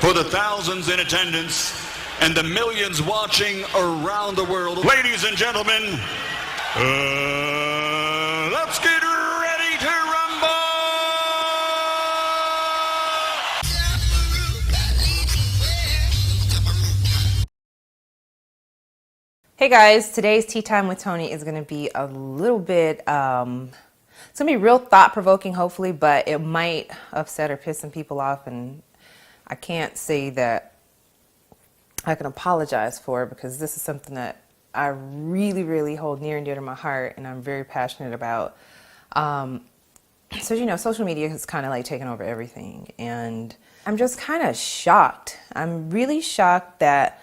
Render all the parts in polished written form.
for the thousands in attendance and the millions watching around the world. Ladies and gentlemen, let's get ready to rumble! Hey guys, today's Tea Time with Tony is going to be a little bit, it's going to be real thought-provoking hopefully, but it might upset or piss some people off, and I can't say that I can apologize for it because this is something that I really, really hold near and dear to my heart and I'm very passionate about. So, you know, social media has kind of like taken over everything, and I'm just kind of shocked. I'm really shocked that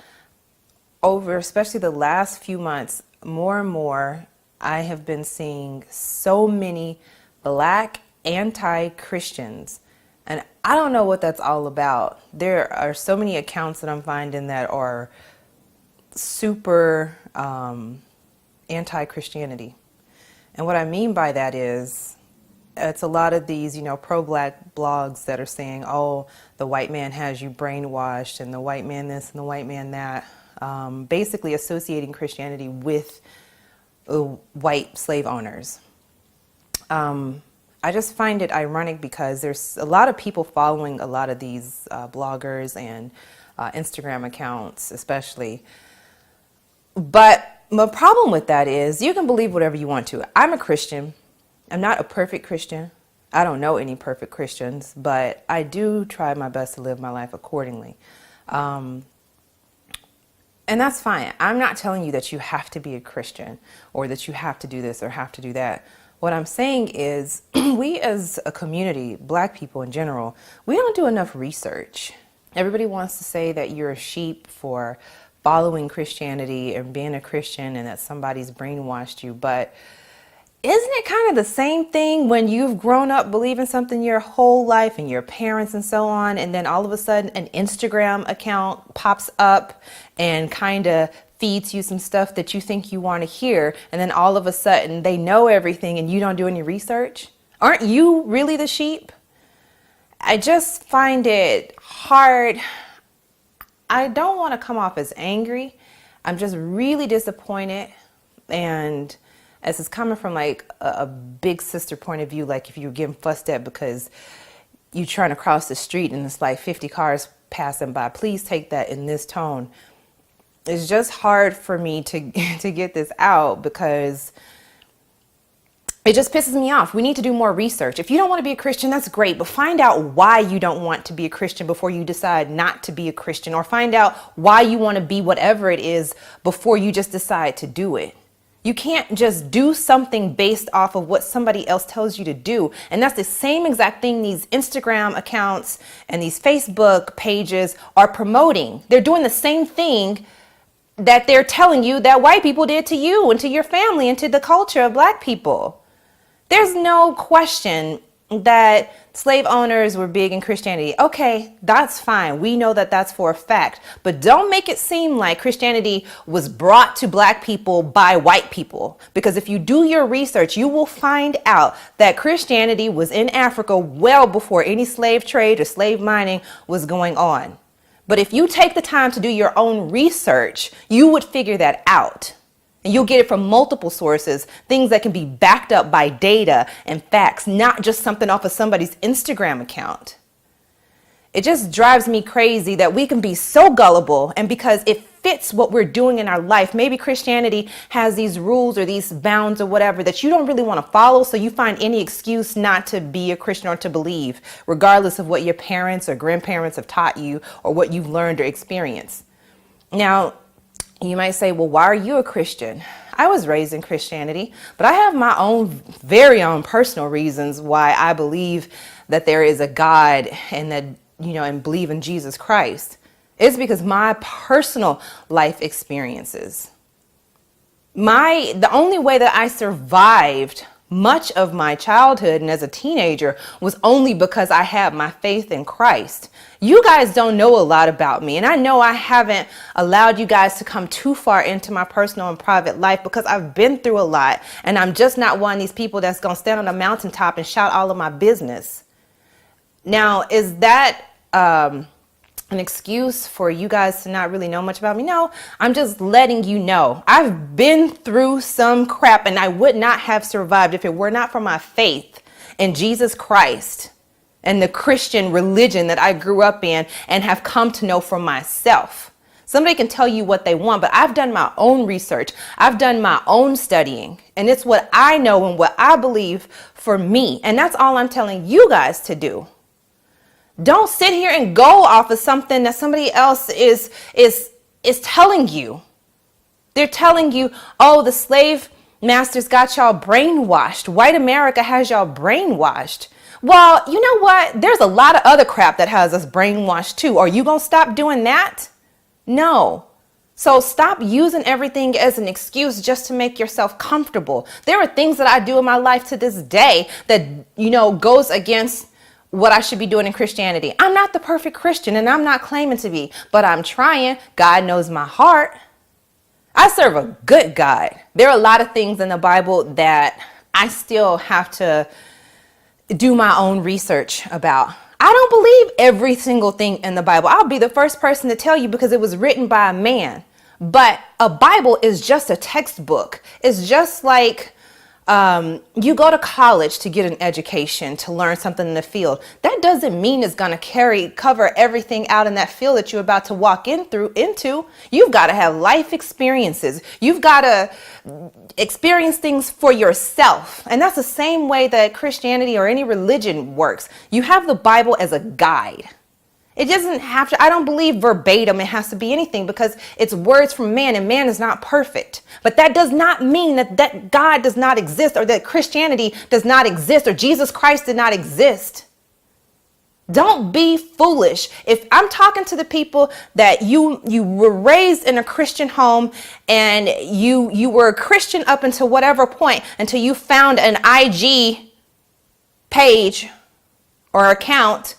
over especially the last few months, more and more, I have been seeing so many black anti-Christians. And I don't know what that's all about. There are so many accounts that I'm finding that are super anti-Christianity. And what I mean by that is, it's a lot of these, you know, pro-black blogs that are saying, oh, the white man has you brainwashed, and the white man this and the white man that. Basically associating Christianity with white slave owners. I just find it ironic because there's a lot of people following a lot of these bloggers and Instagram accounts especially. But my problem with that is you can believe whatever you want to. I'm a Christian. I'm not a perfect Christian. I don't know any perfect Christians, but I do try my best to live my life accordingly. And that's fine. I'm not telling you that you have to be a Christian or that you have to do this or have to do that. What I'm saying is we as a community, black people in general, we don't do enough research. Everybody wants to say that you're a sheep for following Christianity and being a Christian and that somebody's brainwashed you. But isn't it kind of the same thing when you've grown up believing something your whole life and your parents and so on, and then all of a sudden an Instagram account pops up and kind of feeds you some stuff that you think you want to hear, and then all of a sudden they know everything and you don't do any research? Aren't you really the sheep? I just find it hard. I don't want to come off as angry. I'm just really disappointed, and as it's coming from like a big sister point of view, like if you're getting fussed at because you're trying to cross the street and it's like 50 cars passing by, please take that in this tone. It's just hard for me to get this out because it just pisses me off. We need to do more research. If you don't want to be a Christian, that's great, but find out why you don't want to be a Christian before you decide not to be a Christian, or find out why you want to be whatever it is before you just decide to do it. You can't just do something based off of what somebody else tells you to do. And that's the same exact thing these Instagram accounts and these Facebook pages are promoting. They're doing the same thing that they're telling you that white people did to you and to your family and to the culture of black people. There's no question that slave owners were big in Christianity. Okay, that's fine. We know that that's for a fact. But don't make it seem like Christianity was brought to black people by white people. Because if you do your research, you will find out that Christianity was in Africa well before any slave trade or slave mining was going on. But if you take the time to do your own research, you would figure that out. And you'll get it from multiple sources, things that can be backed up by data and facts, not just something off of somebody's Instagram account. It just drives me crazy that we can be so gullible, and because it fits what we're doing in our life, maybe Christianity has these rules or these bounds or whatever that you don't really want to follow, so you find any excuse not to be a Christian or to believe, regardless of what your parents or grandparents have taught you or what you've learned or experienced. Now, you might say, well, why are you a Christian? I was raised in Christianity, but I have my own, very own personal reasons why I believe that there is a God and that, you know, and believe in Jesus Christ. It's because my personal life experiences. The only way that I survived much of my childhood and as a teenager was only because I had my faith in Christ. You guys don't know a lot about me, and I know I haven't allowed you guys to come too far into my personal and private life because I've been through a lot, and I'm just not one of these people that's going to stand on a mountaintop and shout all of my business. Now, is that an excuse for you guys to not really know much about me. No, I'm just letting you know. I've been through some crap, and I would not have survived if it were not for my faith in Jesus Christ and the Christian religion that I grew up in and have come to know for myself. Somebody can tell you what they want, but I've done my own research. I've done my own studying, and it's what I know and what I believe for me. And that's all I'm telling you guys to do. Don't sit here and go off of something that somebody else is telling you. They're telling you, oh, the slave masters got y'all brainwashed. White America has y'all brainwashed. Well, you know what? There's a lot of other crap that has us brainwashed too. Are you going to stop doing that? No. So stop using everything as an excuse just to make yourself comfortable. There are things that I do in my life to this day that, goes against what I should be doing in Christianity. I'm not the perfect Christian, and I'm not claiming to be, but I'm trying. God knows my heart. I serve a good God. There are a lot of things in the Bible that I still have to do my own research about. I don't believe every single thing in the Bible. I'll be the first person to tell you because it was written by a man. But a Bible is just a textbook. It's just like you go to college to get an education, to learn something in the field. That doesn't mean it's going to cover everything out in that field that you're about to walk into. You've got to have life experiences. You've got to experience things for yourself. And that's the same way that Christianity or any religion works. You have the Bible as a guide. It doesn't have to, I don't believe verbatim it has to be anything because it's words from man, and man is not perfect. But that does not mean that God does not exist, or that Christianity does not exist, or Jesus Christ did not exist. Don't be foolish. If I'm talking to the people that you were raised in a Christian home, and you were a Christian up until whatever point, until you found an IG page or account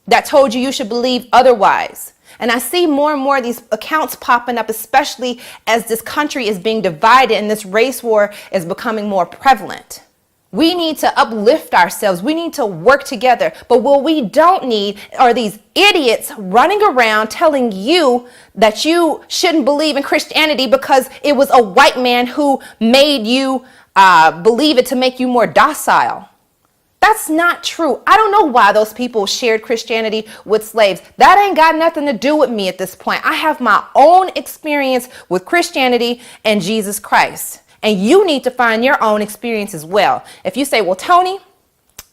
that told you should believe otherwise. And I see more and more of these accounts popping up, especially as this country is being divided and this race war is becoming more prevalent. We need to uplift ourselves. We need to work together. But what we don't need are these idiots running around telling you that you shouldn't believe in Christianity because it was a white man who made you believe it to make you more docile. That's not true. I don't know why those people shared Christianity with slaves. That ain't got nothing to do with me at this point. I have my own experience with Christianity and Jesus Christ. And you need to find your own experience as well. If you say, well, Tony,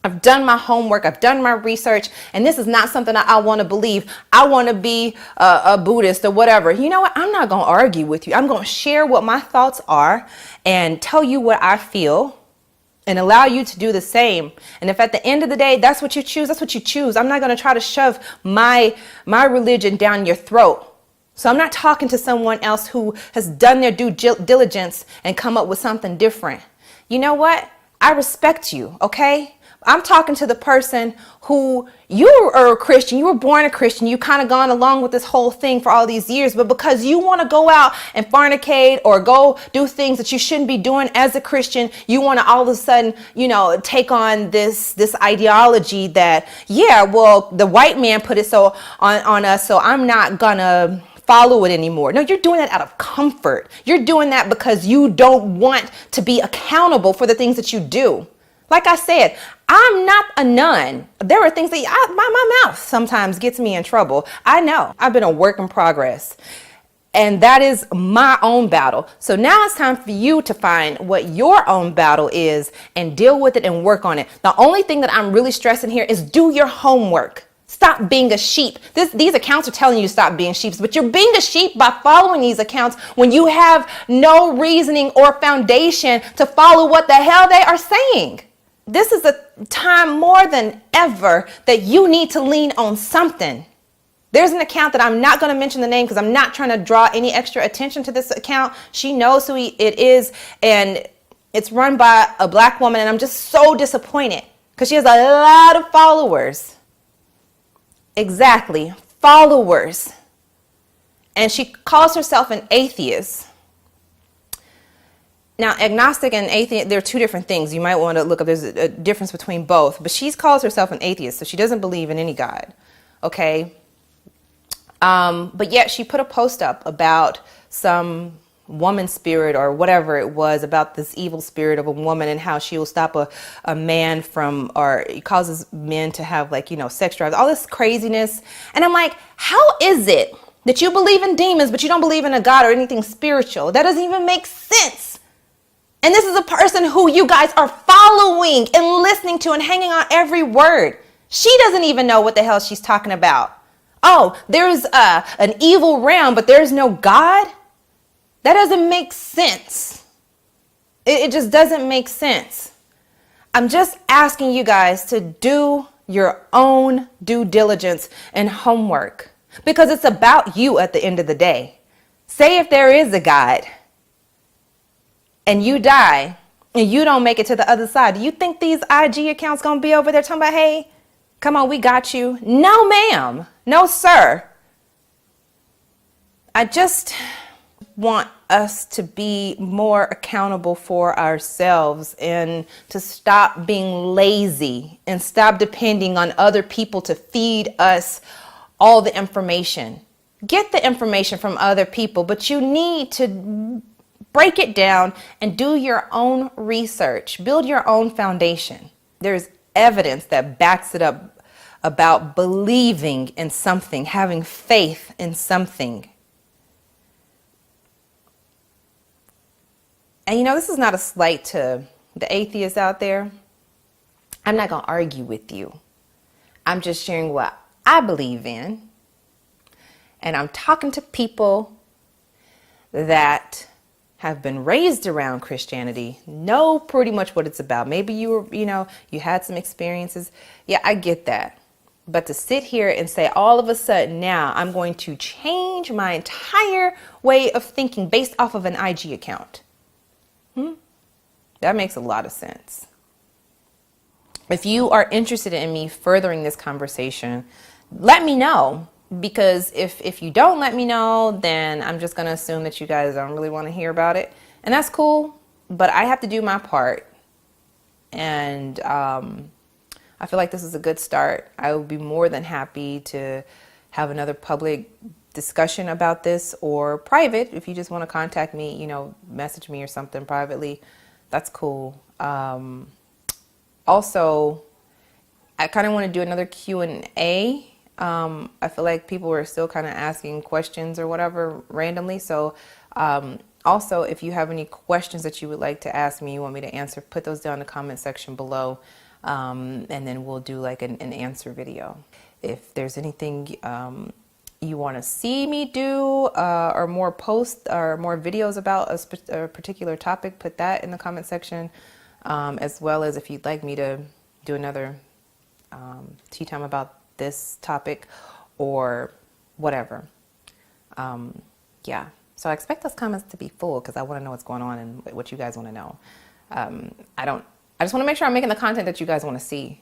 I've done my homework, I've done my research, and this is not something I want to believe. I want to be a Buddhist or whatever. You know what? I'm not going to argue with you. I'm going to share what my thoughts are and tell you what I feel, and allow you to do the same. And if at the end of the day, that's what you choose, that's what you choose. I'm not going to try to shove my religion down your throat. So I'm not talking to someone else who has done their due diligence and come up with something different. You know what? I respect you, okay? I'm talking to the person who, you are a Christian, you were born a Christian, you kind of gone along with this whole thing for all these years, but because you want to go out and fornicate or go do things that you shouldn't be doing as a Christian, you want to all of a sudden, take on this ideology that, yeah, well, the white man put it so on us, so I'm not gonna follow it anymore. No, you're doing that out of comfort. You're doing that because you don't want to be accountable for the things that you do. Like I said, I'm not a nun. There are things that my mouth sometimes gets me in trouble. I know. I've been a work in progress. And that is my own battle. So now it's time for you to find what your own battle is and deal with it and work on it. The only thing that I'm really stressing here is do your homework. Stop being a sheep. These accounts are telling you to stop being sheep, but you're being a sheep by following these accounts when you have no reasoning or foundation to follow what the hell they are saying. This is a time more than ever that you need to lean on something. There's an account that I'm not going to mention the name because I'm not trying to draw any extra attention to this account. She knows who it is, and it's run by a black woman, and I'm just so disappointed because she has a lot of followers. Exactly, followers. And she calls herself an atheist. Now, agnostic and atheist, they're two different things. You might want to look up, there's a difference between both. But she calls herself an atheist, so she doesn't believe in any God, okay? But yet she put a post up about some woman spirit or whatever it was, about this evil spirit of a woman and how she will stop a man from, or it causes men to have, like, you know, sex drives, all this craziness. And I'm like, how is it that you believe in demons, but you don't believe in a God or anything spiritual? That doesn't even make sense. And this is a person who you guys are following and listening to and hanging on every word. She doesn't even know what the hell she's talking about. Oh, there's an evil realm, but there's no God? That doesn't make sense. It just doesn't make sense. I'm just asking you guys to do your own due diligence and homework, because it's about you at the end of the day. Say if there is a God and you die and you don't make it to the other side, do you think these IG accounts gonna be over there talking about, hey, come on, we got you? No, ma'am. No, sir. I just want us to be more accountable for ourselves and to stop being lazy and stop depending on other people to feed us all the information. Get the information from other people, but you need to break it down and do your own research. Build your own foundation. There's evidence that backs it up about believing in something, having faith in something. And you know, this is not a slight to the atheists out there. I'm not going to argue with you. I'm just sharing what I believe in. And I'm talking to people that have been raised around Christianity, know pretty much what it's about. Maybe you had some experiences. Yeah, I get that. But to sit here and say all of a sudden now I'm going to change my entire way of thinking based off of an IG account. That makes a lot of sense. If you are interested in me furthering this conversation, let me know. Because if you don't let me know, then I'm just going to assume that you guys don't really want to hear about it. And that's cool. But I have to do my part. And I feel like this is a good start. I will be more than happy to have another public discussion about this, or private. If you just want to contact me, message me or something privately. That's cool. Also, I kind of want to do another Q&A. I feel like people were still kind of asking questions or whatever randomly. So also, if you have any questions that you would like to ask me, you want me to answer, put those down in the comment section below. And then we'll do like an answer video. If there's anything you want to see me do, or more posts or more videos about a particular topic, put that in the comment section. As well as if you'd like me to do another tea time about this topic or whatever. Yeah, so I expect those comments to be full because I want to know what's going on and what you guys want to know. I just want to make sure I'm making the content that you guys want to see.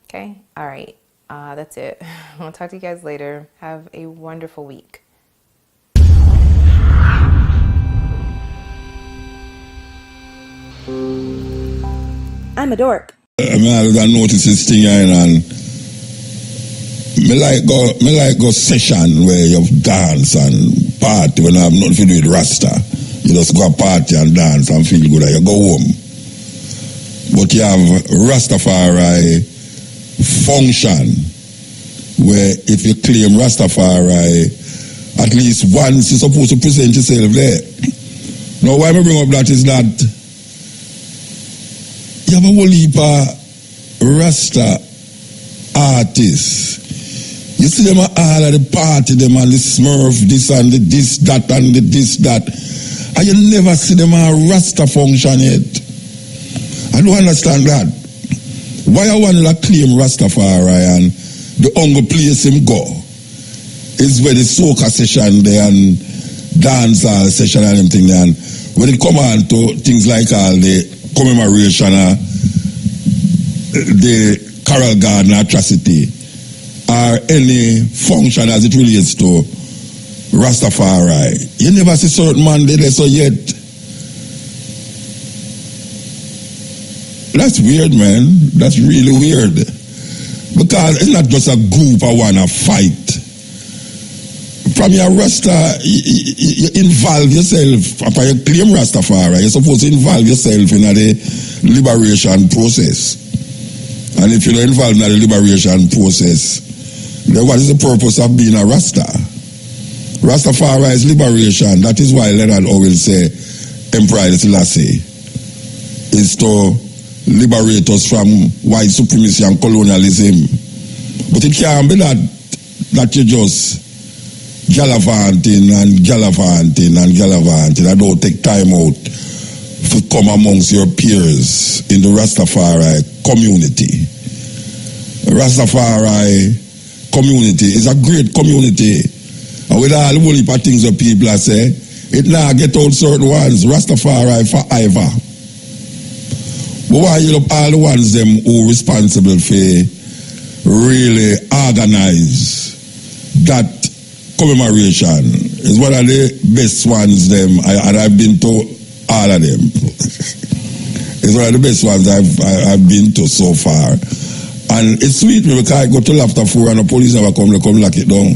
Okay, all right, that's it. I'll talk to you guys later. Have a wonderful week. I'm a dork. I notice this thing here, and me like go session where you dance and party when I have nothing to do with Rasta. You just go party and dance and feel good and you go home. But you have Rastafari function where if you claim Rastafari, at least once you're supposed to present yourself there. Now why I bring up that is that you have a whole heap of Rasta artists. You see them all at the party, them and the Smurf, this and the this, that and the this, that. And you never see them a Rasta function yet. I don't understand that. Why I want to claim Rastafari and the only place him go is where the soca session there and dancehall session and everything there. And when it come on to things like all the commemoration of the Carol Garden atrocity or any function as it relates to Rastafari, you never see certain man there so yet. That's weird, man. That's really weird. Because it's not just a group I want to fight. from your Rasta, you involve yourself, after you claim Rastafari, you're supposed to involve yourself in the liberation process. And if you don't involve in the liberation process, then what is the purpose of being a Rasta? Rastafari is liberation. That is why Leonard Howell say, Emperor Selassie is to liberate us from white supremacy and colonialism. But it can't be that you just gallivanting. I don't take time out to come amongst your peers in the Rastafari community. The Rastafari community is a great community. And with all the whole heap of things that people are say, it now get out certain ones, Rastafari forever. But why you look all the ones them who responsible for really organize that commemoration is one of the best ones them, and I've been to all of them. It's one of the best ones I've been to so far. And it's sweet because I go to Laughter 4 and the police never come lock it down.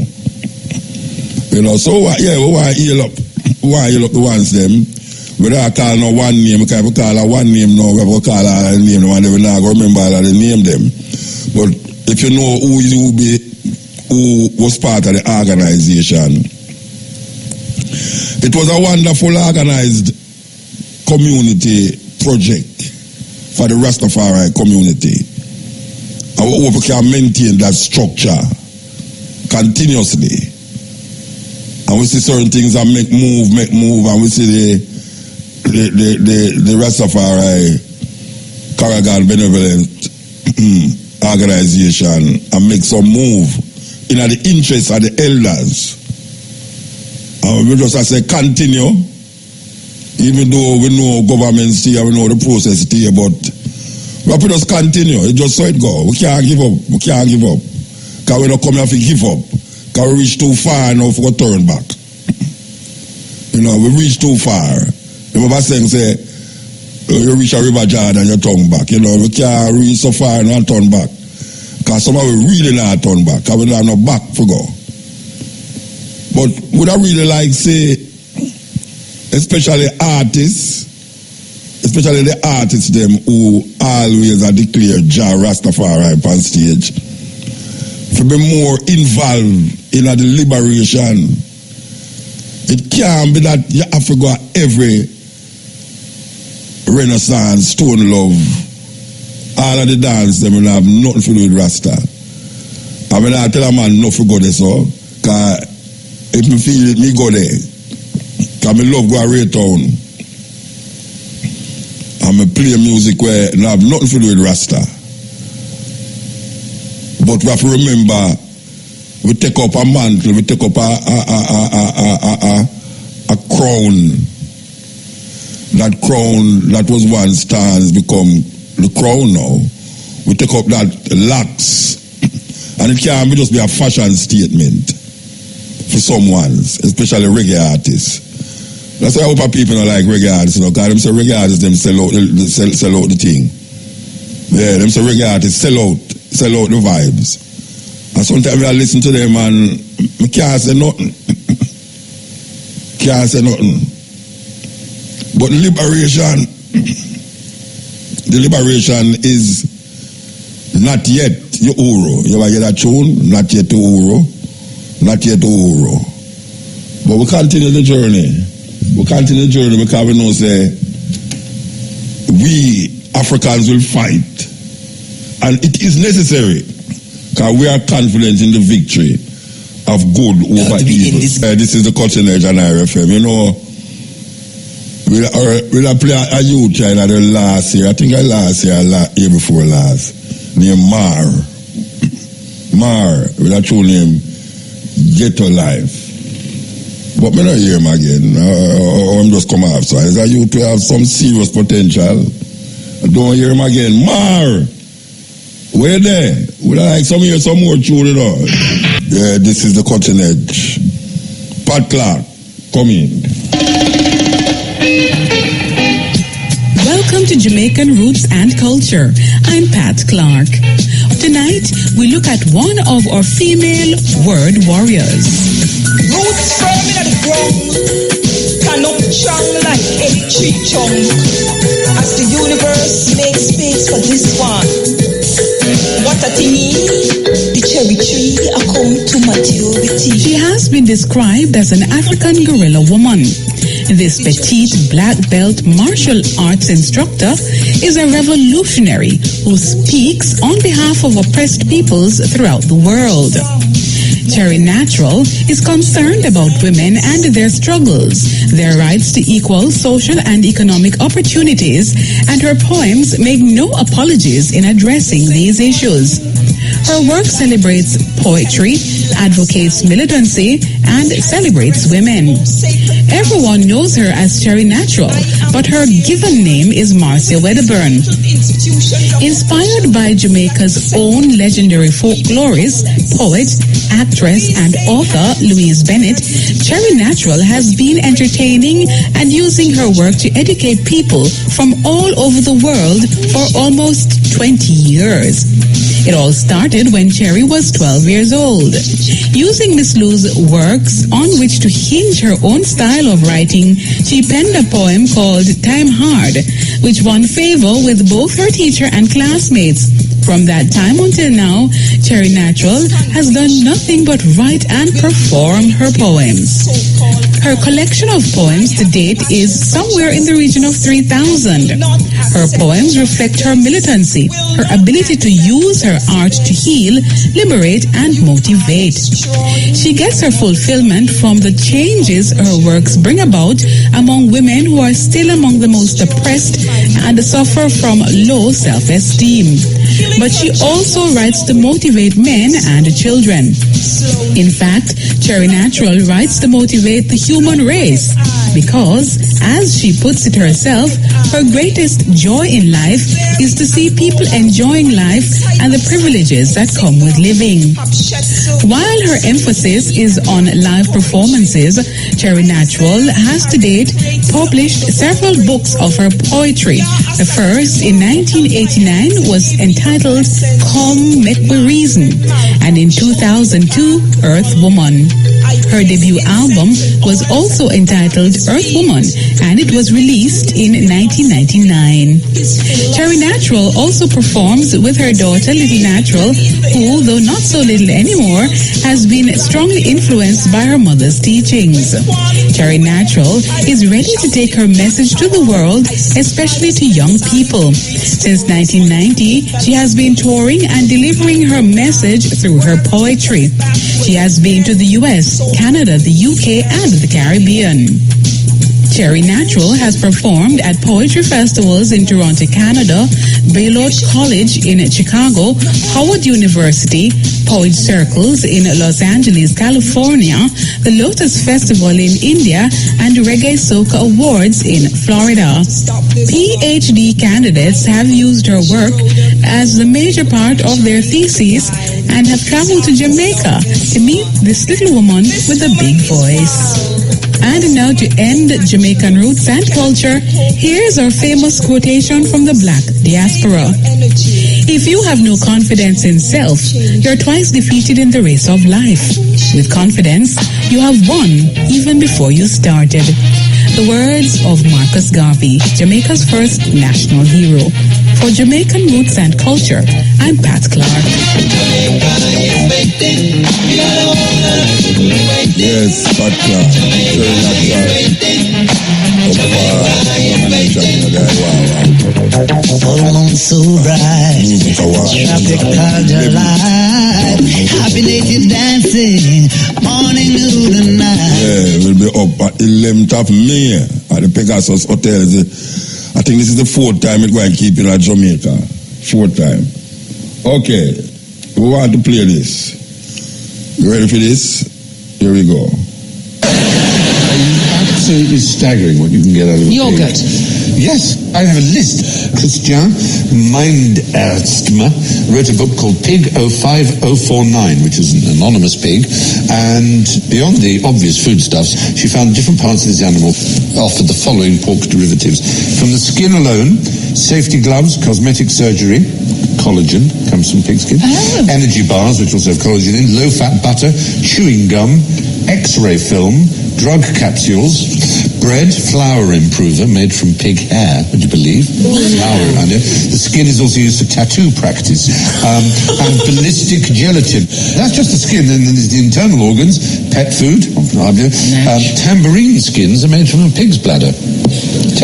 You know, so yeah, why heal up the ones them. Whether I call no one name, because if we call her one name now, we have to call her a name, and we not remember all of the name them. But if you know who was part of the organization, it was a wonderful organized community project for the Rastafari community. And we hope we can maintain that structure continuously. And we see certain things that make move, and we see the Rastafari Carrigan Benevolent organization and make some move in the interest of the elders. And we just say continue, even though we know governments here, we know the process here, but we just continue. It's just so it go. We can't give up. Because we don't come here to give up. Because we reach too far now for a turn back. You know, we reach too far. Remember saying, say, you reach a river Jordan and you turn back. You know, we can't reach so far and not turn back. Because some of we really not turn back. Because we don't have no back for go. But would I really like say, especially artists, especially the artists them who always are declared Jah Rastafari on stage, to be more involved in the liberation. It can't be that you have to go at every Renaissance, Stone Love, all of the dance, them will have nothing to do with Rasta. I mean, I tell a man not to go there, so, because if me feel it, me go there. Because me love go to Raytown. And me play music where I have nothing to do with Rasta. But we have to remember, we take up a mantle, we take up a crown. That crown that was once stands become the crown now. We take up that locks. And it can't be just be a fashion statement for someone, especially reggae artists. That's why I hope people don't like reggae artists, you know, because them say reggae artists them sell out the thing. Yeah, them say reggae artists sell out the vibes. And sometimes I listen to them and I can't say nothing. Can't say nothing. But the liberation is not yet your Uro. You ever hear that tune? Not yet to Uro. Not yet to Uro. But we continue the journey. We continue the journey because we know say we Africans will fight. And it is necessary. Because we are confident in the victory of good over evil. This is the Cutting Edge on IRFM. You know, we'll play a youth child at the last year. I think last year before last. Named Mar. With a true name, Ghetto Life. But I don't hear him again. I'm just come off. So as a youth, we have some serious potential. I don't hear him again. Mar! Where there? Would I like some more tune, you know? Yeah, this is the Cutting Edge. Pat Clark, come in. Welcome to Jamaican Roots and Culture. I'm Pat Clark. Tonight, we look at one of our female word warriors. Roots firm in the ground, stand up strong like any tree trunk. As the universe makes space for this one, what a thing, the cherry tree I come to maturity. She has been described as an African gorilla woman. This petite black belt martial arts instructor is a revolutionary who speaks on behalf of oppressed peoples throughout the world. Cherry Natural is concerned about women and their struggles, their rights to equal social and economic opportunities, and her poems make no apologies in addressing these issues. Her work celebrates poetry, advocates militancy, and celebrates women. Everyone knows her as Cherry Natural, but her given name is Marcia Wedderburn. Inspired by Jamaica's own legendary folklorist, poet, actress, and author Louise Bennett, Cherry Natural has been entertaining and using her work to educate people from all over the world for almost 20 years. It all started when Cherry was 12 years old. Using Miss Lou's works on which to hinge her own style of writing, she penned a poem called Time Hard, which won favor with both her teacher and classmates. From that time until now, Cherry Natural has done nothing but write and perform her poems. Her collection of poems to date is somewhere in the region of 3,000. Her poems reflect her militancy, her ability to use her art to heal, liberate, and motivate. She gets her fulfillment from the changes her works bring about among women who are still among the most oppressed and suffer from low self-esteem. But she also writes to motivate men and children. In fact, Cherry Natural writes to motivate the human race because, as she puts it herself, her greatest joy in life is to see people enjoying life and the privileges that come with living. While her emphasis is on live performances, Cherry Natural has to date published several books of her poetry. The first, in 1989, was entitled Come Make We Reason, and in 2002, Earth Woman. Her debut album was also entitled Earth Woman, and it was released in 1999. Cherry Natural also performs with her daughter Little Natural, who, though not so little anymore, has been strongly influenced by her mother's teachings. Cherry Natural is ready to take her message to the world, especially to young people. Since 1990, she has been touring and delivering her message through her poetry. She has been to the US, Canada, the UK, and the Caribbean. Cherry Natural has performed at poetry festivals in Toronto, Canada, Baylor College in Chicago, Howard University, Poet Circles in Los Angeles, California, the Lotus Festival in India, and Reggae Soca Awards in Florida. PhD candidates have used her work as the major part of their theses and have traveled to Jamaica to meet this little woman with a big voice. And now, to end Jamaican roots and culture, here's our famous quotation from the Black diaspora. If you have no confidence in self, you're twice defeated in the race of life. With confidence, you have won even before you started. The words of Marcus Garvey, Jamaica's first national hero. For Jamaican Roots and Culture, I'm Pat Clark. Yes, Pat Clark. Full moon so bright, tropical delight, happy native dancing, morning, noon and night. Yeah, we'll be up at 11th of May at the Pegasus Hotel. I think this is the 4th time we're going to keep it at Jamaica. 4th time. Okay, we want to play this. You ready for this? Here we go. Absolutely staggering what you can get out of a Yogurt. Yes, I have a list. Christian Minderstmer wrote a book called Pig 05049, which is an anonymous pig, and beyond the obvious foodstuffs, she found different parts of this animal offered the following pork derivatives. From the skin alone, safety gloves, cosmetic surgery, collagen, comes from pigskin. Energy bars, which also have collagen in. Low-fat butter, chewing gum, X-ray film, drug capsules, bread, flour improver made from pig hair, would you believe? Flour around it. The skin is also used for tattoo practice. And ballistic gelatin. That's just the skin, and then there's the internal organs, pet food, tambourine skins are made from a pig's bladder.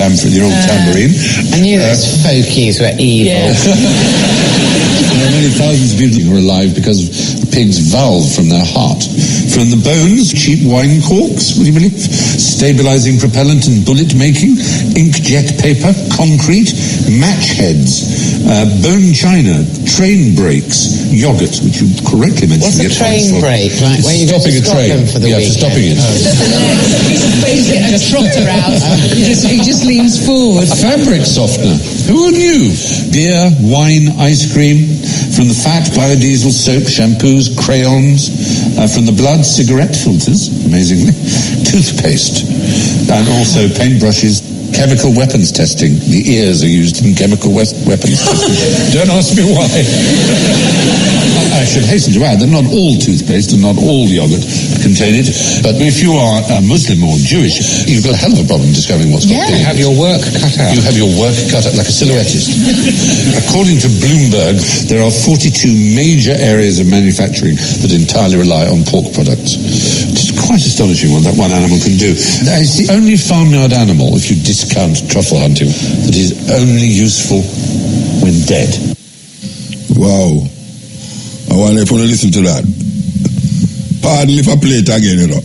The old tambourine. I knew those folkies were evil. Many thousands of people are alive because of a pig's valve from their heart. From the bones, cheap wine corks, would you believe? Stabilizing propellant and bullet making, inkjet paper, concrete, match heads, bone china, train brakes, yogurt, which you correctly mentioned. What's a train brake? Like when you go to Scotland for the weekend? Stopping it. He's getting a trotter out. He just leans forward. Fabric softener. Who knew? Beer, wine, ice cream. From the fat, biodiesel, soap, shampoos, crayons. From the blood, cigarette filters, amazingly. Toothpaste. And also paintbrushes. Chemical weapons testing. The ears are used in chemical weapons testing. Don't ask me why. I should hasten to add that not all toothpaste and not all yogurt contain it. But if you are a Muslim or Jewish, you've got a hell of a problem discovering what's got in it. You have your work cut out. You have your work cut out like a silhouettist. According to Bloomberg, there are 42 major areas of manufacturing that entirely rely on pork products. It's quite astonishing what that one animal can do. It's the only farmyard animal, if you discount truffle hunting, that is only useful when dead. Wow. I want everyone to listen to that. Pardon me if I play it again, you know.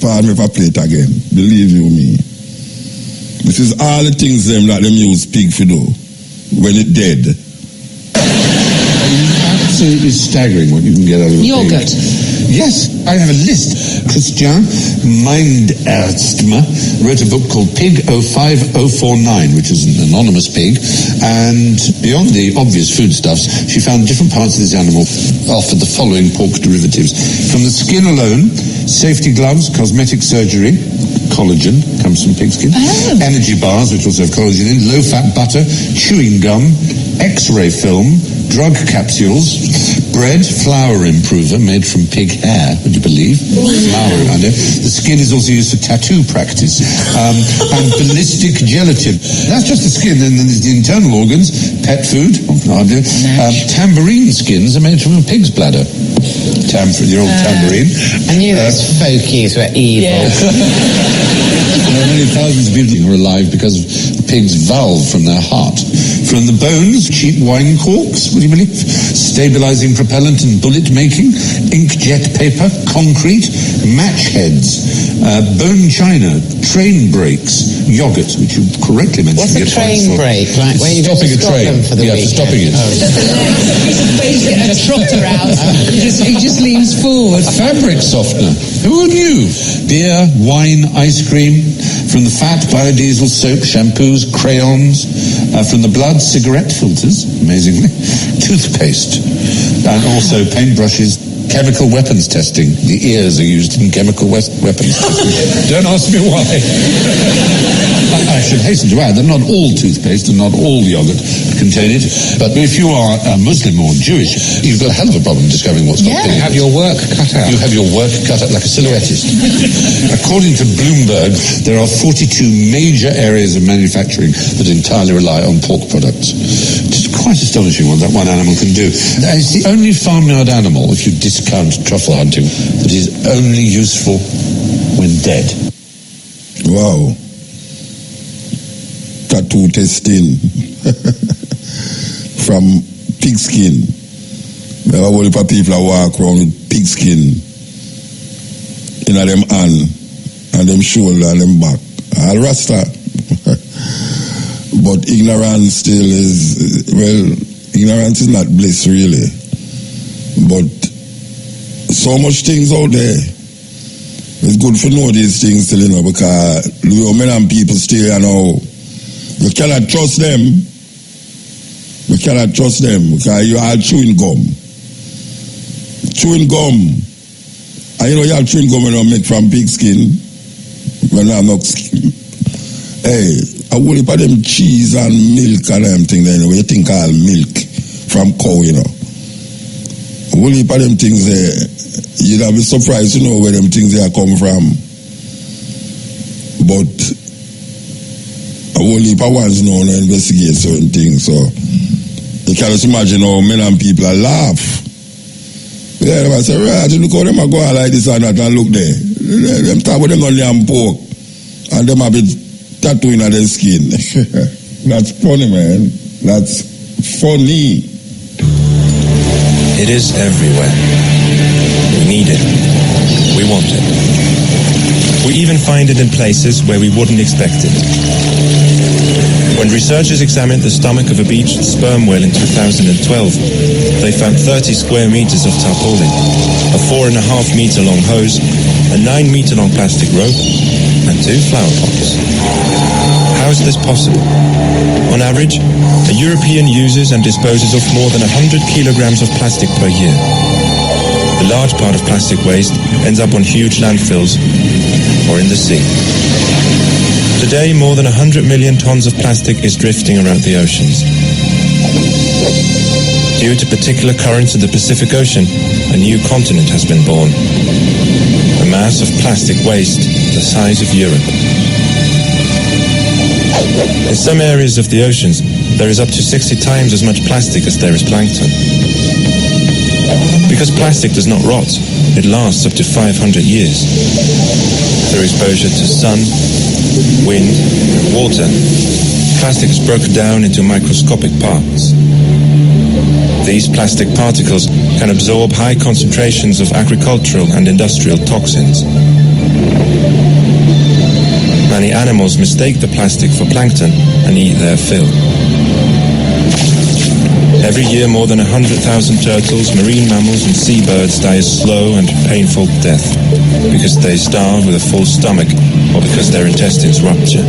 Pardon me if I play it again. Believe you me. This is all the things them that them use pig for do when it dead. Absolutely staggering what you can get out of a Yogurt. pig. Yes, I have a list. Christian Mindersma wrote a book called Pig 05049, which is an anonymous pig, and beyond the obvious foodstuffs, she found different parts of this animal offered the following pork derivatives. From the skin alone, safety gloves, cosmetic surgery, collagen, comes from pigskin, energy bars, which also have collagen in, low-fat butter, chewing gum, X-ray film, drug capsules, bread, flour improver made from pig hair, would you believe? Flour around it. The skin is also used for tattoo practice. And ballistic gelatin. That's just the skin, and then there's the internal organs, pet food, tambourine skins are made from a pig's bladder. The old tambourine. I knew those folkies were evil. Many thousands of people are alive because of a pig's valve from their heart. From the bones, cheap wine corks, would you believe? Stabilizing propellant and bullet making, inkjet paper, concrete, match heads, bone china, train brakes, yogurt, which you correctly mentioned. What's a train brake? Like when you go to Scotland for the weekend? Stopping it. He's getting a trotter out. He just leans forward. Fabric softener. Who knew? Beer, wine, ice cream. From the fat, biodiesel, soap, shampoos, crayons. From the blood, cigarette filters, amazingly. Toothpaste. And also paintbrushes. Chemical weapons testing. The ears are used in chemical weapons testing. Don't ask me why. I should hasten to add that not all toothpaste and not all yogurt contain it. But if you are a Muslim or Jewish, you've got a hell of a problem discovering what's got in it. You have your work cut out. You have your work cut out like a silhouettist. According to Bloomberg, there are 42 major areas of manufacturing that entirely rely on pork products. It's quite astonishing what that one animal can do. It's the only farmyard animal, if you discount truffle hunting, that is only useful when dead. Wow. Tattoo testing from pigskin. There are a whole heap of people that walk around with pigskin in them hand and them shoulder and them back. All Rasta. But ignorance still is, well, ignorance is not bliss really. But so much things out there. It's good to know these things still, you know, because many people still, you know, you cannot trust them. You cannot trust them because you are chewing gum. Chewing gum. And you know you have chewing gum when you make from pig skin. When you have no skin. Hey, I will put them cheese and milk and them thing there, you know, what you think all milk from cow, you know. Whole heap of them things there, you'd have been surprised to know where them things there come from. But a whole heap of ones know to investigate certain things, so you can just imagine how men and people are laugh. Yeah, they say, right, look how them are going like this and that, and look there. Them talk about them only and pork, and them have been tattooing on their skin. That's funny, man. That's funny. It is everywhere. We need it. We want it. We even find it in places where we wouldn't expect it. When researchers examined the stomach of a beached sperm whale in 2012, they found 30 square meters of tarpaulin, a 4.5 meter long hose, a 9 meter long plastic rope, and 2 flower pots. How is this possible? On average, a European uses and disposes of more than 100 kilograms of plastic per year. A large part of plastic waste ends up on huge landfills or in the sea. Today, more than 100 million tons of plastic is drifting around the oceans. Due to particular currents in the Pacific Ocean, a new continent has been born. A mass of plastic waste the size of Europe. In some areas of the oceans, there is up to 60 times as much plastic as there is plankton. Because plastic does not rot, it lasts up to 500 years. Through exposure to sun, wind, and water, plastic is broken down into microscopic parts. These plastic particles can absorb high concentrations of agricultural and industrial toxins. Many animals mistake the plastic for plankton and eat their fill. Every year, more than 100,000 turtles, marine mammals, and seabirds die a slow and painful death because they starve with a full stomach or because their intestines rupture.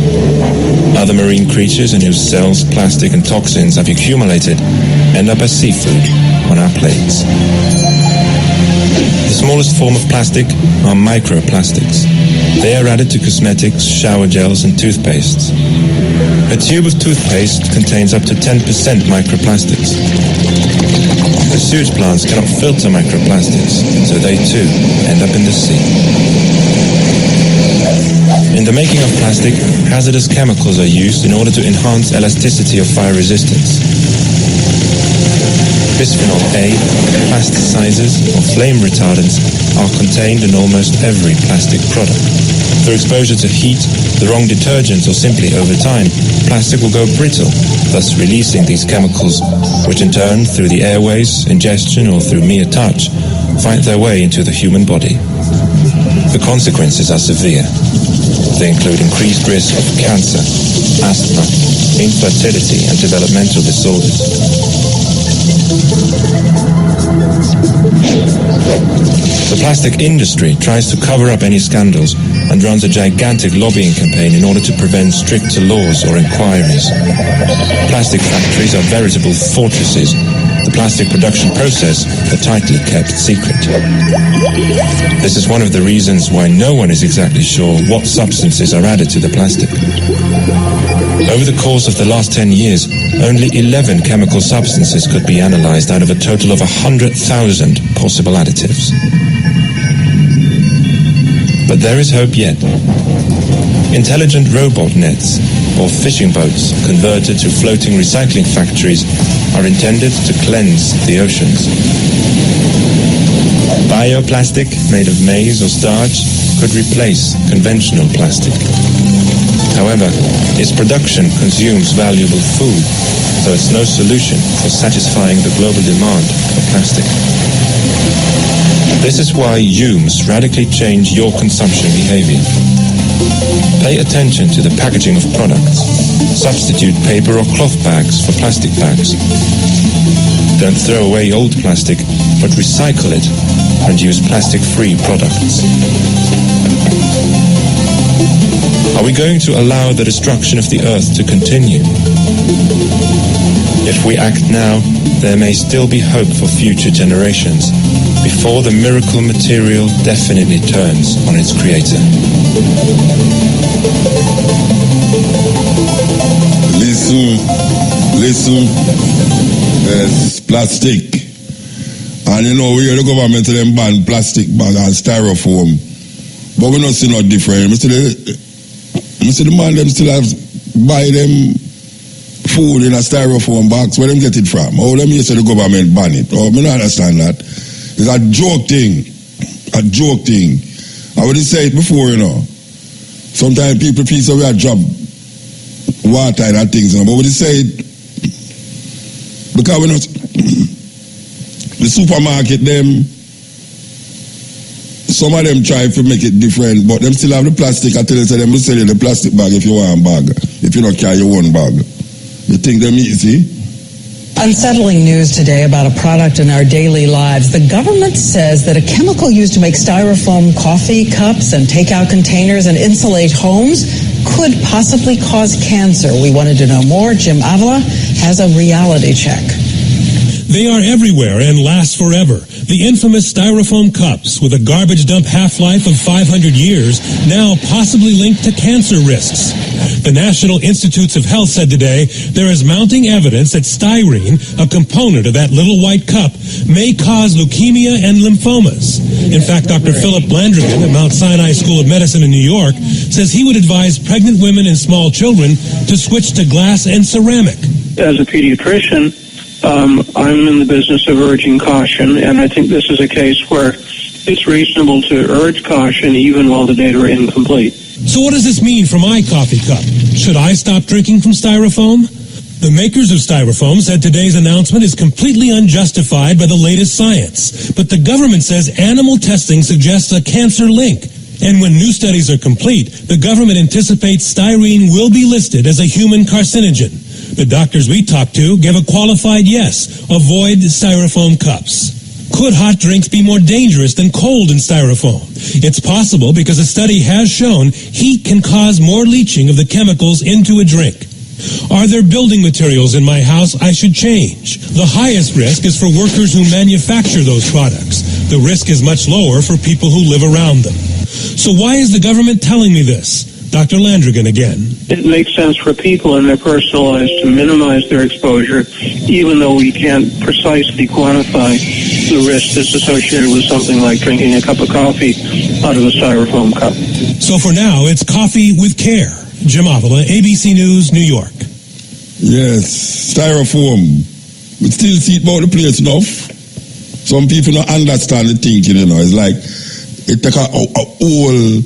Other marine creatures in whose cells plastic and toxins have accumulated end up as seafood on our plates. The smallest form of plastic are microplastics. They are added to cosmetics, shower gels, and toothpastes. A tube of toothpaste contains up to 10% microplastics. The sewage plants cannot filter microplastics, so they too end up in the sea. In the making of plastic, hazardous chemicals are used in order to enhance elasticity of fire resistance. Bisphenol A, plasticizers, or flame retardants are contained in almost every plastic product. Through exposure to heat, the wrong detergents, or simply over time, plastic will go brittle, thus releasing these chemicals, which in turn, through the airways, ingestion, or through mere touch, find their way into the human body. The consequences are severe. They include increased risk of cancer, asthma, infertility, and developmental disorders. The plastic industry tries to cover up any scandals and runs a gigantic lobbying campaign in order to prevent stricter laws or inquiries. Plastic factories are veritable fortresses. The plastic production process a tightly kept secret. This is one of the reasons why no one is exactly sure what substances are added to the plastic. Over the course of the last 10 years, only 11 chemical substances could be analyzed out of a total of 100,000 possible additives. But there is hope yet. Intelligent robot nets, or fishing boats converted to floating recycling factories, are intended to cleanse the oceans. Bioplastic made of maize or starch could replace conventional plastic. However, its production consumes valuable food, so it's no solution for satisfying the global demand for plastic. This is why you must radically change your consumption behavior. Pay attention to the packaging of products. Substitute paper or cloth bags for plastic bags. Don't throw away old plastic, but recycle it and use plastic-free products. Are we going to allow the destruction of the earth to continue? If we act now, there may still be hope for future generations, before the miracle material definitely turns on its creator. Listen. Yes, plastic. And you know, we hear the government them ban plastic bag and styrofoam. But we don't see no different. I see the man them still have buy them food in a styrofoam box. Where them get it from? Oh, them say the government ban it. Oh, I don't understand that. It's a joke thing. A joke thing. I already say it before, you know. Sometimes people feel so we are drop water and that things, you know. But we say it because we not the supermarket them. Some of them try to make it different, but them still have the plastic. I tell you, so them will sell you the plastic bag if you want a bag. If you don't carry your own bag, you think them easy? Unsettling news today about a product in our daily lives. The government says that a chemical used to make styrofoam coffee cups and takeout containers and insulate homes could possibly cause cancer. We wanted to know more. Jim Avila has a reality check. They are everywhere and last forever. The infamous styrofoam cups with a garbage dump half-life of 500 years now possibly linked to cancer risks. The National Institutes of Health said today there is mounting evidence that styrene, a component of that little white cup, may cause leukemia and lymphomas. In fact, Dr. Philip Landrigan at Mount Sinai School of Medicine in New York says he would advise pregnant women and small children to switch to glass and ceramic. As a pediatrician, I'm in the business of urging caution, and I think this is a case where it's reasonable to urge caution even while the data are incomplete. So what does this mean for my coffee cup? Should I stop drinking from styrofoam? The makers of styrofoam said today's announcement is completely unjustified by the latest science. But the government says animal testing suggests a cancer link. And when new studies are complete, the government anticipates styrene will be listed as a human carcinogen. The doctors we talked to give a qualified yes. Avoid styrofoam cups. Could hot drinks be more dangerous than cold in styrofoam? It's possible because a study has shown heat can cause more leaching of the chemicals into a drink. Are there building materials in my house I should change? The highest risk is for workers who manufacture those products. The risk is much lower for people who live around them. So why is the government telling me this? Dr. Landrigan again. It makes sense for people in their personal lives to minimize their exposure, even though we can't precisely quantify the risk that's associated with something like drinking a cup of coffee out of a styrofoam cup. So for now, it's coffee with care. Jim Avila, ABC News, New York. Yes, styrofoam. We still see it about the place enough. Some people don't understand the thinking, you know. It's like it take a whole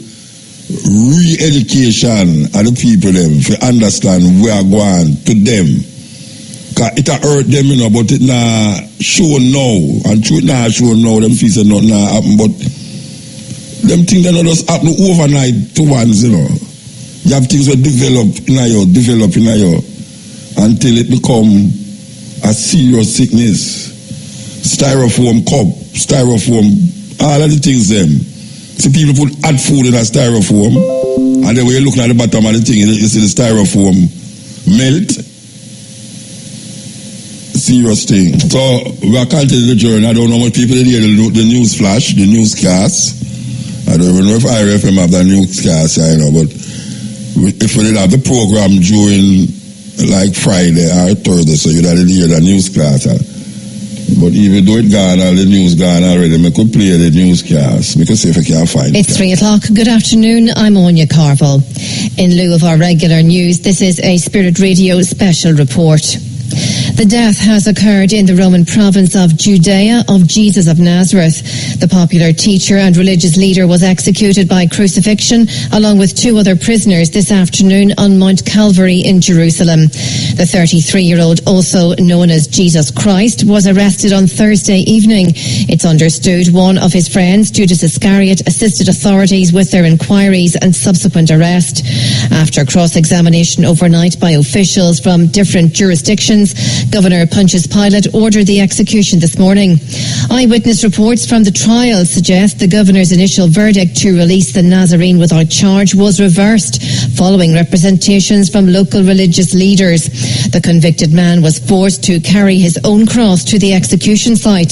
re-education of the people them to understand where are going to them. Cause it hurt them, you know, but it not show now. And truth not show now, them feel say nothing not happen, but them things that not just happen overnight to ones, you know. You have things that develop in you until it become a serious sickness. Styrofoam cup, styrofoam, all of the things them. See, people put hot food in a styrofoam, and then when you're looking at the bottom of the thing, you see the styrofoam melt. Serious thing. So, we are continuing the journey. I don't know how much people hear the news flash, the newscast. I don't even know if IRFM have that newscast, I know, but if we did have the program during, like, Friday or Thursday, so you'd have to hear the newscast. But even though it gone, all the news gone already, I could play the newscast. We can see if I can find it. It's 3 o'clock. Good afternoon. I'm Anya Carville. In lieu of our regular news, this is a Spirit Radio special report. The death has occurred in the Roman province of Judea of Jesus of Nazareth. The popular teacher and religious leader was executed by crucifixion along with 2 other prisoners this afternoon on Mount Calvary in Jerusalem. The 33-year-old, also known as Jesus Christ, was arrested on Thursday evening. It's understood one of his friends, Judas Iscariot, assisted authorities with their inquiries and subsequent arrest. After cross-examination overnight by officials from different jurisdictions, Governor Pontius Pilate ordered the execution this morning. Eyewitness reports from the trial suggest the governor's initial verdict to release the Nazarene without charge was reversed following representations from local religious leaders. The convicted man was forced to carry his own cross to the execution site.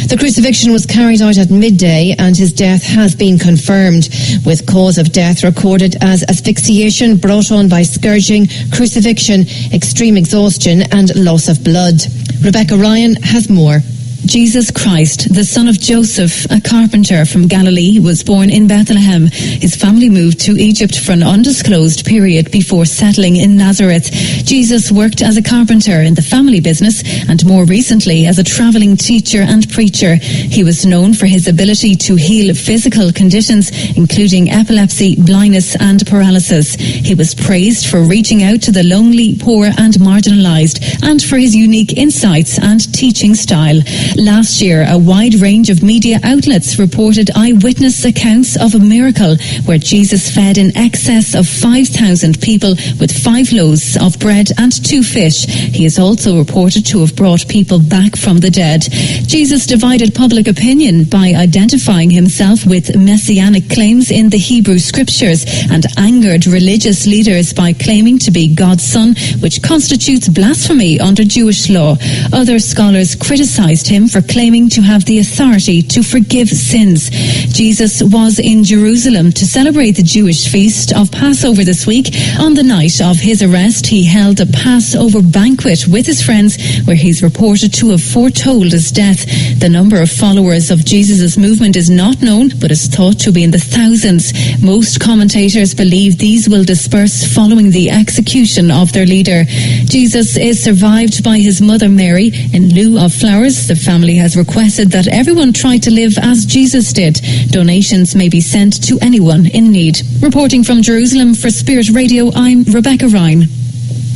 The crucifixion was carried out at midday and his death has been confirmed, with cause of death recorded as asphyxiation brought on by scourging, crucifixion, extreme exhaustion and loss of blood. Rebecca Ryan has more. Jesus Christ, the son of Joseph, a carpenter from Galilee, was born in Bethlehem. His family moved to Egypt for an undisclosed period before settling in Nazareth. Jesus worked as a carpenter in the family business and more recently as a traveling teacher and preacher. He was known for his ability to heal physical conditions, including epilepsy, blindness and paralysis. He was praised for reaching out to the lonely, poor and marginalized, and for his unique insights and teaching style. Last year, a wide range of media outlets reported eyewitness accounts of a miracle where Jesus fed in excess of 5,000 people with 5 loaves of bread and 2 fish. He is also reported to have brought people back from the dead. Jesus divided public opinion by identifying himself with messianic claims in the Hebrew scriptures and angered religious leaders by claiming to be God's son, which constitutes blasphemy under Jewish law. Other scholars criticized him for claiming to have the authority to forgive sins. Jesus was in Jerusalem to celebrate the Jewish feast of Passover this week. On the night of his arrest, he held a Passover banquet with his friends where he's reported to have foretold his death. The number of followers of Jesus' movement is not known, but is thought to be in the thousands. Most commentators believe these will disperse following the execution of their leader. Jesus is survived by his mother Mary. In lieu of flowers, the family has requested that everyone try to live as Jesus did. Donations may be sent to anyone in need. Reporting from Jerusalem for Spirit Radio, I'm Rebecca Ryan.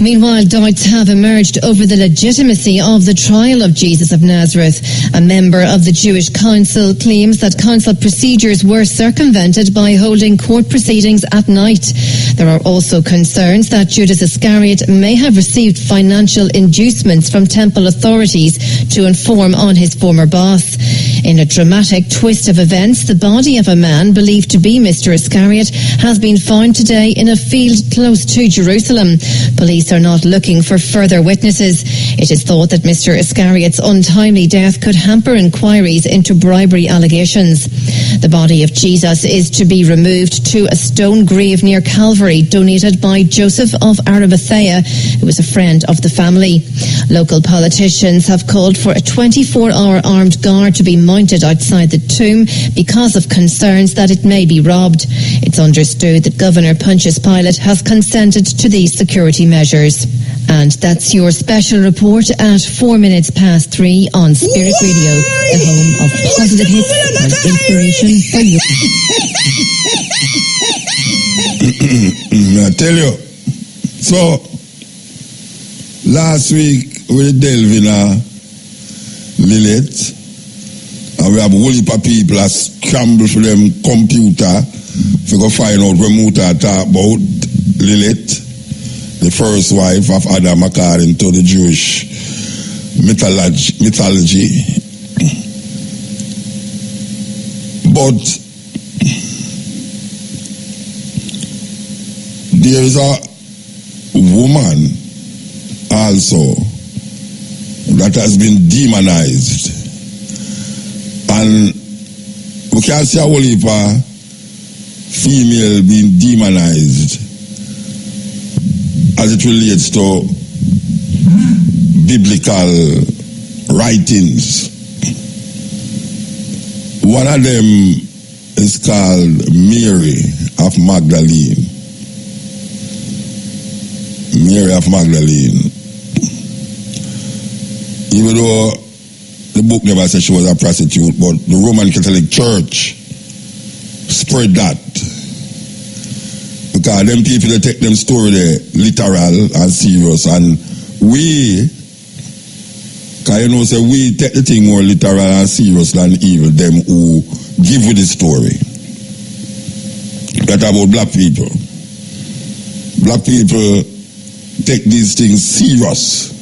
Meanwhile, doubts have emerged over the legitimacy of the trial of Jesus of Nazareth. A member of the Jewish Council claims that council procedures were circumvented by holding court proceedings at night. There are also concerns that Judas Iscariot may have received financial inducements from temple authorities to inform on his former boss. In a dramatic twist of events, the body of a man believed to be Mr. Iscariot has been found today in a field close to Jerusalem. Police are not looking for further witnesses. It is thought that Mr. Iscariot's untimely death could hamper inquiries into bribery allegations. The body of Jesus is to be removed to a stone grave near Calvary, donated by Joseph of Arimathea, who was a friend of the family. Local politicians have called for a 24-hour armed guard to be mounted outside the tomb because of concerns that it may be robbed. It's understood that Governor Pontius Pilate has consented to these security measures. And that's your special report at 3 on Spirit Radio, the home of positive hits and inspiration for you. I tell you, so last week we delved in Lilith, and we have a whole heap of people that scramble for them computer to go find out what Muta talk about Lilith, the first wife of Adam according to the Jewish mythology. But there is a woman also that has been demonized. And we can see a whole heap of female being demonized as it relates to biblical writings. One of them is called Mary of Magdalene. Mary of Magdalene. Even though the book never says she was a prostitute, but the Roman Catholic Church spread that. Because them people, they take them story there literal and serious, and we, because you know, say we take the thing more literal and serious than evil, them who give you the story. That about black people. Black people take these things serious.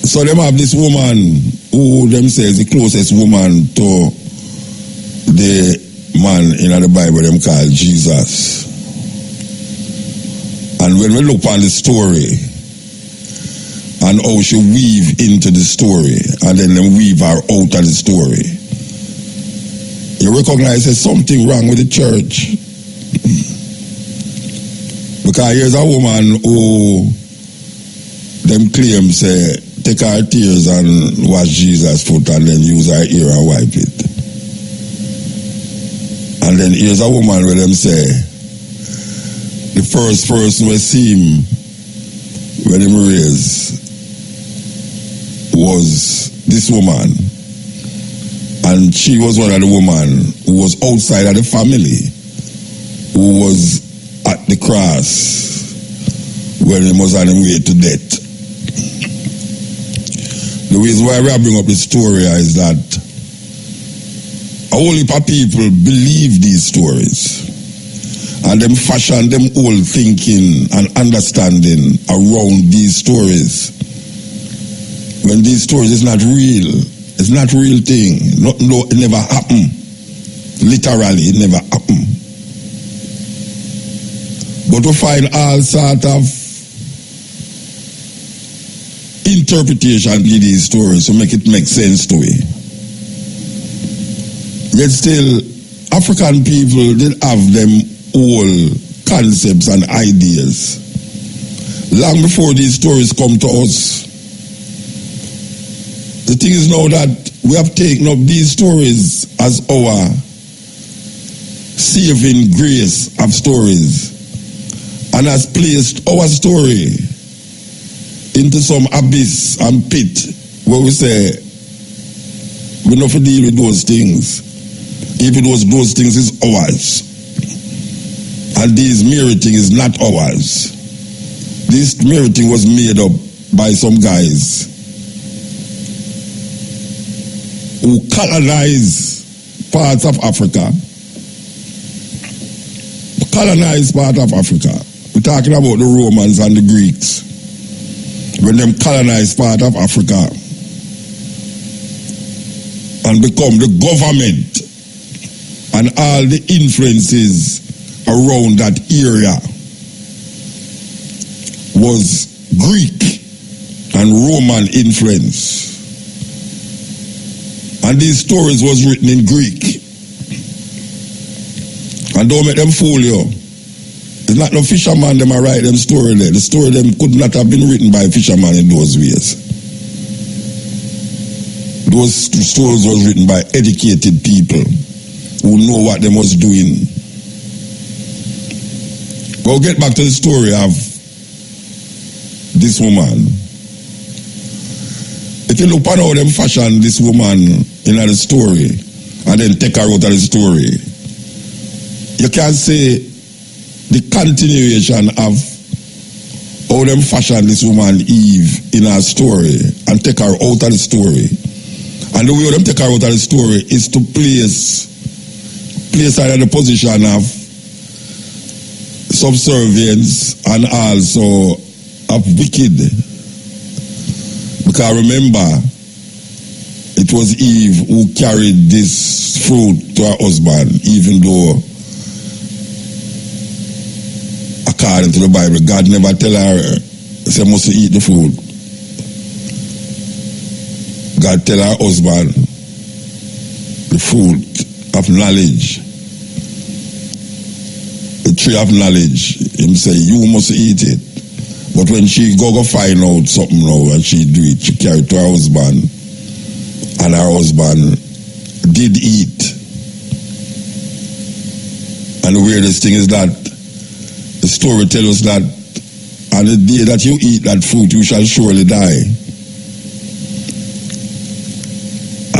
So them have this woman who them says the closest woman to the man in the Bible them called Jesus. And when we look on the story and how she weave into the story and then them weave her out of the story, you recognize there's something wrong with the church. Because here's a woman who them claim say take our tears and wash Jesus' foot and then use our ear and wipe it. And then here's a woman where them say the first person we see him when him raised was this woman. And she was one of the women who was outside of the family, who was at the cross when he was on his way to death. The reason why I bring up this story is that a whole heap of people believe these stories and them fashion them whole thinking and understanding around these stories. When these stories is not real, it's not real thing. No, it never happened. Literally, it never happened. But we find all sort of interpretation to these stories to make it make sense to it. Yet still, African people did have them all concepts and ideas long before these stories come to us. The thing is now that we have taken up these stories as our saving grace of stories and has placed our story into some abyss and pit where we say we don't have to deal with those things. If it was those things, it's ours. And this mirror thing is not ours. This mirror thing was made up by some guys who colonized parts of Africa. Colonized part of Africa. We're talking about the Romans and the Greeks. When them colonized part of Africa and become the government and all the influences around that area was Greek and Roman influence. And these stories was written in Greek. And don't make them fool you. It's not no fisherman them a write them story there. The story them could not have been written by fishermen in those ways. Those stories was written by educated people who know what them was doing. But we'll get back to the story of this woman. If you look at how them fashion this woman in the story and then take her out of the story, you can say the continuation of how them fashion this woman Eve in her story and take her out of the story. And the way them take her out of the story is to place her in the position of subservience and also of wicked. Because remember, it was Eve who carried this fruit to her husband, even though according to the Bible, God never tell her, say, must eat the fruit. God tell her husband, the fruit of knowledge, the tree of knowledge, him say, you must eat it. But when she go find out something now and she do it, she carry it to her husband, and her husband did eat. And the weirdest thing is that the story tells us that on the day that you eat that fruit, you shall surely die.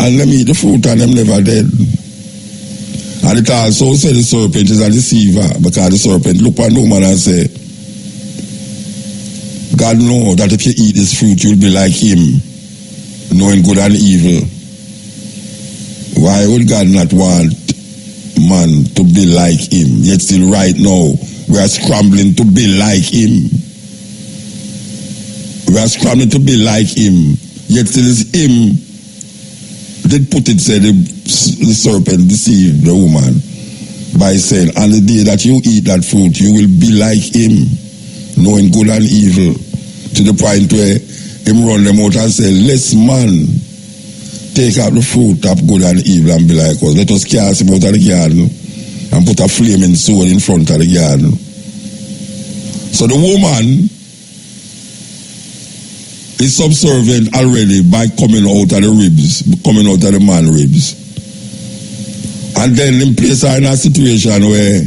And them eat the fruit and them never dead. And it also said the serpent is a deceiver, because the serpent look at the woman and say, God know that if you eat this fruit, you'll be like him, knowing good and evil. Why would God not want man to be like him? Yet still right now, we are scrambling to be like him. We are scrambling to be like him. Yet still is him. Did put it, said the serpent deceived the woman by saying, on the day that you eat that fruit, you will be like him, knowing good and evil. To the point where him run them out and say, let's man take out the fruit of good and evil and be like us. Let us cast him out of the garden and put a flaming sword in front of the garden. So the woman is subservient already by coming out of the ribs, coming out of the man ribs. And then in place her in a situation where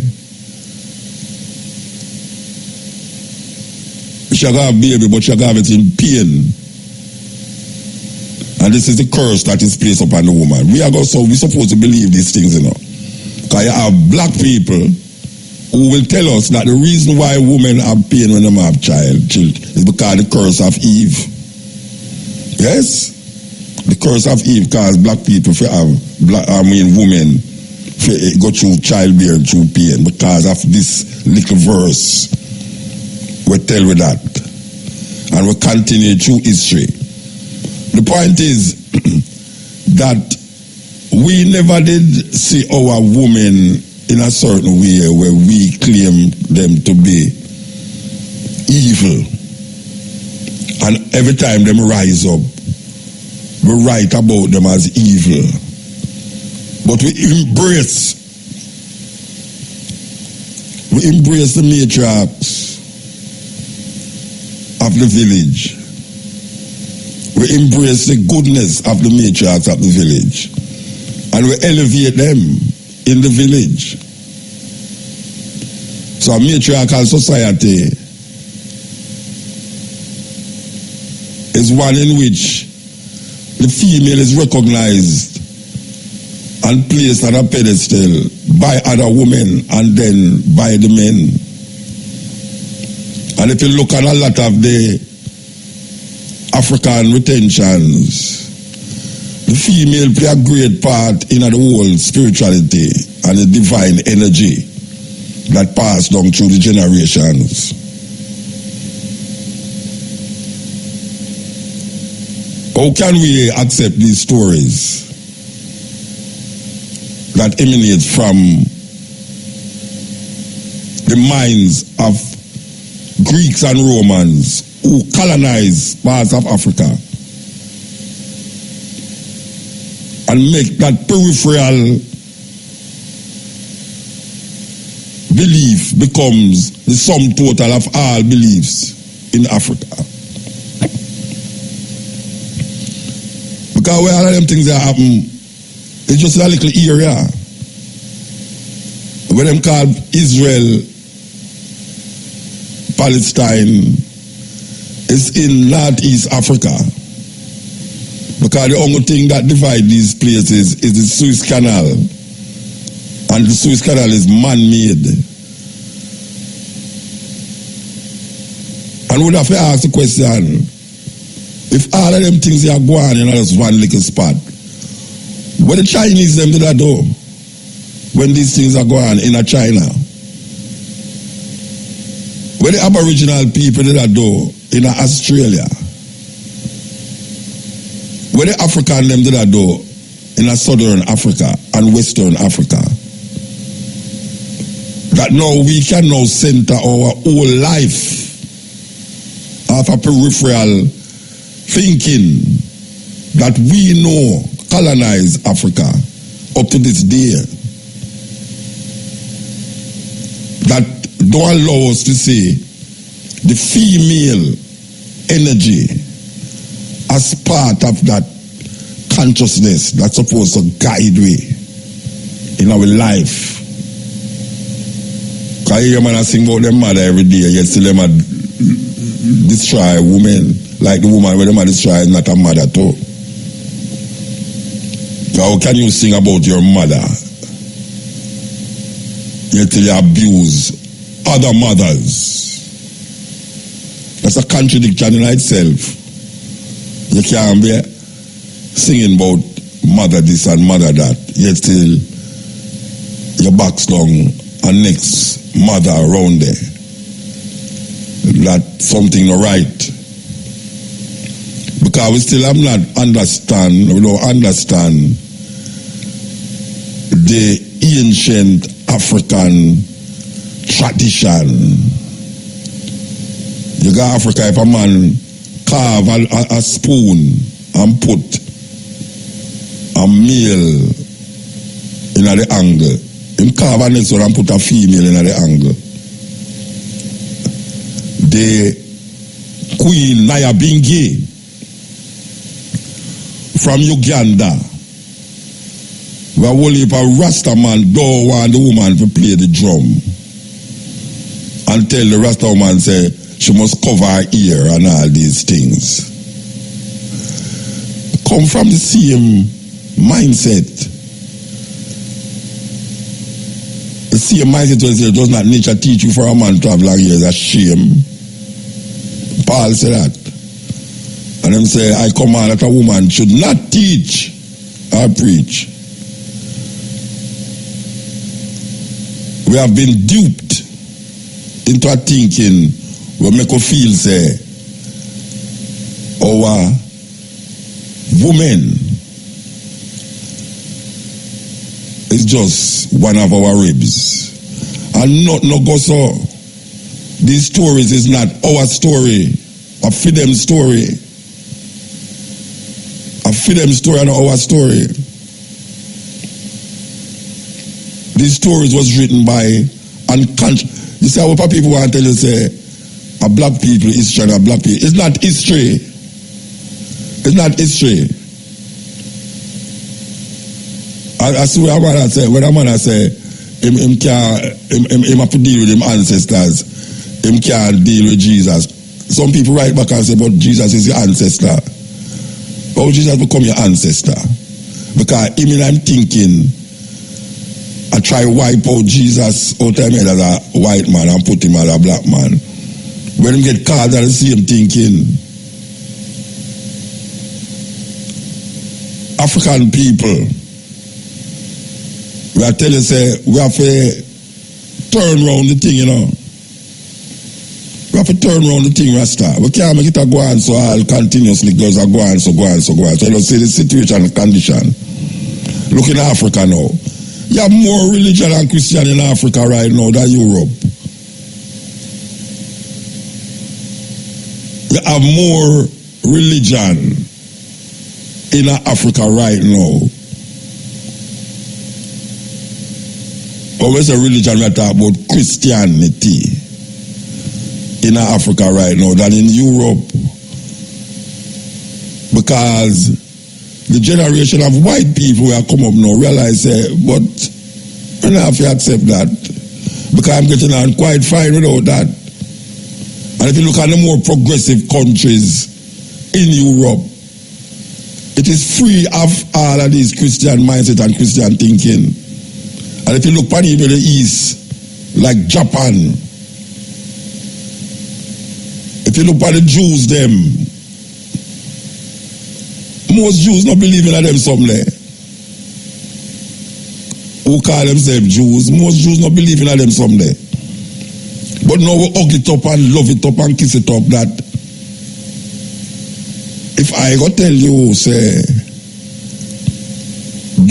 she got a baby, but she got it in pain. And this is the curse that is placed upon the woman. We're supposed to believe these things, you know. Because you have black people who will tell us that the reason why women have pain when they have child is because the curse of Eve. Yes? The curse of Eve caused black people to have women to go through childbearing through pain because of this little verse. We tell with that. And we continue through history. The point is that we never did see our women in a certain way where we claim them to be evil. And every time them rise up, we write about them as evil. But we embrace the matriarchs of the village. We embrace the goodness of the matriarchs of the village. And we elevate them in the village. So a matriarchal society is one in which the female is recognized and placed on a pedestal by other women and then by the men. And if you look at a lot of the African retentions, the female play a great part in the whole spirituality and the divine energy that passed down through the generations. How can we accept these stories that emanate from the minds of Greeks and Romans who colonized parts of Africa and make that peripheral belief becomes the sum total of all beliefs in Africa? Because where all of them things that happen, it's just a little area. What them call Israel, Palestine, is in Northeast Africa. Because the only thing that divides these places is the Suez Canal. And the Suez Canal is man-made. And we'd have to ask the question, if all of them things are going in just one little spot, what the Chinese them did that do when these things are going in a China? What the Aboriginal people did that do in a Australia? What the African them did that do in a Southern Africa and Western Africa? That now we can now center our whole life of a peripheral thinking that we know colonized Africa up to this day. That don't allow us to see the female energy as part of that consciousness that's supposed to guide we in our life. Because I hear man sing about them mother every day, yet still them destroy women. Like the woman where the man destroy is not a mother too. How can you sing about your mother yet till you abuse other mothers? That's a contradiction in itself. You can't be singing about mother this and mother that, yet still your back's long and next mother around there. That's something not right. Because we still have not understand, we don't understand the ancient African tradition. You got Africa, if a man carve a spoon and put a male in the angle, him carve a next one and put a female in the angle. The Queen Naya Bingi from Uganda. We are only if a Rasta man don't want the woman to play the drum and tell the Rasta woman say she must cover her ear and all these things. Come from the same mindset. The same mindset was there, does not nature teach you for a man to have long ears? That's shame. Paul said that. And them say, I command that a woman should not teach or preach. We have been duped into a thinking we make us feel say our woman is just one of our ribs. And not no go so. These stories is not our story. A freedom story. A freedom story and our story. These stories was written by unconscious. You see, what people want to tell you, say, a black people history and a black people. It's not history. It's not history. I see what a man say. When a man say, him have to deal with him ancestors. Him can't deal with Jesus. Some people write back and say, but Jesus is your ancestor. How Jesus become your ancestor? Because even I'm thinking, I try wipe out Jesus out of him as a white man and put him as a black man. When him get called, that's the same thinking. African people, we are telling you, say, we have to turn around the thing, you know. We have to turn around the thing, Rasta. We can't make it a go on so all continuously goes a go on. So you don't see the situation and condition. Look in Africa now. You have more religion and Christian in Africa right now than Europe. You have more religion in Africa right now. But when we say religion, we talk about Christianity in Africa right now than in Europe. Because the generation of white people who have come up now realize, but I don't have to accept that. Because I'm getting on quite fine without that. And if you look at the more progressive countries in Europe, it is free of all of these Christian mindset and Christian thinking. And if you look at even the East, like Japan, if you look at the Jews, them, most Jews not believe in them someday. Who call themselves Jews, most Jews not believe in them someday. But now we hug it up and love it up and kiss it up that if I go tell you, say,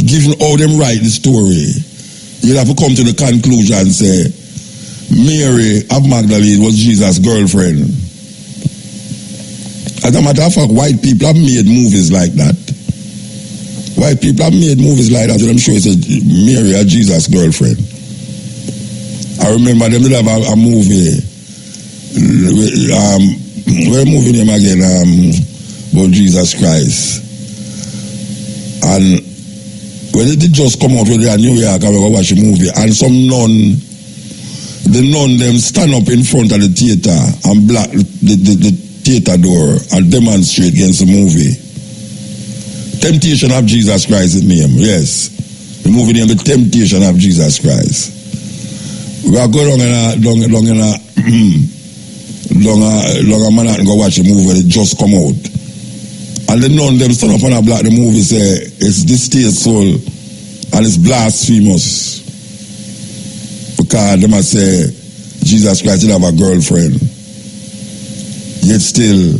given how them write the story, you'll have to come to the conclusion, say, Mary of Magdalene was Jesus' girlfriend. As a matter of fact, white people have made movies like that. White people have made movies like that, and I'm sure it's Mary, a Jesus' girlfriend. I remember them did have a movie. Where movie name again? About Jesus Christ. And when it did just come out with it in New York, I went to watch a movie, and some nun, the nun them stand up in front of the theater and block the theater door and demonstrate against the movie. Temptation of Jesus Christ is name, yes. The movie name, The Temptation of Jesus Christ. We are going long in a minute and go watch a movie when it just come out. And the nun them stand up and a black the movie say it's distasteful and it's blasphemous. Because them a say Jesus Christ did have a girlfriend. Yet still,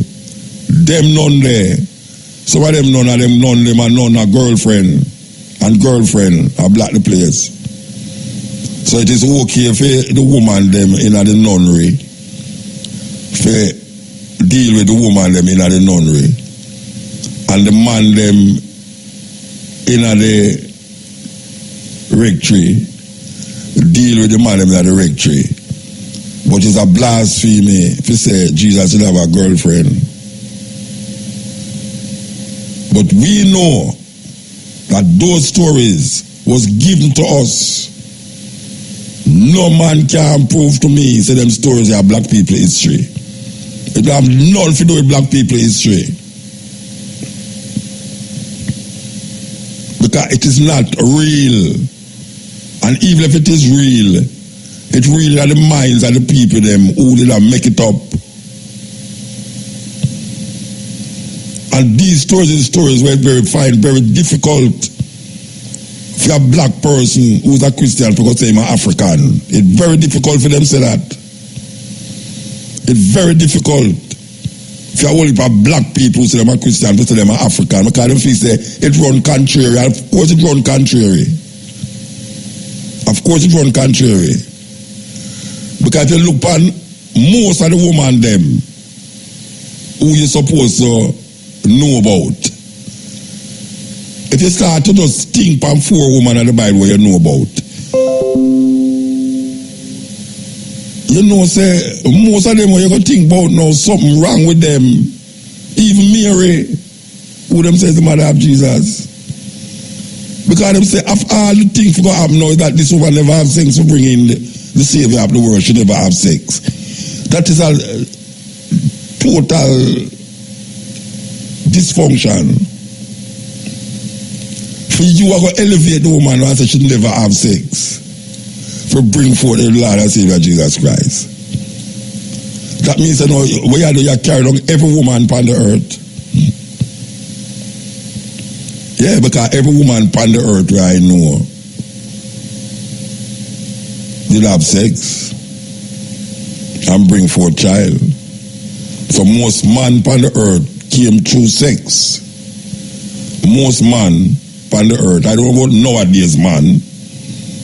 them nun there, some of them nun are nun a girlfriend and girlfriend are black the place. So it is okay for the woman them in the nunnery, for deal with the woman them in the nunnery, and the man them in the rectory, deal with the man them in the rectory. But it's a blasphemy if you say Jesus should have a girlfriend. But we know that those stories was given to us. No man can prove to me, say them stories are black people history. It have nothing to do with black people history. Because it is not real. And even if it is real, it's real in the minds of the people them who did not make it up. And these stories were very difficult. If you're a black person who's a Christian, because say I'm African, it's very difficult for them to say that. It's very difficult. If you're only for black people who say I'm a Christian, but say I'm African, because them feel say it run contrary. Of course it run contrary. Of course it run contrary. Because if you look on most of the women them who you're supposed to know about, if you start to just think on 4 women in the Bible you know about, you know, say, most of them when you go think about now, something wrong with them. Even Mary, who them says the mother of Jesus. Because them say, of all the things that happen now, is that this woman never have sex to bring in the Savior of the world, she never have sex. That is a total dysfunction. For you are going to elevate the woman and say she never have sex for bring forth the Lord and Savior Jesus Christ. That means you know where you carry on every woman upon the earth. Yeah, because every woman upon the earth where I know did have sex and bring forth child. So most man upon the earth came through sex. Most man upon the earth, I don't know about nowadays man,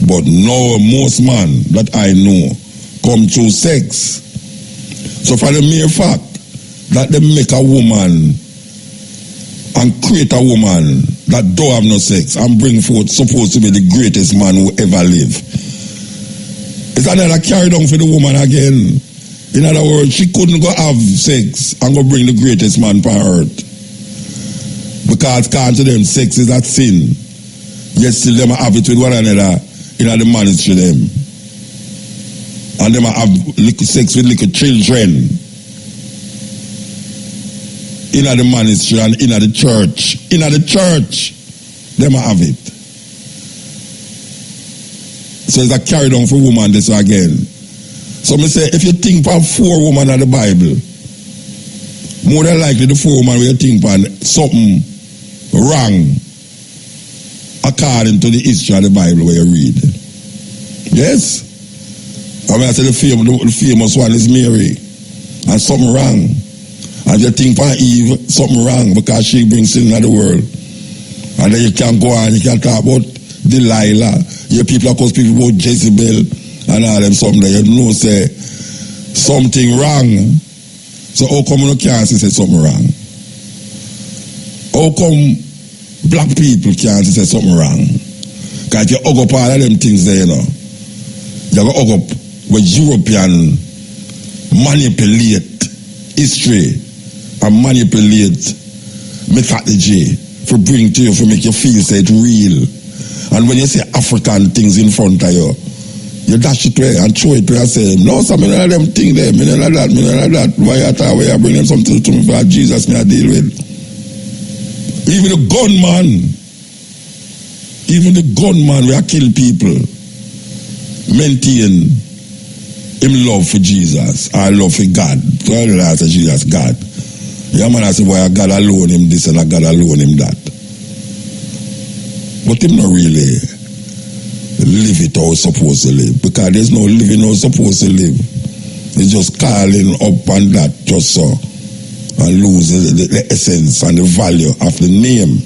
but no, most man that I know come through sex. So for the mere fact that they make a woman and create a woman that don't have no sex and bring forth supposed to be the greatest man who ever lived, it's another carry down for the woman again. In other words, she couldn't go have sex and go bring the greatest man on earth. Because according to them, sex is that sin. Yet still them have it with one another in the ministry them. And them have sex with little children in the ministry and in the church. In the church, them have it. So it's a carry down for woman this again. So me say, if you think about 4 women in the Bible, more than likely the 4 women will think about something wrong according to the history of the Bible where you read. Yes? I mean, I say the famous one is Mary, and something wrong. And you think about Eve, something wrong because she brings sin into the world. And then you can go on, you can talk about Delilah. Your people, of course, people about Jezebel and all them something that you know say something wrong. So how come you can't say something wrong? How come black people can't say something wrong? Because if you hug up all of them things there, you know, you go hug up where European manipulate history and manipulate mythology for bring to you, for make you feel say it's real. And when you say African things in front of you, you dash it away and throw it away and say, no, some of them thing there, me none of that. Why you bring them something to me for Jesus me I deal with? Even the gunman where I kill people, maintain him love for Jesus, or love for God. Tell the Lord say Jesus God. Yeah man, I say, boy, God alone him this and God alone him that. But him not really live it how it's supposed to live, because there's no living how it's supposed to live. It's just calling up and that just so, and lose the essence and the value of the name.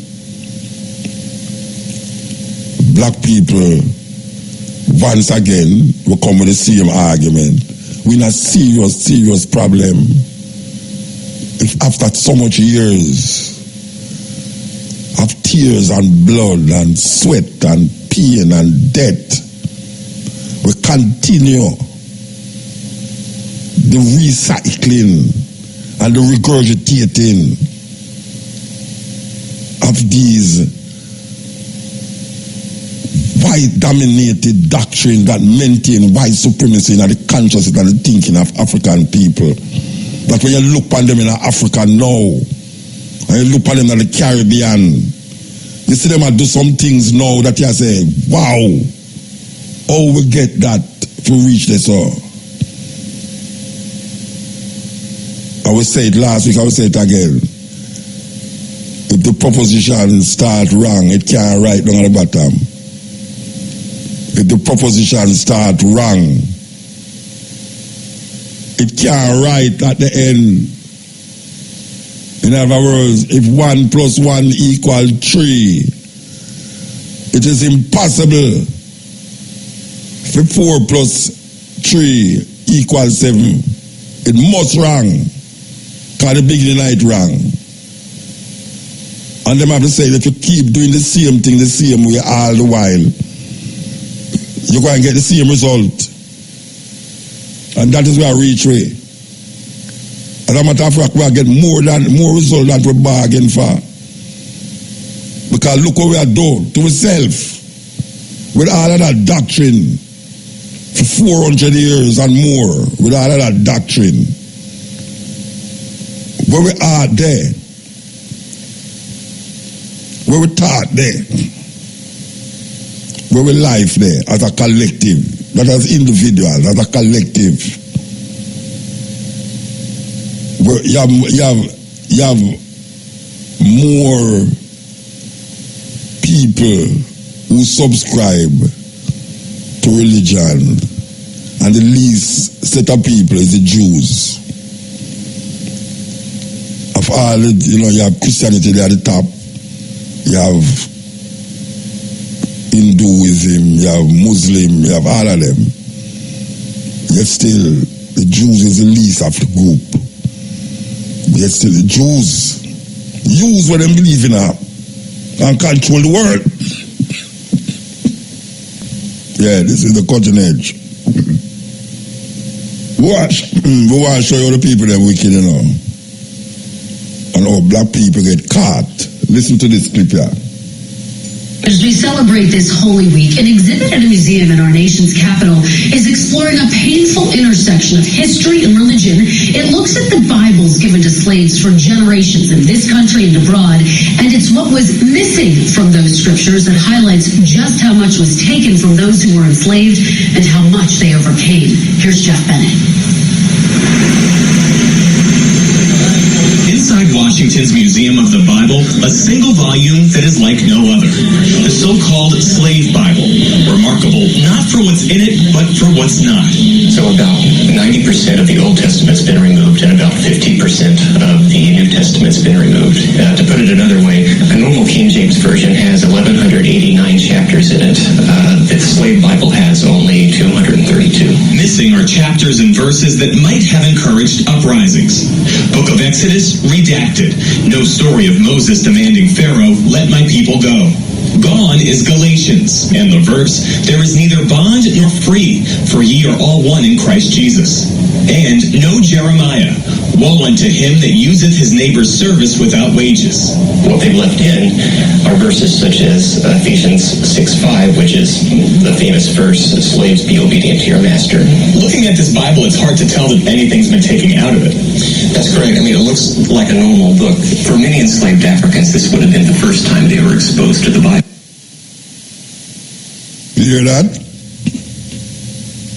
Black people, once again, will come with the same argument. We're in a serious problem. If after so much years of tears and blood and sweat and pain and death, we continue the recycling and the regurgitating of these white-dominated doctrine that maintain white supremacy in the consciousness and the thinking of African people. That when you look on them in Africa now, and you look on them in the Caribbean, you see them do some things now that you say, wow, how we get that to reach this? I will say it last week, I will say it again. If the proposition start wrong, it can't write down at the bottom. If the proposition start wrong, it can't write at the end. In other words, if 1 + 1 = 3, it is impossible for 4 + 3 = 7. It must wrong, because the beginning night wrong. And them have to say that if you keep doing the same thing the same way all the while, you're going to get the same result. And that is where I reach way. As a matter of fact, we get more result than we bargain for. Because look what we are doing to ourselves with all of that doctrine for 400 years and more, with all of that doctrine. Where we are there, where we taught there, where we life there as a collective, not as individuals, as a collective. Where you have more people who subscribe to religion, and the least set of people is the Jews. Of all, you have Christianity there at the top, you have Hinduism, you have Muslim, you have all of them. Yet still, the Jews is the least of the group. Yet still, the Jews use what they believe in and control the world. Yeah, this is the cutting edge. We want to show you the people that are wicked, and how black people get caught. Listen to this clip here. As we celebrate this Holy Week, an exhibit at a museum in our nation's capital is exploring a painful intersection of history and religion. It looks at the Bibles given to slaves for generations in this country and abroad, and it's what was missing from those scriptures that highlights just how much was taken from those who were enslaved and how much they overcame. Here's Jeff Bennett. Inside Washington's Museum of the Bible, a single volume that is like no other. The so-called Slave Bible. Remarkable, not for what's in it, but for what's not. So about 90% of the Old Testament's been removed, and about 50% of the New Testament's been removed. To put it another way, a normal King James Version has 1,189 chapters in it. The Slave Bible has only 232. Missing are chapters and verses that might have encouraged uprisings. Book of Exodus, redacted. No story of Moses demanding Pharaoh, let my people go. Gone is Galatians, and the verse, there is neither bond nor free, for ye are all one in Christ Jesus. And no Jeremiah, woe unto him that useth his neighbor's service without wages. What they've left in are verses such as Ephesians 6:5, which is the famous verse, slaves, be obedient to your master. Looking at this Bible, it's hard to tell that anything's been taken out of it. That's correct. I mean, it looks like a normal book. For many enslaved Africans, this would have been the first time they were exposed to the Bible. You hear that?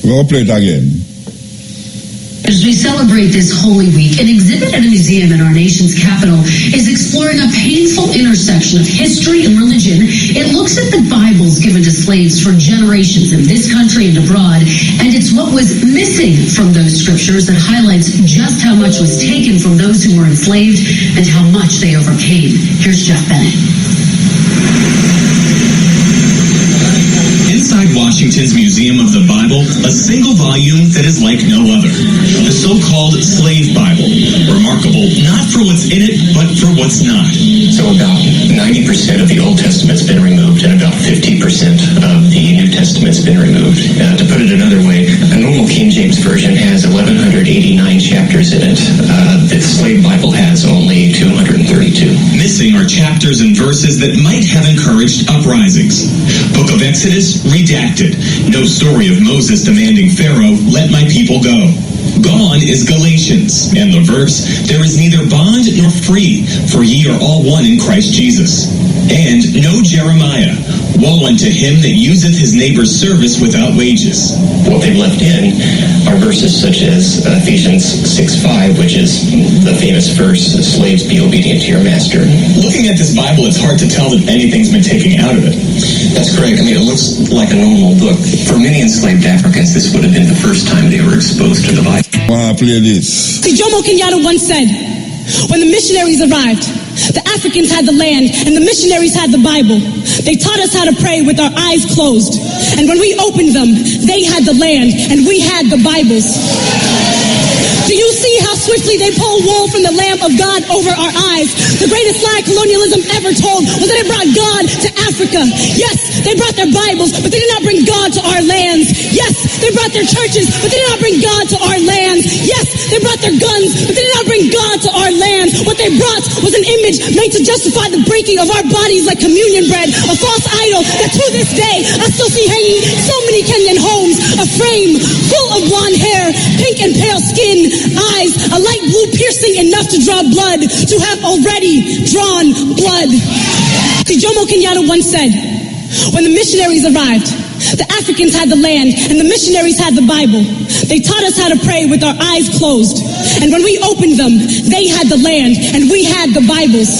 We'll play it again. As we celebrate this Holy Week, an exhibit at a museum in our nation's capital is exploring a painful intersection of history and religion. It looks at the Bibles given to slaves for generations in this country and abroad, and it's what was missing from those scriptures that highlights just how much was taken from those who were enslaved and how much they overcame. Here's Jeff Bennett. Inside Washington's Museum of the Bible, a single volume that is like no other. The so-called Slave Bible. Remarkable, not for what's in it, but for what's not. So about 90% of the Old Testament's been removed, and about 50% of the New Testament's been removed. To put it another way, a normal King James Version has 1,189 chapters in it. The Slave Bible has only 232. Missing are are chapters and verses that might have encouraged uprisings. Book of Exodus, redacted. No story of Moses demanding Pharaoh, let my people go. Gone is Galatians, and the verse, there is neither bond nor free, for ye are all one in Christ Jesus. And no Jeremiah, woe unto him that useth his neighbor's service without wages. What they've left in are verses such as Ephesians 6:5, which is the famous verse, slaves, be obedient to your master. Looking at this Bible, it's hard to tell that anything's been taken out of it. That's correct. I mean, it looks like a normal book. For many enslaved Africans, this would have been the first time they were exposed to the Bible. Play this. See, Jomo Kenyatta once said, when the missionaries arrived, the Africans had the land and the missionaries had the Bible. They taught us how to pray with our eyes closed. And when we opened them, they had the land and we had the Bibles. Do you see how swiftly they pull wool from the lamp of God over our eyes? The greatest lie colonialism ever told was that it brought God to Africa. Yes, they brought their Bibles, but they did not bring God to our lands. Yes, they brought their churches, but they did not bring God to our lands. Yes, they brought their guns, but they did not bring God to our lands. What they brought was an image made to justify the breaking of our bodies like communion bread, a false idol that to this day I still see hanging in so many Kenyan homes, a frame full of blonde hair, pink and pale skin, eyes, a light blue piercing enough to draw blood, to have already drawn blood. See, Jomo Kenyatta once said, when the missionaries arrived, the Africans had the land and the missionaries had the Bible. They taught us how to pray with our eyes closed. And when we opened them, they had the land and we had the Bibles.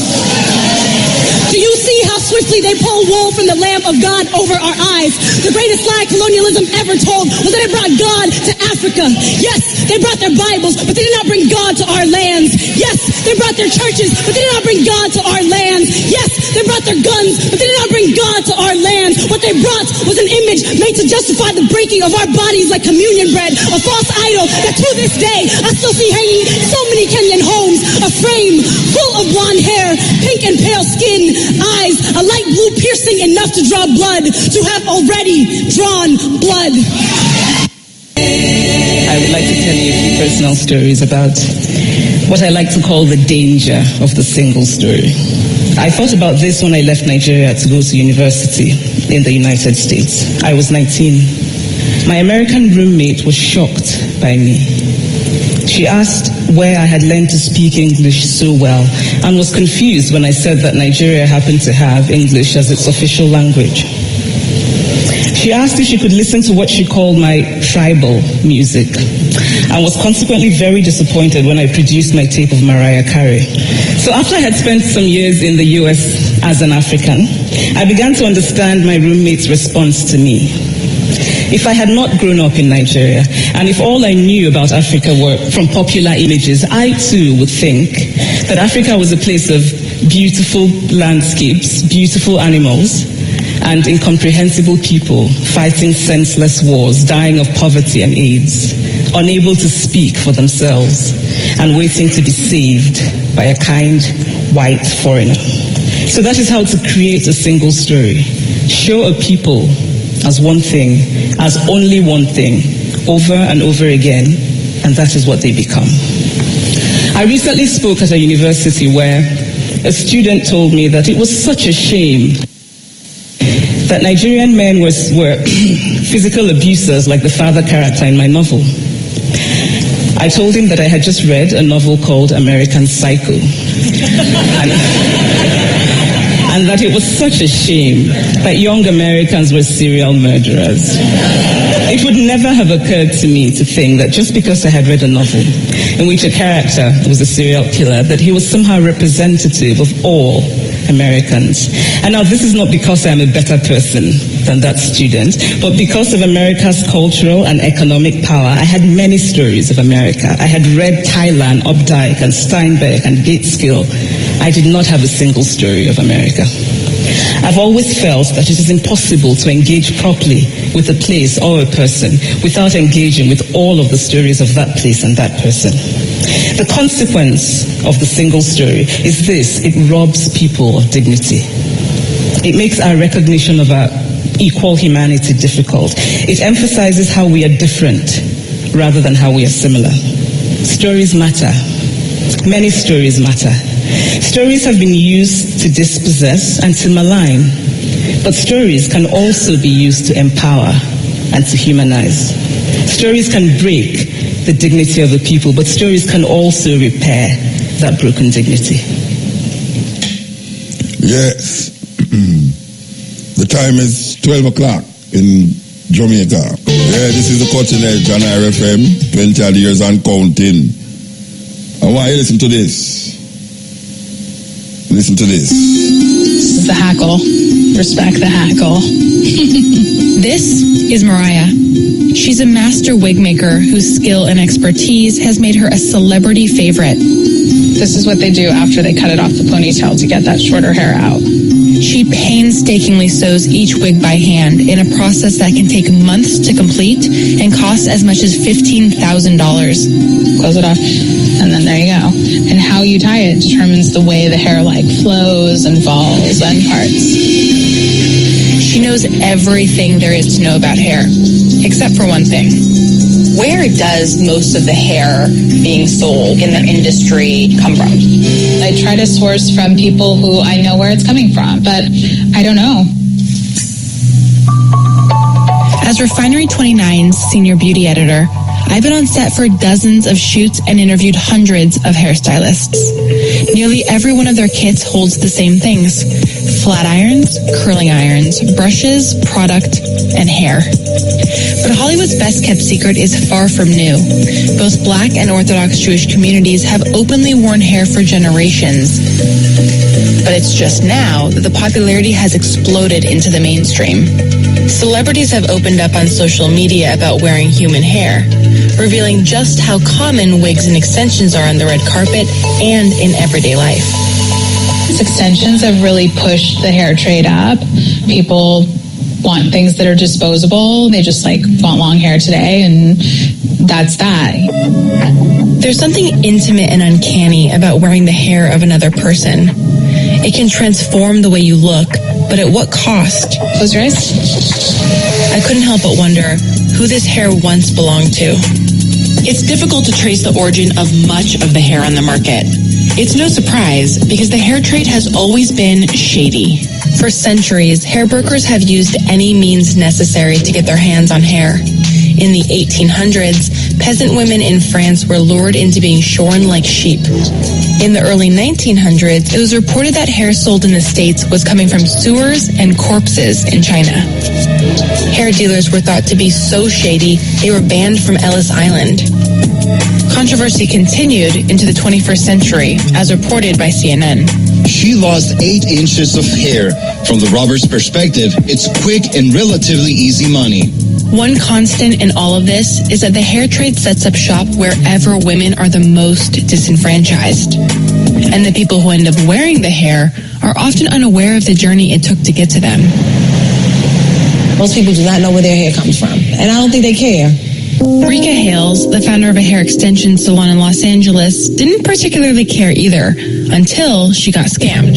Do you see how swiftly they pull wool from the lamp of God over our eyes? The greatest lie colonialism ever told was that it brought God to Africa. Yes, they brought their Bibles, but they did not bring God to our lands. Yes, they brought their churches, but they did not bring God to our lands. Yes, they brought their guns, but they did not bring God to our lands. What they brought was an image made to justify the breaking of our bodies like communion bread, a false idol that to this day I still see hanging in so many Kenyan homes, a frame full of blonde hair, pink and pale skin, eyes, a light blue piercing enough to draw blood, to have already drawn blood. I would like to tell you a few personal stories about what I like to call the danger of the single story. I thought about this when I left Nigeria to go to university in the United States. I was 19. My American roommate was shocked by me. She asked where I had learned to speak English so well and was confused when I said that Nigeria happened to have English as its official language. She asked if she could listen to what she called my tribal music and was consequently very disappointed when I produced my tape of Mariah Carey. So after I had spent some years in the US as an African, I began to understand my roommate's response to me. If I had not grown up in Nigeria, and if all I knew about Africa were from popular images, I too would think that Africa was a place of beautiful landscapes, beautiful animals, and incomprehensible people fighting senseless wars, dying of poverty and AIDS, unable to speak for themselves, and waiting to be saved by a kind white foreigner. So that is how to create a single story. Show a people as one thing, as only one thing, over and over again, and that is what they become. I recently spoke at a university where a student told me that it was such a shame that Nigerian men were physical abusers like the father character in my novel. I told him that I had just read a novel called American Psycho. And that it was such a shame that young Americans were serial murderers. It would never have occurred to me to think that just because I had read a novel in which a character was a serial killer, that he was somehow representative of all Americans. And now this is not because I'm a better person than that student, but because of America's cultural and economic power. I had many stories of America. I had read Thailand, Updike, and Steinbeck, and Gateskill. I did not have a single story of America. I've always felt that it is impossible to engage properly with a place or a person without engaging with all of the stories of that place and that person. The consequence of the single story is this: it robs people of dignity. It makes our recognition of our equal humanity difficult. It emphasizes how we are different rather than how we are similar. Stories matter. Many stories matter. Stories have been used to dispossess and to malign, but stories can also be used to empower and to humanize. Stories can break the dignity of the people, but stories can also repair that broken dignity. Yes. The time is 12 o'clock in Jamaica. Yeah, this is the Cutting Edge on RFM, 20 odd years and counting. I want you to listen to this. Listen to this. This is the hackle. Respect the hackle. This is Mariah. She's a master wig maker whose skill and expertise has made her a celebrity favorite. This is what they do after they cut it off the ponytail to get that shorter hair out. She painstakingly sews each wig by hand in a process that can take months to complete and cost as much as $15,000. Close it off, and then there you go. And how you tie it determines the way the hair flows and falls and parts. She knows everything there is to know about hair, except for one thing. Where does most of the hair being sold in the industry come from? I try to source from people who I know where it's coming from, but I don't know. As Refinery 29's senior beauty editor, I've been on set for dozens of shoots and interviewed hundreds of hairstylists. Nearly every one of their kits holds the same things: flat irons, curling irons, brushes, product, and hair. But Hollywood's best-kept secret is far from new. Both Black and Orthodox Jewish communities have openly worn hair for generations. But it's just now that the popularity has exploded into the mainstream. Celebrities have opened up on social media about wearing human hair, revealing just how common wigs and extensions are on the red carpet and in everyday life. Extensions have really pushed the hair trade up. People want things that are disposable. They just want long hair today, and that's that. There's something intimate and uncanny about wearing the hair of another person. It can transform the way you look, but at what cost? Close your eyes. I couldn't help but wonder who this hair once belonged to. It's difficult to trace the origin of much of the hair on the market. It's no surprise because the hair trade has always been shady. For centuries, hair brokers have used any means necessary to get their hands on hair. In the 1800s, peasant women in France were lured into being shorn like sheep. In the early 1900s, it was reported that hair sold in the States was coming from sewers and corpses in China. Hair dealers were thought to be so shady, they were banned from Ellis Island. Controversy continued into the 21st century, as reported by CNN. She lost 8 inches of hair. From the robber's perspective, it's quick and relatively easy money. One constant in all of this is that the hair trade sets up shop wherever women are the most disenfranchised. And the people who end up wearing the hair are often unaware of the journey it took to get to them. Most people do not know where their hair comes from, and I don't think they care. Rika Hales, the founder of a hair extension salon in Los Angeles, didn't particularly care either until she got scammed.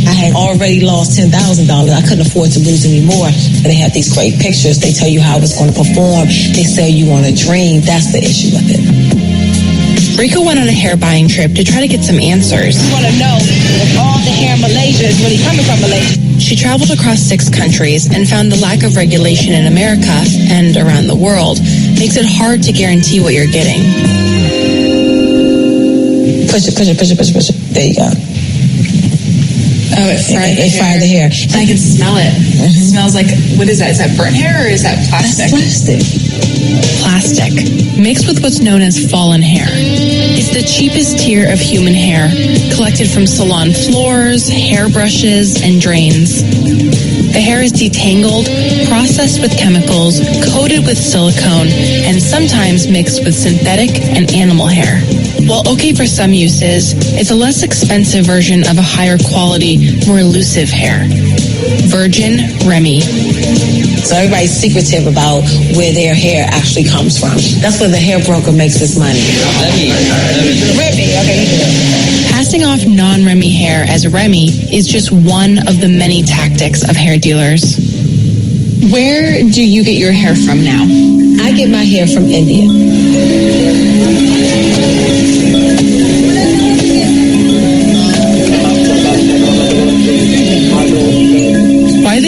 I had already lost $10,000. I couldn't afford to lose any more. But they have these great pictures. They tell you how it's going to perform. They sell you on a dream. That's the issue with it. Rika went on a hair buying trip to try to get some answers. You want to know if all the hair in Malaysia is really coming from Malaysia. She traveled across 6 countries and found the lack of regulation in America and around the world makes it hard to guarantee what you're getting. Push it. There you go. Oh, it fried the hair. I can smell it. Mm-hmm. It smells like, what is that? Is that burnt hair or is that plastic? That's plastic, mixed with what's known as fallen hair. It's the cheapest tier of human hair, collected from salon floors, hairbrushes, and drains. The hair is detangled, processed with chemicals, coated with silicone, and sometimes mixed with synthetic and animal hair. While okay for some uses, it's a less expensive version of a higher quality, more elusive hair. Virgin Remy. So everybody's secretive about where their hair actually comes from. That's where the hair broker makes his money. Remy, okay. Passing off non-Remy hair as Remy is just one of the many tactics of hair dealers. Where do you get your hair from now? I get my hair from India.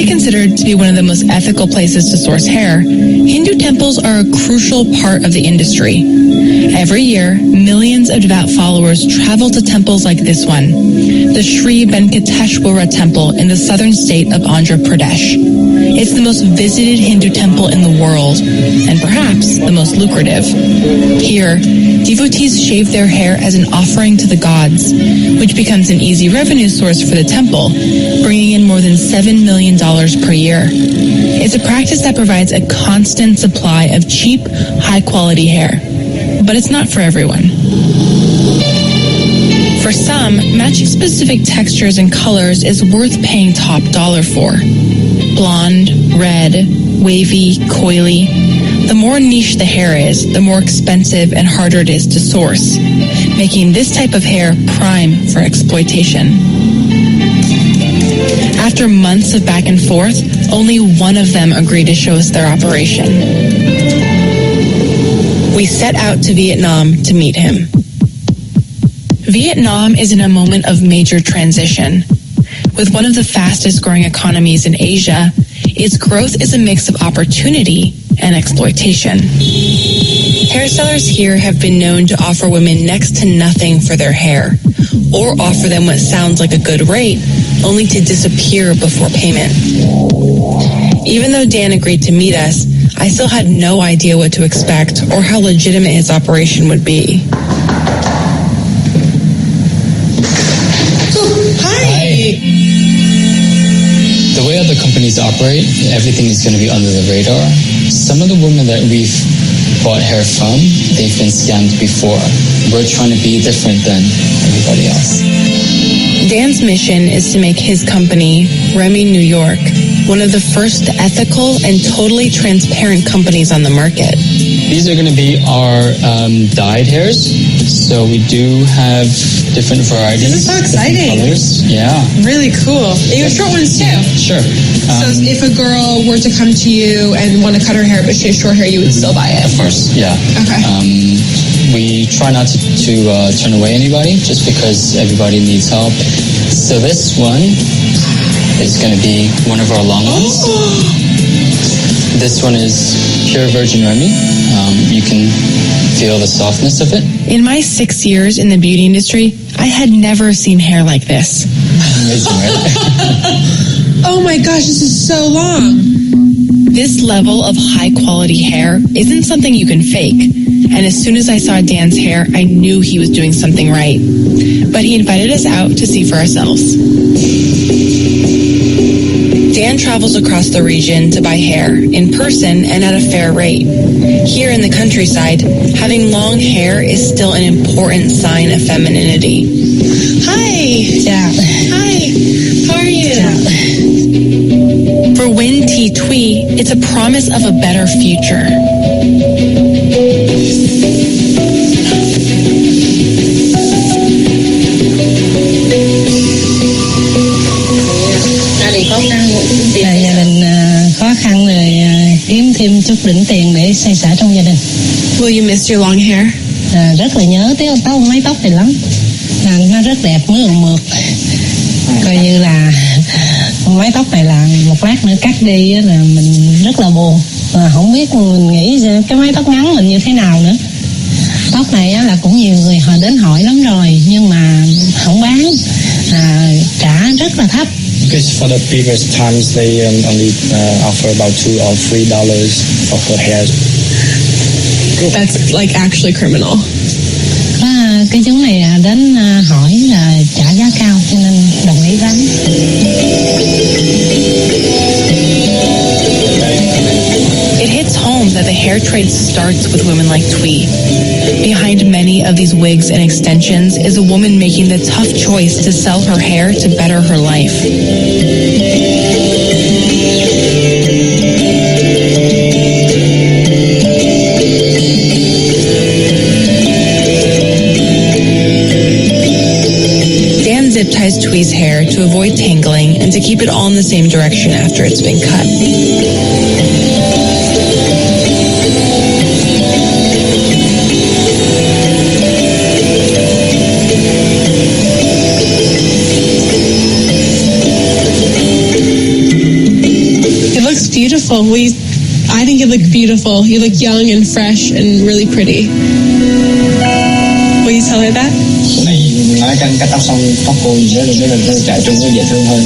Widely considered to be one of the most ethical places to source hair, Hindu temples are a crucial part of the industry. Every year, millions of devout followers travel to temples like this one, the Sri Venkateshwara Temple in the southern state of Andhra Pradesh. It's the most visited Hindu temple in the world, and perhaps the most lucrative. Here, devotees shave their hair as an offering to the gods, which becomes an easy revenue source for the temple, bringing in more than $7 million per year. It's a practice that provides a constant supply of cheap, high-quality hair. But it's not for everyone. For some, matching specific textures and colors is worth paying top dollar for. Blonde, red, wavy, coily. The more niche the hair is, the more expensive and harder it is to source, making this type of hair prime for exploitation. After months of back and forth, only one of them agreed to show us their operation. We set out to Vietnam to meet him. Vietnam is in a moment of major transition. With one of the fastest growing economies in Asia, its growth is a mix of opportunity and exploitation. Hairstylists here have been known to offer women next to nothing for their hair, or offer them what sounds like a good rate, only to disappear before payment. Even though Dan agreed to meet us, I still had no idea what to expect or how legitimate his operation would be. Hi. The way other companies operate, everything is going to be under the radar. Some of the women that we've bought hair from, they've been scammed before. We're trying to be different than everybody else. Dan's mission is to make his company, Remy New York, one of the first ethical and totally transparent companies on the market. These are going to be our dyed hairs. So we do have different varieties. This is so exciting. Colors. Yeah. Really cool. You have short ones too. Sure. So if a girl were to come to you and want to cut her hair, but she has short hair, you would still buy it? Of course, yeah. Okay. We try not to turn away anybody just because everybody needs help. So this one is going to be one of our long ones. This one is pure virgin Remy. You can feel the softness of it. In my 6 years in the beauty industry, I had never seen hair like this. Amazing, right? Oh my gosh, this is so long. This level of high quality hair isn't something you can fake. And as soon as I saw Dan's hair, I knew he was doing something right. But he invited us out to see for ourselves. Dan travels across the region to buy hair, in person and at a fair rate. Here in the countryside, having long hair is still an important sign of femininity. Hi! Yeah. Hi! How are you? For Win T Twee, it's a promise of a better future. Gia đình khó khăn rồi kiếm thêm chút đỉnh tiền để xoay sở trong gia đình. Will you miss your long hair? Rất là nhớ mái tóc này lắm. Nó rất đẹp, mượt mượt. Coi như là mái tóc này là một lát nữa cắt đi là mình rất là buồn. Không biết mình nghĩ cái mái tóc ngắn mình như thế nào nữa. Tóc này là cũng nhiều người họ đến hỏi lắm rồi nhưng mà không bán, trả rất là thấp. Because for the previous times they only offer about $2 or $3 for her hair. That's like actually criminal. Cái chú này đến hỏi là trả giá cao cho nên đồng ý bán. It hits home that the hair trade starts with women like Twee. Behind many of these wigs and extensions is a woman making the tough choice to sell her hair to better her life. Dan zip ties Twee's hair to avoid tangling and to keep it all in the same direction after it's been cut. beautiful. I think you look beautiful. You look young and fresh and really pretty. Will you tell her that? Nói cắt tóc xong tóc cô rất trẻ trung, rất dễ thương hơn.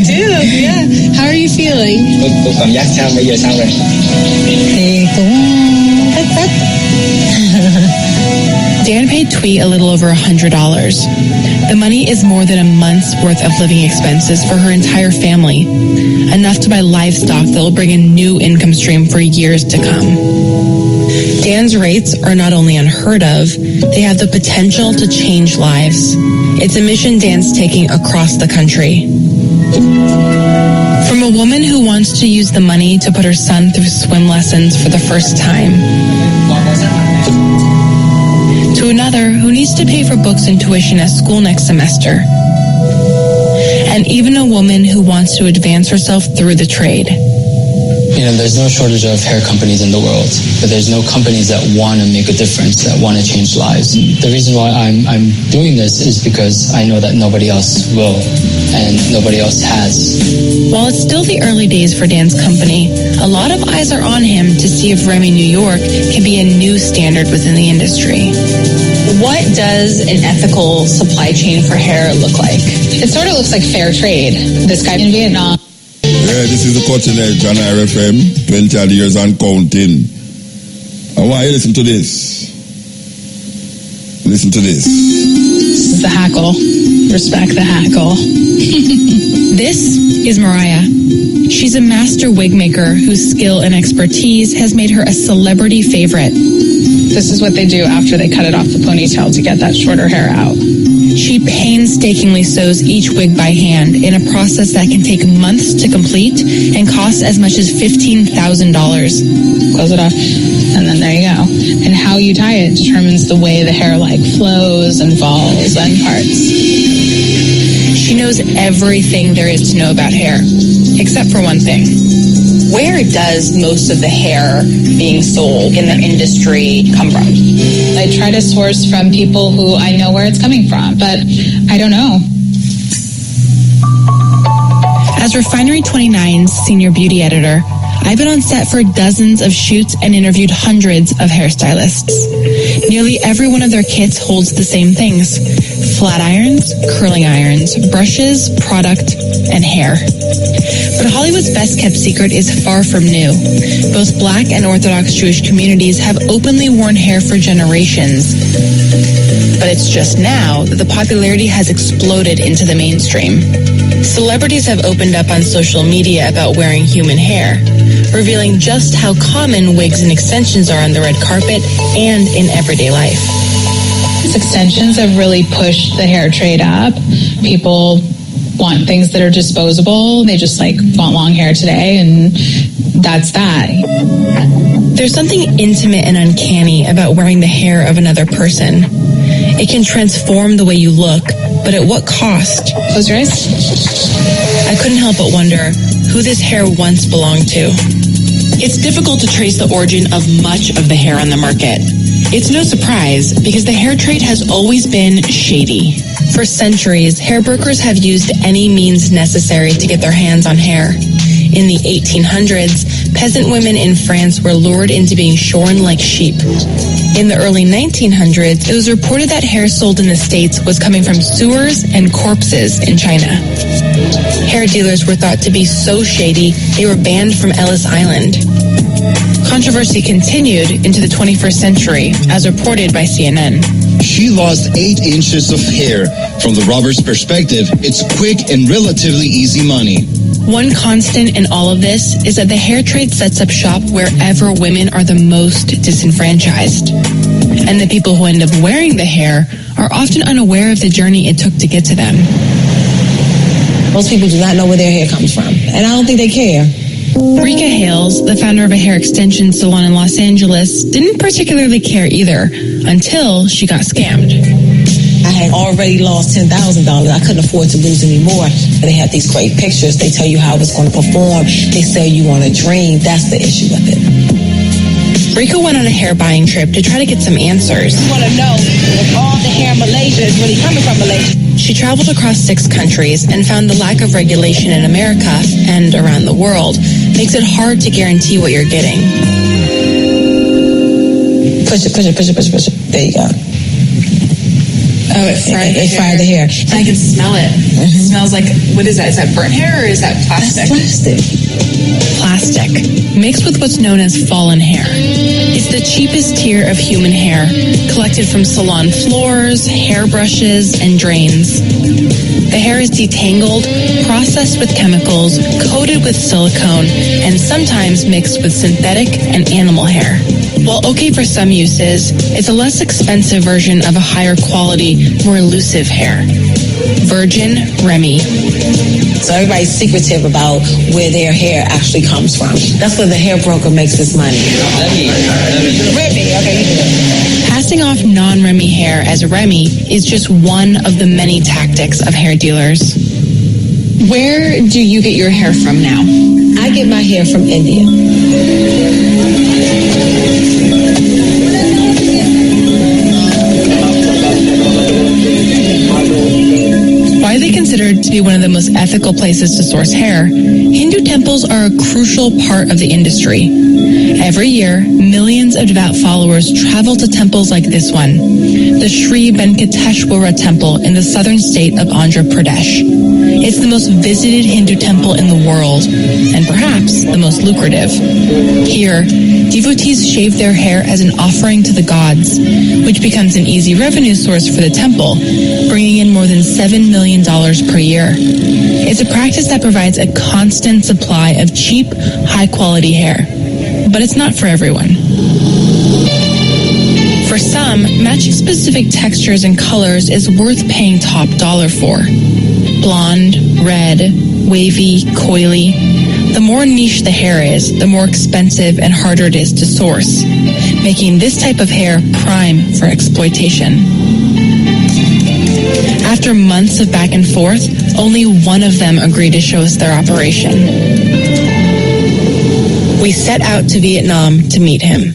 Dude, yeah. How are you feeling? Cô cảm giác sao bây giờ sao rồi? Thì cũng thích. Dan paid Twee a little over $100. The money is more than a month's worth of living expenses for her entire family, enough to buy livestock that will bring a new income stream for years to come. Dan's rates are not only unheard of, they have the potential to change lives. It's a mission Dan's taking across the country. From a woman who wants to use the money to put her son through swim lessons for the first time, to another who needs to pay for books and tuition at school next semester, and even a woman who wants to advance herself through the trade. You know, there's no shortage of hair companies in the world, but there's no companies that want to make a difference, that want to change lives. The reason why I'm doing this is because I know that nobody else will, and nobody else has. While it's still the early days for Dan's company, a lot of eyes are on him to see if Remy New York can be a new standard within the industry. What does an ethical supply chain for hair look like? It sort of looks like fair trade. This guy in Vietnam. Yeah, this is the Cutting Edge on RFM, 20 odd years and counting. I want you to listen to this. Listen to this. This is the hackle. Respect the hackle. This is Mariah. She's a master wig maker whose skill and expertise has made her a celebrity favorite. This is what they do after they cut it off the ponytail to get that shorter hair out. She painstakingly sews each wig by hand in a process that can take months to complete and cost as much as $15,000. Close it off, and then there you go. And how you tie it determines the way the hair flows and falls and parts. She knows everything there is to know about hair, except for one thing. Where does most of the hair being sold in the industry come from? I try to source from people who I know where it's coming from, but I don't know. As Refinery 29's senior beauty editor, I've been on set for dozens of shoots and interviewed hundreds of hairstylists. Nearly every one of their kits holds the same things: flat irons, curling irons, brushes, product, and hair. But Hollywood's best-kept secret is far from new. Both Black and Orthodox Jewish communities have openly worn hair for generations. But it's just now that the popularity has exploded into the mainstream. Celebrities have opened up on social media about wearing human hair, revealing just how common wigs and extensions are on the red carpet and in everyday life. Extensions have really pushed the hair trade up. People want things that are disposable. They just want long hair today, and that's that. There's something intimate and uncanny about wearing the hair of another person. It can transform the way you look, but at what cost? Close your eyes. I couldn't help but wonder who this hair once belonged to. It's difficult to trace the origin of much of the hair on the market. It's no surprise because the hair trade has always been shady. For centuries, hair brokers have used any means necessary to get their hands on hair. In the 1800s, peasant women in France were lured into being shorn like sheep. In the early 1900s, it was reported that hair sold in the States was coming from sewers and corpses in China. Hair dealers were thought to be so shady, they were banned from Ellis Island. Controversy continued into the 21st century, as reported by CNN. She lost 8 inches of hair. From the robber's perspective, it's quick and relatively easy money. One constant in all of this is that the hair trade sets up shop wherever women are the most disenfranchised. And the people who end up wearing the hair are often unaware of the journey it took to get to them. Most people do not know where their hair comes from, and I don't think they care. Rika Hales, the founder of a hair extension salon in Los Angeles, didn't particularly care either until she got scammed. I had already lost $10,000. I couldn't afford to lose any more. They have these great pictures. They tell you how it's going to perform. They sell you on a dream. That's the issue with it. Rika went on a hair buying trip to try to get some answers. I want to know if all the hair in Malaysia is really coming from Malaysia. She traveled across 6 countries and found the lack of regulation in America and around the world makes it hard to guarantee what you're getting. Push it. There you go. Oh, it fried the hair. I can smell it. It smells like, what is that? Is that burnt hair or is that plastic? Plastic, mixed with what's known as fallen hair. It's the cheapest tier of human hair, collected from salon floors, hairbrushes, and drains. The hair is detangled, processed with chemicals, coated with silicone, and sometimes mixed with synthetic and animal hair. While okay for some uses, it's a less expensive version of a higher quality, more elusive hair. Virgin Remy. So everybody's secretive about where their hair actually comes from. That's where the hair broker makes his money. Remy, okay. Passing off non-Remy hair as Remy is just one of the many tactics of hair dealers. Where do you get your hair from now? I get my hair from India. Widely considered to be one of the most ethical places to source hair, Hindu temples are a crucial part of the industry. Every year, millions of devout followers travel to temples like this one, the Sri Venkateshwara Temple in the southern state of Andhra Pradesh. It's the most visited Hindu temple in the world, and perhaps the most lucrative. Here, devotees shave their hair as an offering to the gods, which becomes an easy revenue source for the temple, bringing in more than $7 million per year. It's a practice that provides a constant supply of cheap, high-quality hair. But it's not for everyone. For some, matching specific textures and colors is worth paying top dollar for. Blonde, red, wavy, coily. The more niche the hair is, the more expensive and harder it is to source, making this type of hair prime for exploitation. After months of back and forth, only one of them agreed to show us their operation. We set out to Vietnam to meet him.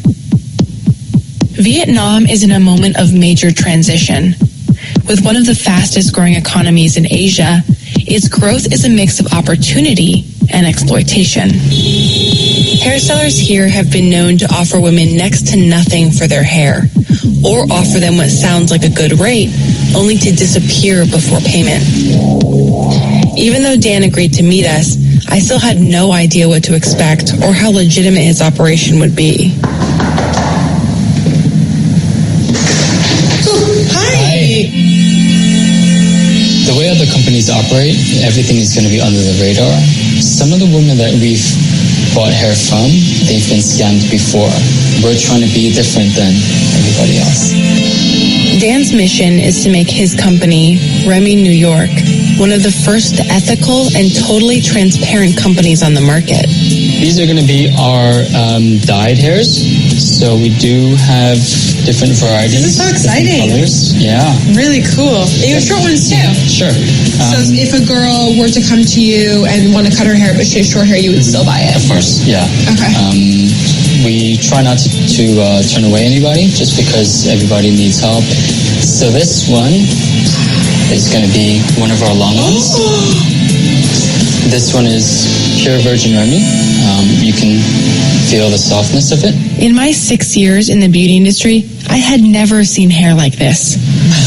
Vietnam is in a moment of major transition. With one of the fastest growing economies in Asia, its growth is a mix of opportunity and exploitation. Hairstylists here have been known to offer women next to nothing for their hair, or offer them what sounds like a good rate, only to disappear before payment. Even though Dan agreed to meet us, I still had no idea what to expect or how legitimate his operation would be. Hi! The way other companies operate, everything is going to be under the radar. Some of the women that we've bought hair from, they've been scammed before. We're trying to be different than everybody else. Dan's mission is to make his company, Remy New York, one of the first ethical and totally transparent companies on the market. These are going to be our dyed hairs. So we do have different varieties. This is so exciting. Colors. Yeah. Really cool. And you have short ones too. Sure. So if a girl were to come to you and want to cut her hair but she has short hair, you would still buy it? Of course, yeah. Okay. We try not to turn away anybody just because everybody needs help. So this one is going to be one of our long ones. This one is pure virgin Remy. You can feel the softness of it. In my 6 years in the beauty industry, I had never seen hair like this.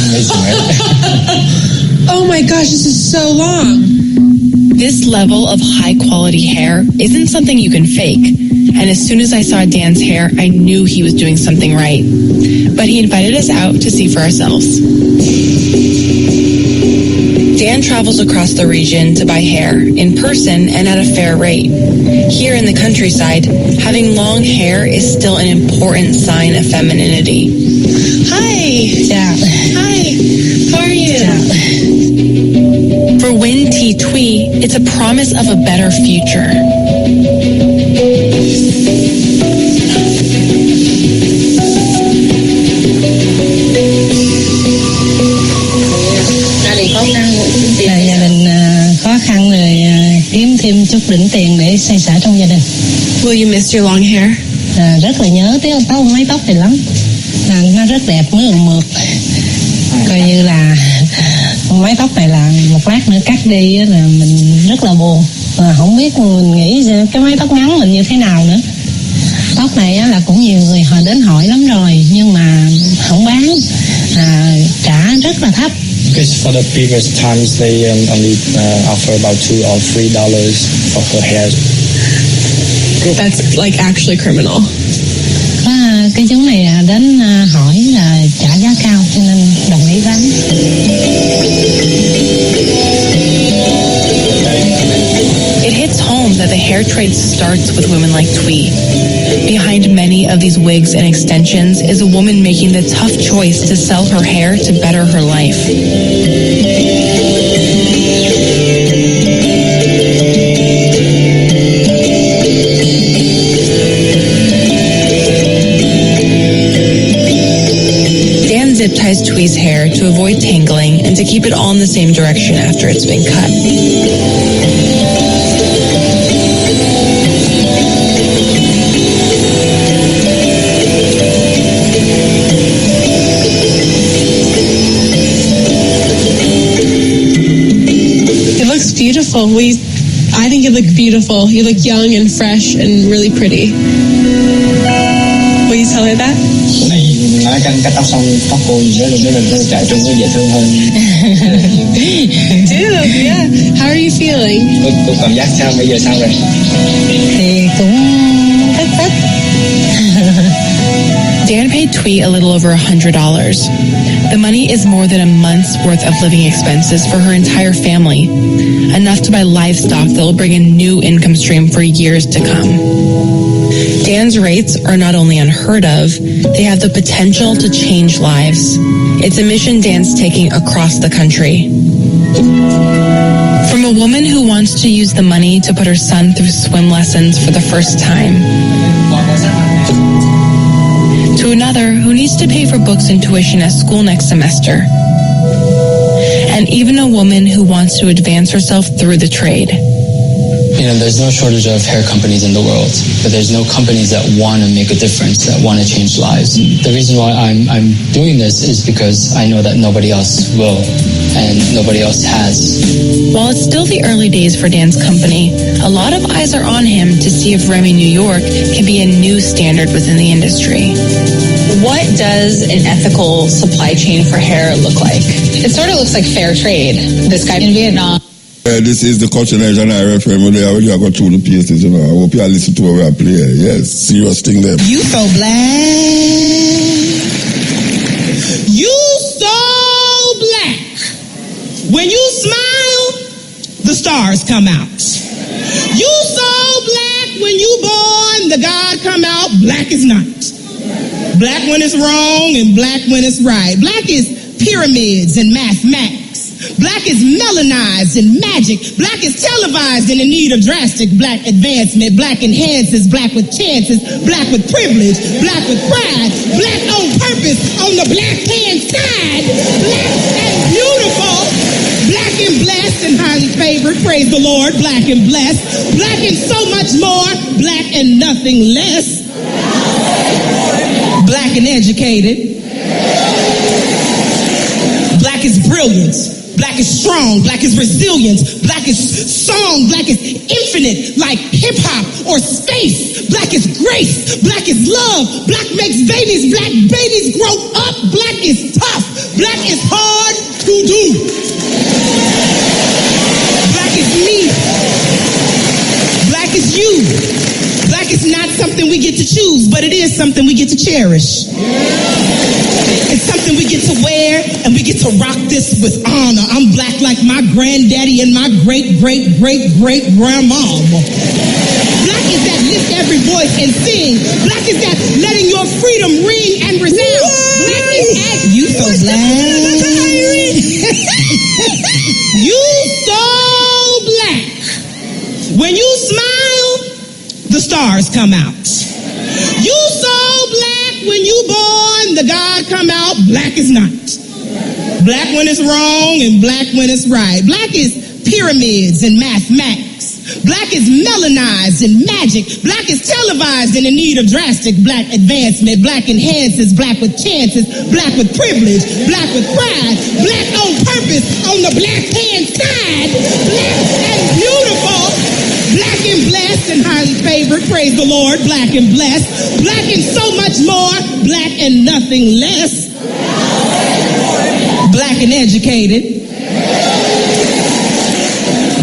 Amazing, right? Oh my gosh, this is so long. This level of high quality hair isn't something you can fake. And as soon as I saw Dan's hair, I knew he was doing something right. But he invited us out to see for ourselves. Dan travels across the region to buy hair, in person and at a fair rate. Here in the countryside, having long hair is still an important sign of femininity. Hi! Yeah. Hi! How are you? For Win T Twee, it's a promise of a better future. Gia đình khó khăn rồi kiếm thêm chút đỉnh tiền để xoay sở trong gia đình. Will you miss your long hair? rất là nhớ tới mái tóc này lắm. Nó rất đẹp, mượt. Coi như là mái tóc này là một lát nữa cắt đi là mình rất là buồn. Không biết mình nghĩ cái mái tóc ngắn mình như thế nào nữa. Tóc này là cũng nhiều người họ đến hỏi lắm rồi, nhưng mà không bán, trả rất là thấp. Because for the previous times they only offer about $2 or $3 for her hair. That's like actually criminal. Cái chú này đến hỏi là trả giá cao cho nên đồng ý bán. It hits home that the hair trade starts with women like Twee. Behind many of these wigs and extensions is a woman making the tough choice to sell her hair to better her life. Dan zip ties Twee's hair to avoid tangling and to keep it all in the same direction after it's been cut. Beautiful. I think you look beautiful. You look young and fresh and really pretty. Will you tell her that? Này nói cắt tóc xong tóc cô rất là trẻ trung, rất dễ thương hơn. Dude, yeah. How are you feeling? Cô cảm giác sao bây giờ sao rồi? Thì cũng thích. Dan paid Twee a little over $100. The money is more than a month's worth of living expenses for her entire family, enough to buy livestock that will bring a new income stream for years to come. Dan's rates are not only unheard of, they have the potential to change lives. It's a mission Dan's taking across the country. From a woman who wants to use the money to put her son through swim lessons for the first time, to another who needs to pay for books and tuition at school next semester, and even a woman who wants to advance herself through the trade. You know, there's no shortage of hair companies in the world, but there's no companies that want to make a difference, that want to change lives. The reason why I'm doing this is because I know that nobody else will, and nobody else has. While it's still the early days for Dan's company, a lot of eyes are on him to see if Remy New York can be a new standard within the industry. What does an ethical supply chain for hair look like? It sort of looks like fair trade. This guy in Vietnam. This is the Culture Nation IRFM. You are going through the pieces, you know. I hope you listen to what we are playing. Yes, serious thing there. You so black. You so black. When you smile, the stars come out. You so black. When you born, the God come out. Black is not. Black when it's wrong and black when it's right. Black is pyramids and mathematics. Black is melanized in magic. Black is televised in the need of drastic black advancement. Black enhances, black with chances, black with privilege, black with pride, black on purpose on the black hand side, black and beautiful, black and blessed and highly favored, praise the Lord, black and blessed, black and so much more, black and nothing less, black and educated, black is brilliance. Black is strong, black is resilience, black is song, black is infinite, like hip-hop or space. Black is grace, black is love, black makes babies, black babies grow up, black is tough, black is hard to do. Black is me, black is you. Black is not something we get to choose, but it is something we get to cherish. It's something we get to wear, and we get to rock this with honor. I'm black like my granddaddy and my great-great-great-great-grandma. Black is that lift every voice and sing. Black is that letting your freedom ring and resound. Black is as you so black. You so black. When you smile, the stars come out. You so black. When you born, the God come out. Black is not. Black when it's wrong and black when it's right. Black is pyramids and mathematics. Black is melanized in magic. Black is televised and in need of drastic black advancement. Black enhances, black with chances, black with privilege, black with pride, black on purpose on the black hand side, black and beautiful, black and blessed and highly favored, praise the Lord, black and blessed, black and so much more, black and nothing less, black and educated,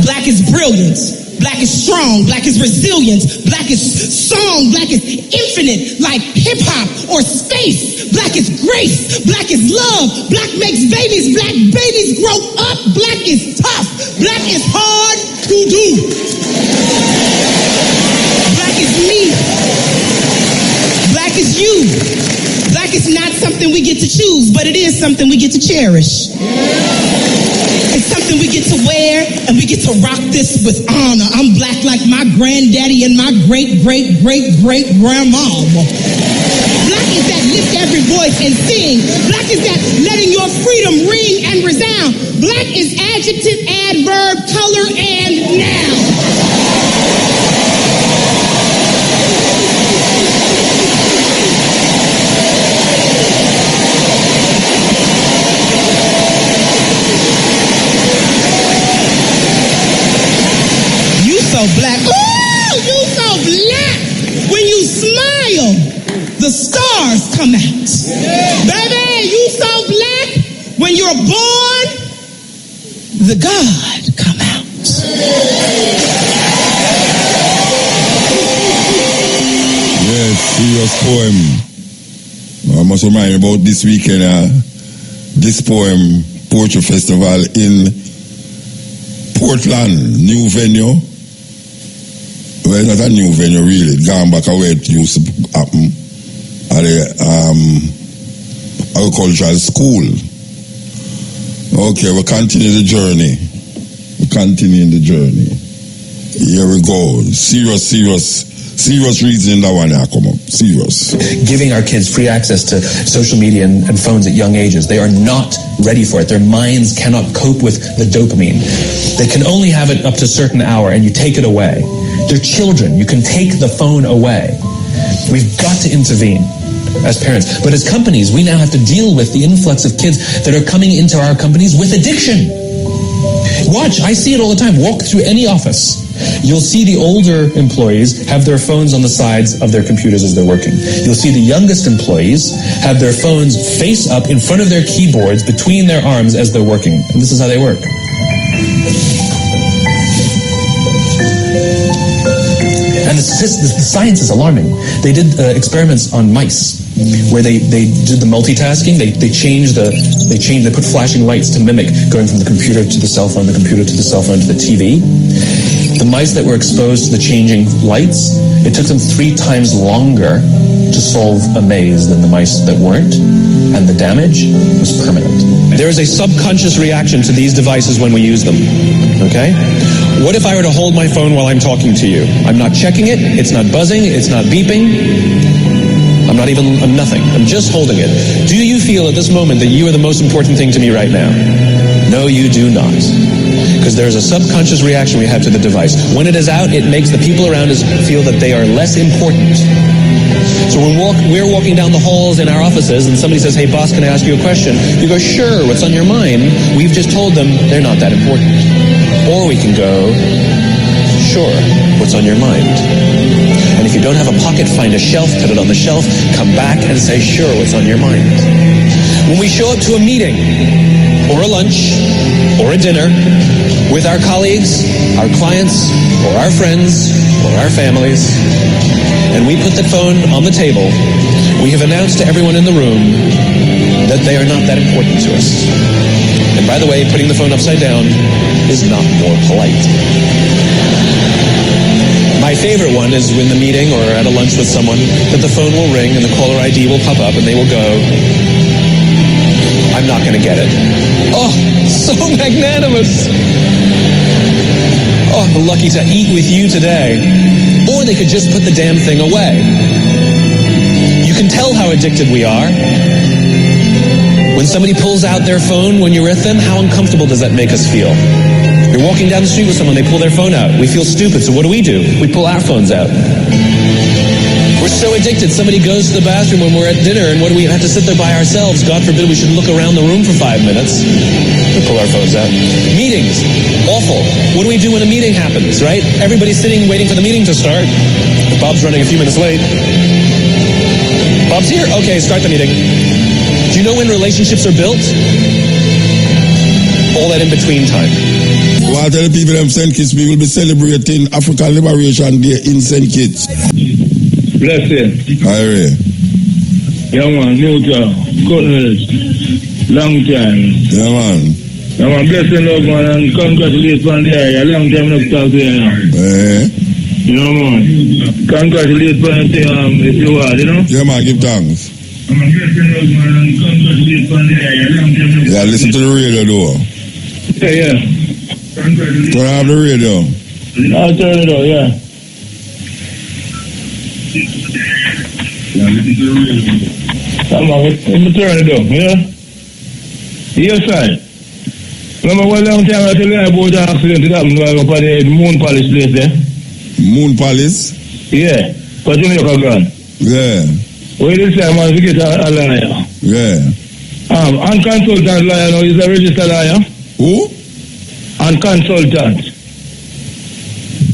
black is brilliant, black is strong, black is resilient, black is song, black is infinite, like hip-hop or space, black is grace, black is love, black makes babies, black babies grow up, black is tough, black is hard to do. Black is me. Black is you. Black is not something we get to choose, but it is something we get to cherish. It's something we get to wear, and we get to rock this with honor. I'm black like my granddaddy and my great-great-great-great-grandma. Black is that lift every voice and sing. Black is that letting your freedom ring and resound. Black is adjective, adverb, color, and noun. Black. Ooh, you so black. When you smile, the stars come out. Baby, you so black. When you're born, the God come out. Yes, serious poem. I must remind you about this weekend, this poem, Poetry Festival in Portland, new venue. Well, not a new venue really, gone back away it used to happen at the agricultural school. Okay, we continue the journey. Here we go. Serious reason that one I come up. Serious. Giving our kids free access to social media and phones at young ages. They are not ready for it. Their minds cannot cope with the dopamine. They can only have it up to a certain hour, and you take it away. They're children. You can take the phone away. We've got to intervene as parents. But as companies, we now have to deal with the influx of kids that are coming into our companies with addiction. Watch, I see it all the time. Walk through any office. You'll see the older employees have their phones on the sides of their computers as they're working. You'll see the youngest employees have their phones face up in front of their keyboards between their arms as they're working. And this is how they work. And the science is alarming. They did experiments on mice where they did the multitasking. They put flashing lights to mimic going from the computer to the cell phone, the computer to the cell phone to the TV. The mice that were exposed to the changing lights, it took them 3 times longer to solve a maze than the mice that weren't, and the damage was permanent. There is a subconscious reaction to these devices when we use them, okay? What if I were to hold my phone while I'm talking to you? I'm not checking it, it's not buzzing, it's not beeping, I'm nothing, I'm just holding it. Do you feel at this moment that you are the most important thing to me right now? No, you do not. Because there is a subconscious reaction we have to the device. When it is out, it makes the people around us feel that they are less important. So when we're walking down the halls in our offices and somebody says, hey boss, can I ask you a question? You go, sure, what's on your mind? We've just told them they're not that important. Or we can go, sure, what's on your mind? And if you don't have a pocket, find a shelf, put it on the shelf, come back and say, sure, what's on your mind? When we show up to a meeting, or a lunch, or a dinner, with our colleagues, our clients, or our friends, or our families, and we put the phone on the table, we have announced to everyone in the room that they are not that important to us. And by the way, putting the phone upside down is not more polite. My favorite one is when the meeting or at a lunch with someone, that the phone will ring and the caller ID will pop up and they will go, I'm not going to get it. Oh, so magnanimous. Oh, lucky to eat with you today. Or they could just put the damn thing away. You can tell how addicted we are. When somebody pulls out their phone when you're with them, how uncomfortable does that make us feel? You're We're walking down the street with someone, they pull their phone out. We feel stupid, so what do? We pull our phones out. We're so addicted. Somebody goes to the bathroom when we're at dinner, and what do we have to sit there by ourselves? God forbid we should look around the room for 5 minutes. We pull our phones out. Meetings. Awful. What do we do when a meeting happens, right? Everybody's sitting waiting for the meeting to start. Bob's running a few minutes late. Bob's here? Okay, start the meeting. Do you know when relationships are built? All that in between time. Well, I tell the people them St. Kitts, we will be celebrating African Liberation Day in St. Kitts. Blessing. Hi, Yeah, man, Newton, Colonels, long time. Yeah, man. Yeah, man, blessing, love, man, and congratulations on the area. Long time not talk to you now. You know, man. Congratulations on the if you are, you know? Yeah, man, give thanks. I'm a blessing, love, man, and congratulations on the area. Long time not Yeah, listen to the radio, though. Yeah. Turn off the radio. I'll turn it on, yeah. Come on, let me turn it on, yeah? Yes, sir. Remember one long time I tell you about the accident that happened up at the Moon Palace place there? Moon Palace? Yeah, for Jamaica Grand. Yeah. Well, this time I get a liar. Yeah. Unconsultant liar now is a registered liar. Who? Unconsultant.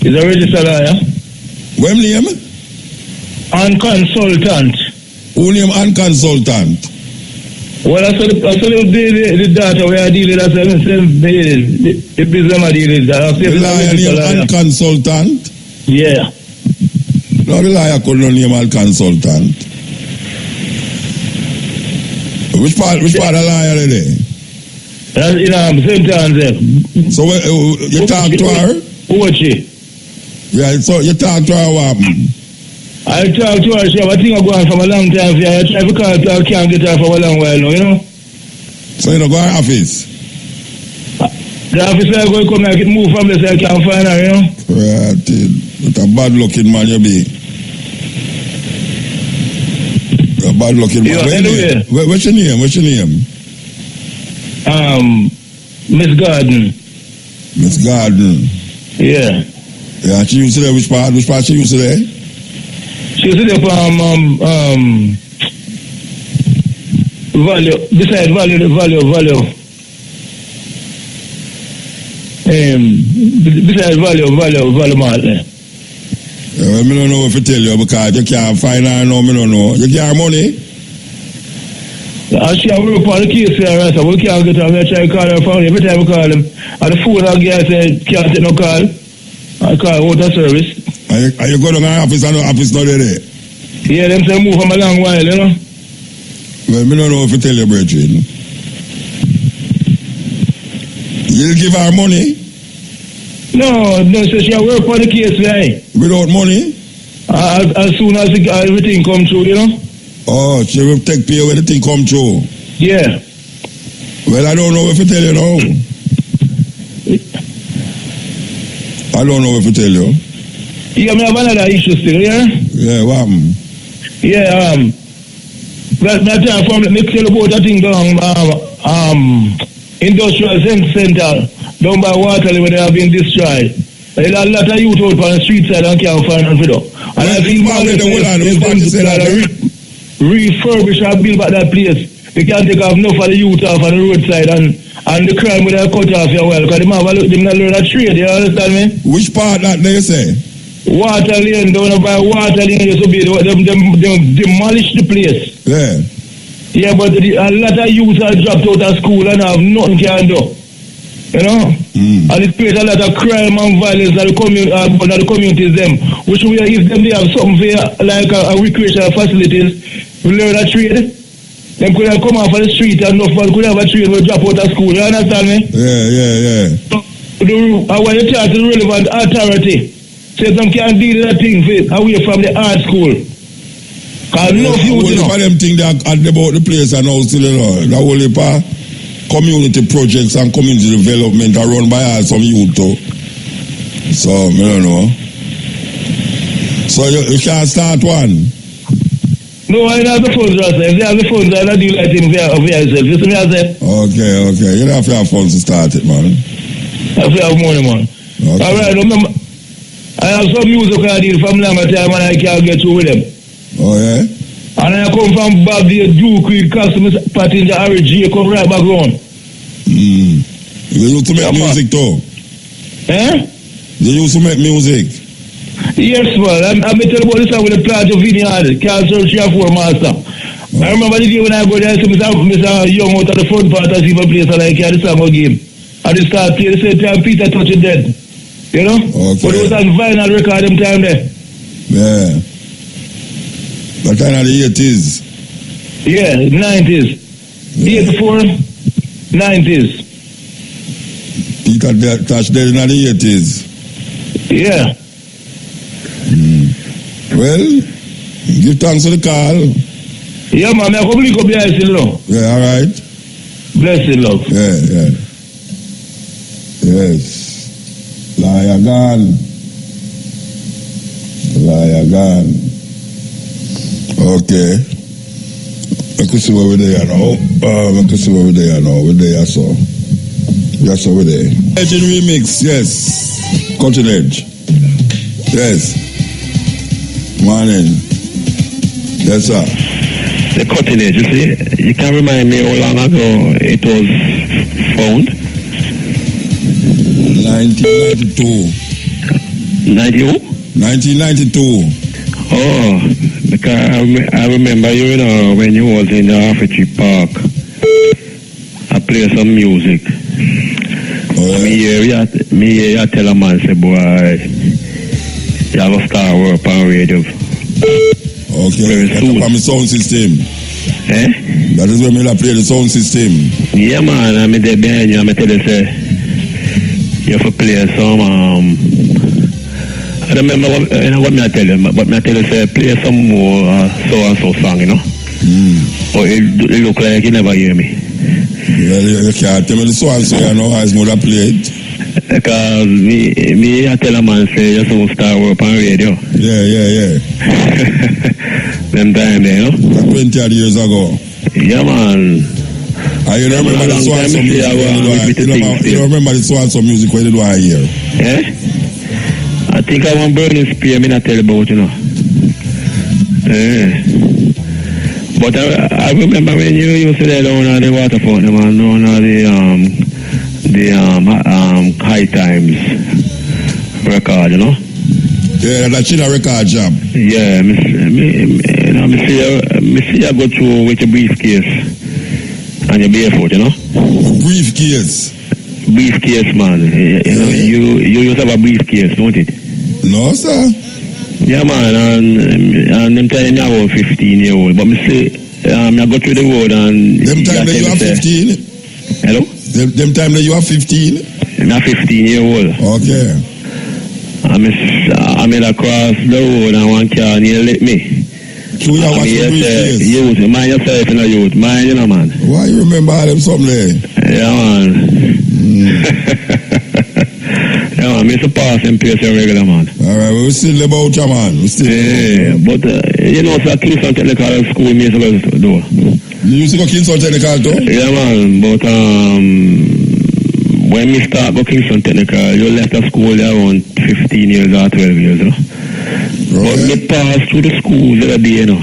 Is a registered liar. What name? Unconsultant. Who name unconsultant? Well, I saw the data we are dealing with, the business I deal with that. The liar name unconsultant? Yeah. No, the liar could not name unconsultant. Which part of the liar are they? Same time there. So you talk to her? Who she? Yeah, so you talk to her what happened? I talk to her, she have a thing going from a long time. I try to call her, I can't get her for a long while now, you know? So you don't go to her office? The office I go come like it move from this, I can't find her, you know? Right, with a bad looking man you be. A bad looking man. Anyway. What's your name? What's your name? Miss Garden. Miss Garden. Yeah. Yeah, she used to there. Which part she used to there? She used to there from Value, beside Value. Beside Value Mart there. Yeah, well, I don't know if I tell you because you can't find her now, I don't know. You get her money? She have work on the case here, right? So we can't get her. I try to call her phone. Every time we call him, and the phone I get said, can't take no call. I call out of service. Are you going to my office and the office not there? Yeah, them say move from a long while, you know? Well, I don't know if I tell you, brethren. You'll give her money? No, so she have work on the case, right? Without money? As soon as everything come through, you know? Oh, she will take pay when the thing come through. Yeah. Well, I don't know if I tell you now. I don't know if I tell you. Yeah, I have another issue still, yeah? Yeah, what happened? Yeah, that time from me tell about that thing down, industrial center, down by Waterloo where they have been destroyed. There's a lot of youth out on the street side and can't find them for them. And I think refurbish and build back that place. You can't take off enough of the youth off on the roadside and the crime with a cut off your well because they not learn a trade, you understand me? Which part that they say? Water lane, down by Water lane used to be, them demolish the place. Yeah. Yeah, but a lot of youth are dropped out of school and have nothing can do. You know? And it creates a lot of crime and violence in the communities them. Which we if them they have something for like a recreational facilities, we learn a trade. Them could have come off of the street and enough man could have a trade will drop out of school. You understand me? Yeah. So, when you talk to the relevant authority, say them can't deal with that thing away from the art school. Because enough youth, you know. All them things that are about the place and now still, you know, the whole part community projects and community development are run by us, some youth too. So, I don't know. So you can't start one? No, I don't have the funds, Rasta. If they have the funds, I don't do like things for yourself. You see me, I say? Okay. You don't have to have funds to start it, man. If you have money, man. Okay. All right, remember, I have some music I did from long time and I can't get through with them. Oh, yeah? And I come from Bob the Duke with Customs Passenger RG, come right back round. You used to make music too? Eh? You used to make music? Yes, man. I'm telling you about this with the plant of vineyard, Castle 3-4 Master. I remember the day when I go there, I see Mr. Young out of the front part, I see if I play so like the song again. I just start playing the same time Peter Touch it dead. You know? Okay. But it was on vinyl record them time there. Yeah. That kind of the 80s? Yeah, 90s. Yeah. 84, 90s. Peter Touch dead in the 80s? Yeah. Well, give thanks for the call. Yeah, man, I come link up here, I love. Yeah, all right. Blessed love. Yeah. Yes. Liar gone. Okay. I could see where we're there now. We're there, so. Yes, over there. Legend remix, yes. Cutting edge. Yes. Morning. Yes, sir. The cutting edge, you see, you can remind me how long ago it was found? 1992. 1992? Oh, because I remember you know, when you was in the Arfitry Park, I play some music. Me hear you tell a man, say, boy, you have to start work on radio. Okay, that's from the sound system. Eh? That is when we play the sound system. Yeah, man, I'm there behind you. I'm tell you, say, you have to play some, I don't remember what me I tell you, but me I tell you, say, play some more so-and-so song, you know? But it look like you never hear me. Well, you can't tell me the so-and-so, you know, as mother played. Because me I tell a man, say, you're supposed to start work on radio. Yeah. Them time there, you know? 20 odd years ago. Yeah, man. You don't remember the so-and-so music you don't remember the so-and-so music when you do I hear? Eh? I think I want burning spear, me not tell about, you know. But I remember when you used to lay down on the water fountain, man, down on the High Times record, you know? Yeah, that China record job. Yeah, me see you go through with your briefcase and your barefoot, you know? Briefcase? Briefcase, man. You used to have a briefcase, don't it? No, sir. Yeah, man, and them time you about 15-year-old. But me say, I go through the road and... Them time that you are 15? Hello? Them time that you are 15? I'm 15-year-old. Okay. I'm in across the road and one car near let me. So you watch the briefcase? Youth, mind yourself in a youth. Mind, you know, man. Why you remember all them something there? Yeah, man. Yeah, man, me to pass and place a regular, man. Alright, we still about you, man. We still but, you know, so Kingston Technical School, me supposed to do. You used to go Kingston Technical too? Yeah, man, but, when we start go Kingston Technical, you left the school there around 15 years or 12 years, you know. Right. But me passed through the school the other day, you know.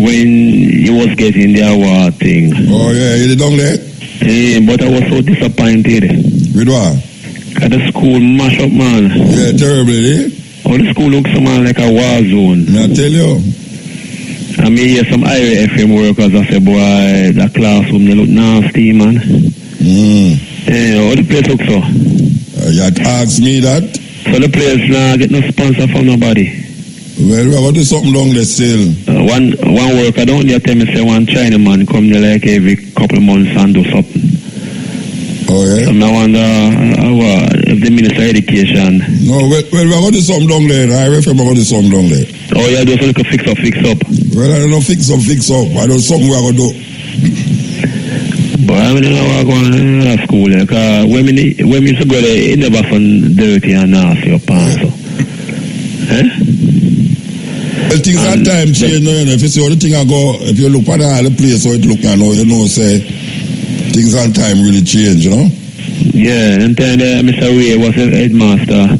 When you was getting the award thing. Oh, yeah, you did down there? Yeah, but I was so disappointed. With what? At the school mash up, man. Yeah, terribly, eh? Oh, the school looks man like a war zone. I tell you. I mean, hear some IFM workers, I say, boy, that classroom, they look nasty, man. Yeah, how the place look so? You had asked me that? So the place now get no sponsor from nobody. Well, we got to do something down there still. One worker down there tell me, say, one China man come there like every couple of months and do something. Oh, yeah? I wonder if the Minister of Education... No, well, we got to do something down there. I refer we got to do something down there. Oh, yeah, do something fix up. Well, I don't know fix up. I don't know something we are going to do. But I don't know what going on at school. Like, when we used to go there, it never fun dirty and nasty up and so. Eh? Well, things at time change, you know. If you see how the thing I go, if you look at all the place how it look, you know, say, things at time really change, you know. Yeah, and then Mr. Ray was the headmaster,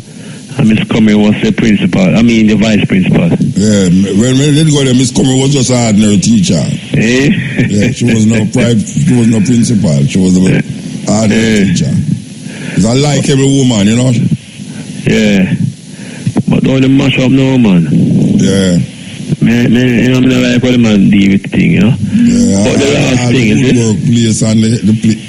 and Miss Comer was the principal. I mean, the vice principal. Yeah, when we didn't go there, Miss Comer was just an ordinary teacher. Eh? Yeah, she was no she was no principal. She was an ordinary teacher. It's a likable woman, you know. Yeah, but all the mash up now, man. Yeah. Man, you know, I like what the man deal with the thing, you know. Yeah, but the last thing is the workplace and the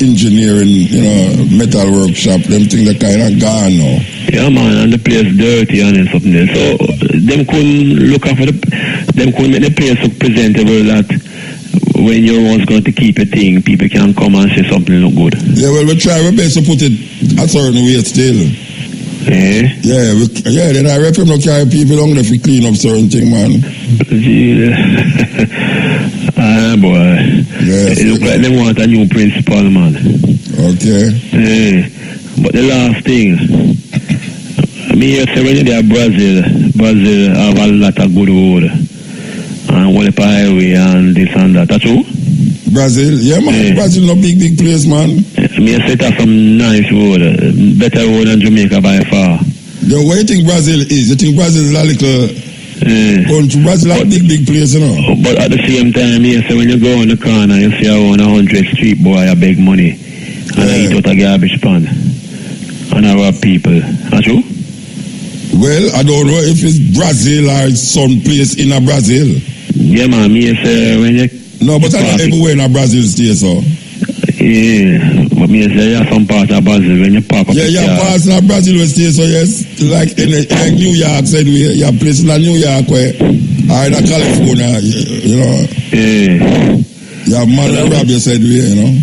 engineering, you know, metal workshop, them things that kind of gone now. Yeah, man, and the place dirty and something else. So them couldn't look after them couldn't make the place look presentable that when you was going to keep a thing, people can come and say something look good. Yeah, well, we try our best to put it a certain way still. Yeah. Yeah, then I reckon no carry people on there to clean up certain thing, man. Ah, boy. Yes. It look like they want a new principal, man. Okay. Yeah. But the last thing, I mean, you say when you're there, Brazil have a lot of good road. And one highway and this and that. That's true? Brazil? Yeah, man. Yeah. Brazil no big place, man. I mean, I set up some nice road. Better road than Jamaica by far. Then what do you think Brazil is? You think Brazil is a little country? Brazil is a big place, you know? But at the same time, yes, when you go on the corner, you see around 100 street boy, I beg money. And I eat out a garbage pan. And I rob people. That's true? Well, I don't know if it's Brazil or some place in a Brazil. Yeah, man, me say when you... No, but I'm not everywhere in a Brazil state, so. Yeah, but me say you have some part of Brazil when you park up. Yeah, parts in a Brazil state, so yes. Like in New York, said we, you have places in New York where, or in California, you know. Yeah. You have man that rob you, said we, you know.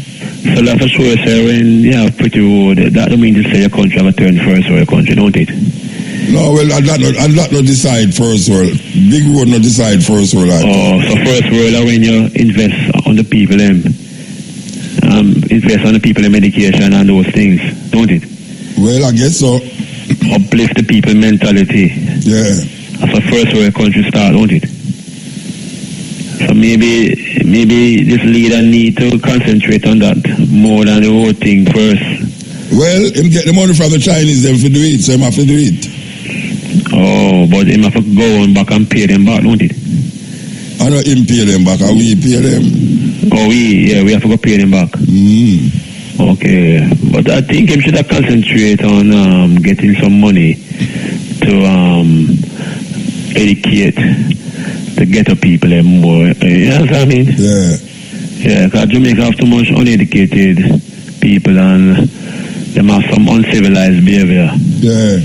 So that's for sure, say when you have pretty road, that don't mean to say your country have a 21st world country, don't it? No, well, I'd not decide first world. Big road not decide first world. Oh, so first world are when you invest on the people, invest on the people in medication and those things, don't it? Well, I guess so. Uplift the people mentality. Yeah. That's a first world country start, don't it? So maybe this leader need to concentrate on that more than the whole thing first. Well, him get the money from the Chinese, them to do it, so him have to do it. Oh, but him have to go on back and pay them back, don't it? I know him pay them back, and we pay them. Oh, we have to go pay them back. Okay, but I think him should have concentrate on getting some money to educate the ghetto people more. You know what I mean? Yeah. Yeah, because Jamaica have too much uneducated people and them have some uncivilized behavior. Yeah.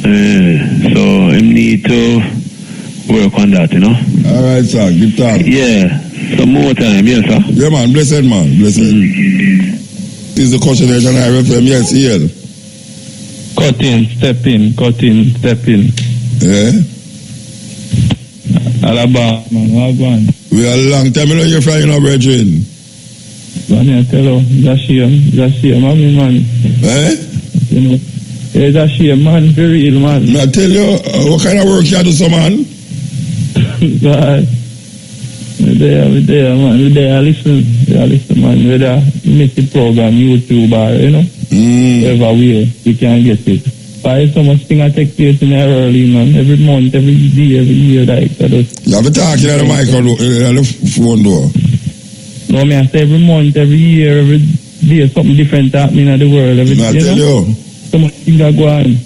So him need to work on that, you know. All right, sir. Good time. Yeah. Some more time, yes, sir. Yeah, man. Blessed, man. Blessed. This is the question that I FM. Yes, here. Cut in, step in, cut in, step in. Yeah. Alabama, man. What going? We are a long time. You know you're flying our brethren. Man, I tell you, that's shame, man. Eh? You know. Yeah, that's shame, man. Very ill, man. I tell you, what kind of work you do, so, man? God. We're there, man. We're there, listen, man. We're there, make the program, YouTube, or, you know, wherever we can get it. Why so much thing I take place in there early, man. Every month, every day, every year, like that. You have to talk in the mic on the phone door. No, me, I say every month, every year, every day, something different happening in the world. Every, I tell you. So much things are going.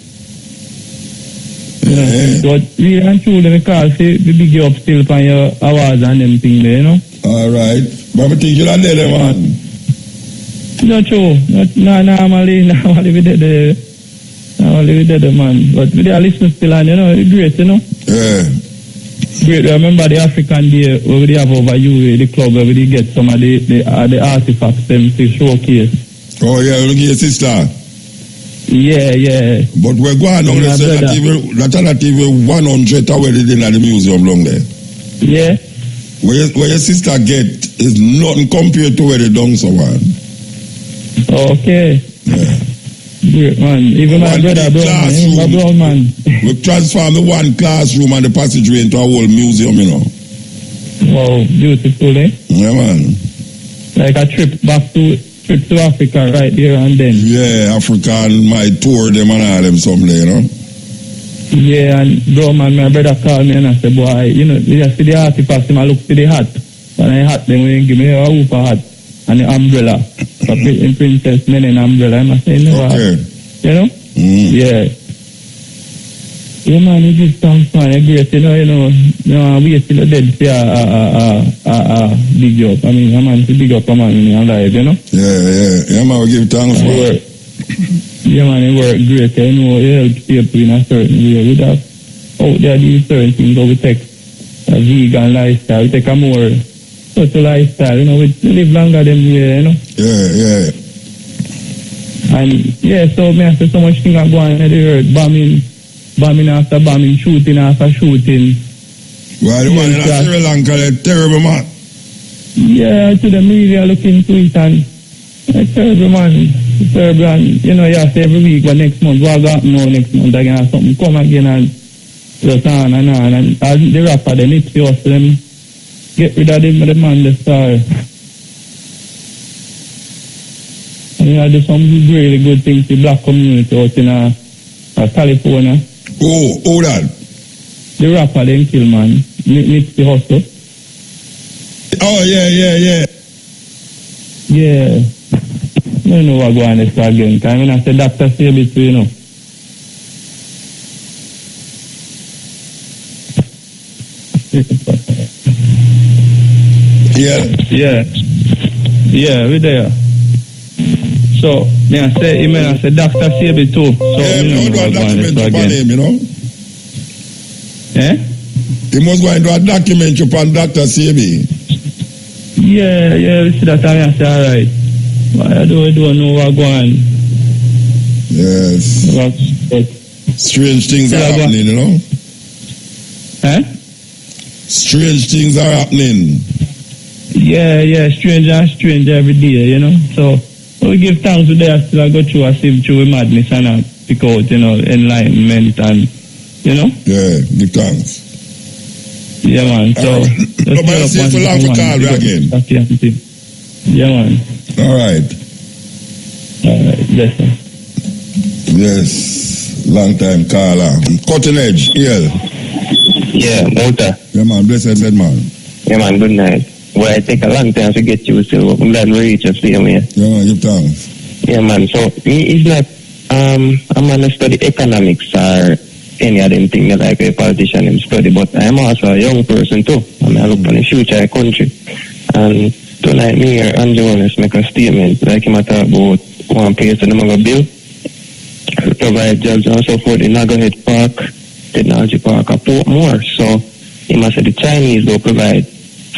You know, but really and truly, because the big up still on your awards and them things there, you know. All right. But I think you're not there, man. Not true. Normally we did the man. But we are listening still and, you know, it's great, you know. Yeah. Great. Remember the African Day where we have over you, the club where we get some of the artifacts them to showcase. Oh, yeah, look at your sister. Yeah. But we're going on to say that even 100 already in the museum long there. Yeah. Where your sister get is nothing compared to where they done so man. Okay. Yeah. Great, man. Even my brother, brown man. We transform the one classroom and the passageway into a whole museum, you know. Wow, beautiful, eh? Yeah, man. Like a trip back to trip to Africa right there and then. Yeah, Africa might tour them and all them someday, you know? Yeah, and bro, man, my brother called me and I said, boy, you know, you see the artifact, I look to the hat. When I hat, then we give me a roof hat and the umbrella. So in Princess Men and umbrella, I must say, no, okay. You know? Yeah. Yeah, man, it just sounds fun. I great, you know, we still dead for big up. I mean, a man to big up a man in life, you know? Yeah, man, we give thanks for it. Yeah, man, it worked great. You know, it helps people in a certain way. We have out there these certain things that we take a vegan lifestyle, we take a more social lifestyle, you know, we live longer than we, you know? Yeah. And, yeah, so, me I say so much things are going on in the earth, bombing after bombing, shooting after shooting. Well, the one in Sri Lanka, they're terrible, man. Yeah, to the media look into it and terrible, man. Terrible, and you know, you have to every week, but next month, what got no next month, I can have something come again and just on and on. And the rapper, they need to us, them get rid of them, the man, the star. And you know, do some really good things to the black community out in California. Oh, that? The rapper, then kill, man. Nipsey Hussle. Oh, yeah. Yeah. I don't know what going on this again. Because I mean, I said Dr. Sabit, you know. Yeah, we there. So, I say Dr. Sabit too. So, yeah, you know what going on this again. Him, you know? Eh? He must go and do a documentary upon Dr. Sabit. Yeah, we see that I say, all right. I don't know what going on. Yes. Strange things are happening, you know? Eh? Strange things are happening. Yeah, strange every day, you know? So, we give thanks to them still I go through a sieve through madness and pick out, you know, enlightenment and, you know? Yeah, give thanks. Yeah, man. So, nobody say for long to call me again. Yeah, man. All right, bless him. Yes, long time caller. Cutting edge, Yeah, Mota. Yeah, man, blessed man. Yeah, man, good night. Well, it take a long time to get you, so I'm glad we reach us here, man. Yeah, man, give thanks. Yeah, man, so it's not, I'm going to study economics or any of them things that like a politician in study, but I'm also a young person too. I mean, I look for the future of the country. And tonight, me here, Andrew Jones make a statement, like him talk about one place in the Maga bill, provide jobs and so forth in Nagahead Park, Technology Park, or Portmore. So, he must say the Chinese will provide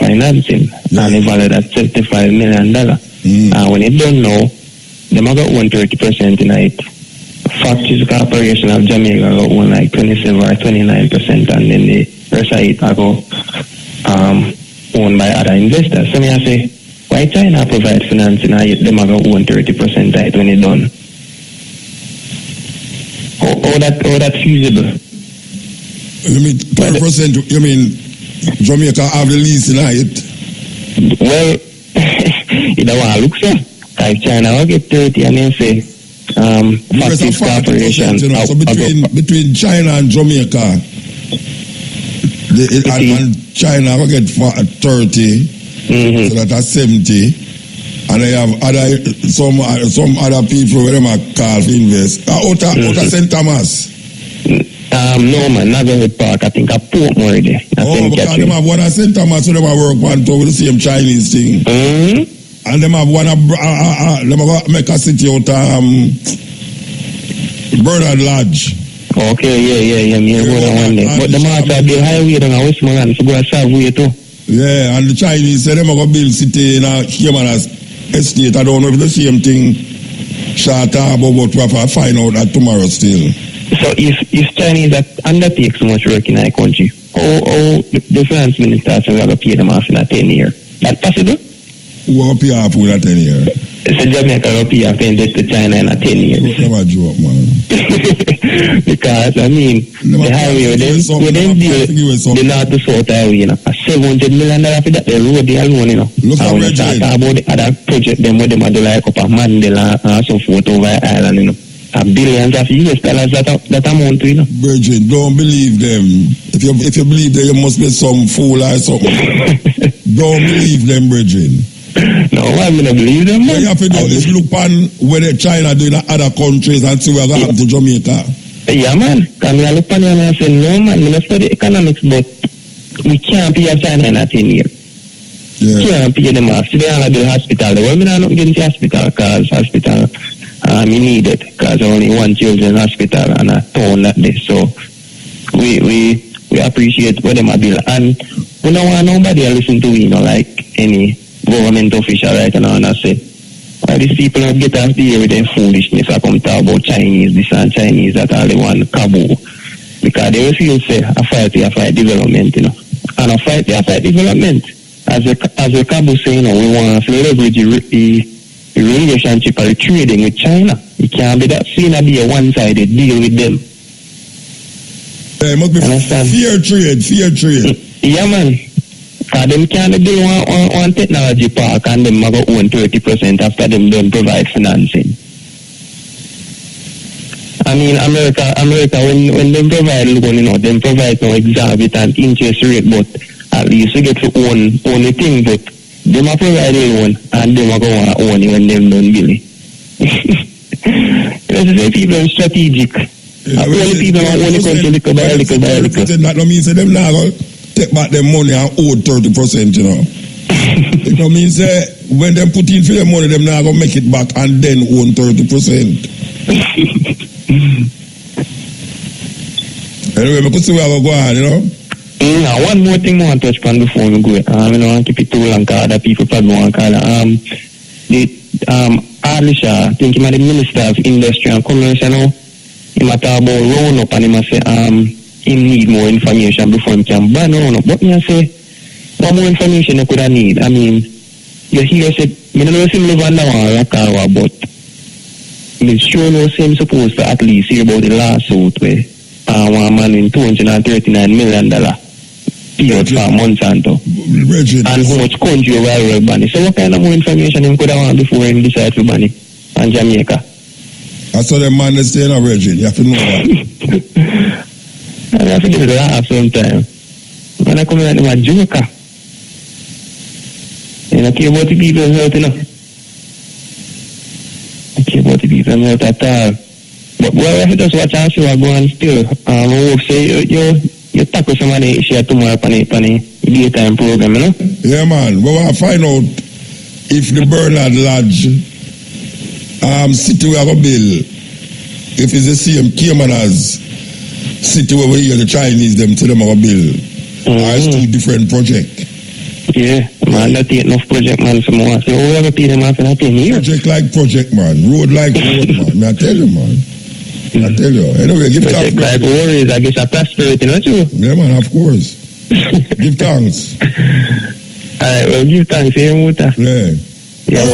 financing, and they value at $75 million. And when they don't know, they might got 130% in it. Factories Corporation of Jamaica got one like 27 or 29%, and then the rest of it go owned by other investors. So I say, why China provide financing and yet they might got 130% it when they done? How that feasible? You mean 12%? You mean Jamaica have the lease in it? Well, you don't want to look so. Like China will get 30 and then say, Factories Corporation. You know, so between China and Jamaica, and China will get 30, so that's 70. And they have some other people where they might call for invest. Out of St. Thomas. No man, Nagahead Park. I think I Portmore there. Because they have one at St. Thomas, so they have work one with the same Chinese thing. And they have one they make a city out of Bernard Lodge. Okay, yeah, but the master the highway down in Westmoreland, so go a Savoy too. Yeah, and the Chinese say they might go build city in a Caymanas estate. I don't know if the same thing short term, but we have to find out that tomorrow still. So if Chinese that undertake so much work in our country, how the finance minister says we have to pay them off in a 10 year? That possible? Who will pay off with a 10 year? It's a Jamaica European painted to China in 10 years. Never joke, man. Because, I mean, the highway, with them deal, the north to south highway, you know, $700 million for that, the road, the alone, you know. Look and when you start about the other project, them with them do like up a Mandela and so forth over Ireland, you know. Billions of US dollars that amount to, you know. Virgin, don't believe them. If you believe them, you must be some fool or something. Don't believe them, Virgin. No, I'm going to believe them. What you have to do is look on where China doing in other countries and see what happened to Jamaica. Yeah, man. Because I look on and I say, no, man, we don't study economics, but we can't pay a China in a 10 years. Yeah. Can't pay them off. So they all do hospital. Well, we don't get into hospital because hospital, you need it because only one children's hospital and a town like this. So we appreciate what them are build. And we don't want nobody to listen to, you know, like any government official right now and I say, why these people don't get off the air with their foolishness I come talk about Chinese, this and Chinese, that all they want Cabo. Because they will feel say a fight development, you know. And a fight development. As a Cabo say, you know, we want to leverage the relationship or trading with China. It can't be that seen to be a one-sided deal with them. It must be fair trade. Yeah, man. Because them can't do one technology park and them go own 30% after them don't provide financing. I mean, America when them provide loan, you know, them provide no exorbitant interest rate, but at least you get to own the thing, but them a provide a loan and them a go and own it when them don't really. You know, say people are strategic. Only people are only country little by little. That don't mean say them now go take back their money and owe 30%, you know. It don't mean say when them put in for their money, them now go make it back and then own 30%. Anyway, we could see where I go on, you know. Now, one more thing I want to touch on before we go. I don't want to keep it too long because other people probably want to call it. Alisha, I think he might be Minister of Industry and Commerce, you know. He might talk about round up and he might say, he need more information before he can ban round up. But me I say, what more information you could have need? I mean, you hear said, I don't know if you live under one car, but I'm sure no same supposed to at least hear about the lawsuit where one man in $239 million paid for Monsanto. And how much country over ban it. So what kind of more information he could have want before he decide to ban it on Jamaica? I saw the man that's staying a virgin. You have to know that. I have to give it a laugh sometimes. When I come in, I'm a joker. And I care about the people's health, you know. I care about the people's health at all. But well, if you just watch and see what going on still, I hope say you tackle some of the issue tomorrow on the daytime program, you know? Yeah, man. We want to find out if the Bernard Lodge city we have a bill, if it's the same Cayman as city where we hear the Chinese them to them have a bill. Or it's two different projects. Yeah, man, that ain't enough project, man, for more. So we have to pay them off in a 10 years. Project like project, man. Road like road, man. I tell you, man. I tell you. Anyway, give thanks. Project like worries, I guess I prosperity, not you? Yeah, man, of course. Give thanks. Alright, well, give thanks here, Muta. Yeah. Yeah,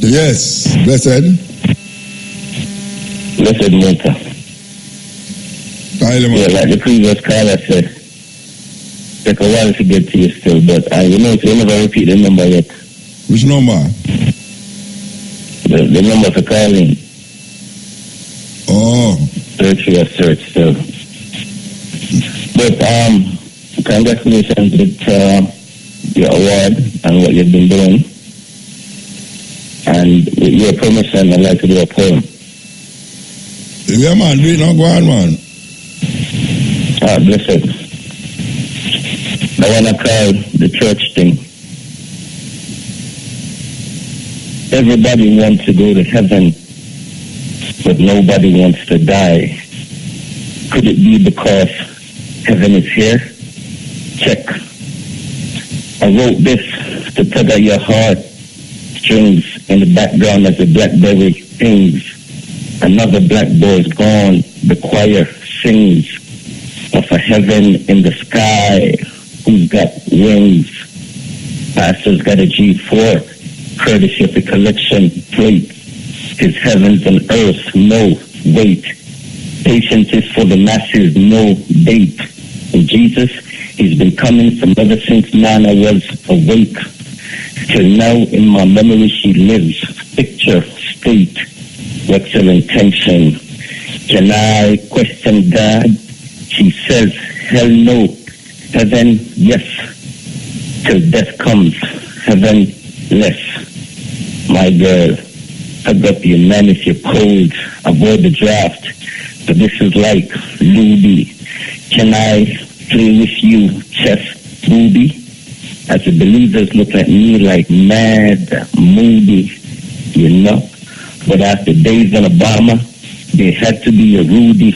yes. Blessed. Blessed Muta. Yeah, like the previous caller said, take a while to get to you still, but you know, you never repeat the number yet. Which number? The number for calling. Oh. Search still. But congratulations with your award and what you've been doing. And with your permission, I'd like to do a poem. Yeah, man, do it now, go on, man. Blessed. I want to call the church thing. Everybody wants to go to heaven, but nobody wants to die. Could it be because heaven is here? Check. I wrote this to tug at your heart strings in the background as the blackberry sings. Another black boy's gone, the choir sings of a heaven in the sky. Who's got wings? Pastor's got a G4. courtesy of the collection plate. His heavens and earth, no wait. Patience is for the masses, no date. And Jesus, he's been coming from ever since man I was awake. Till now in my memory he lives. Picture, state, what's your intention? Can I question God? He says, hell no. Heaven, yes. Till death comes, heaven, less. My girl, hug up your man if you're cold. Avoid the draft. But this is like Luby. Can I play with you, chess, booby? As the believers look at me like mad, moody, you know. But after days on Obama, there had to be a Rudy.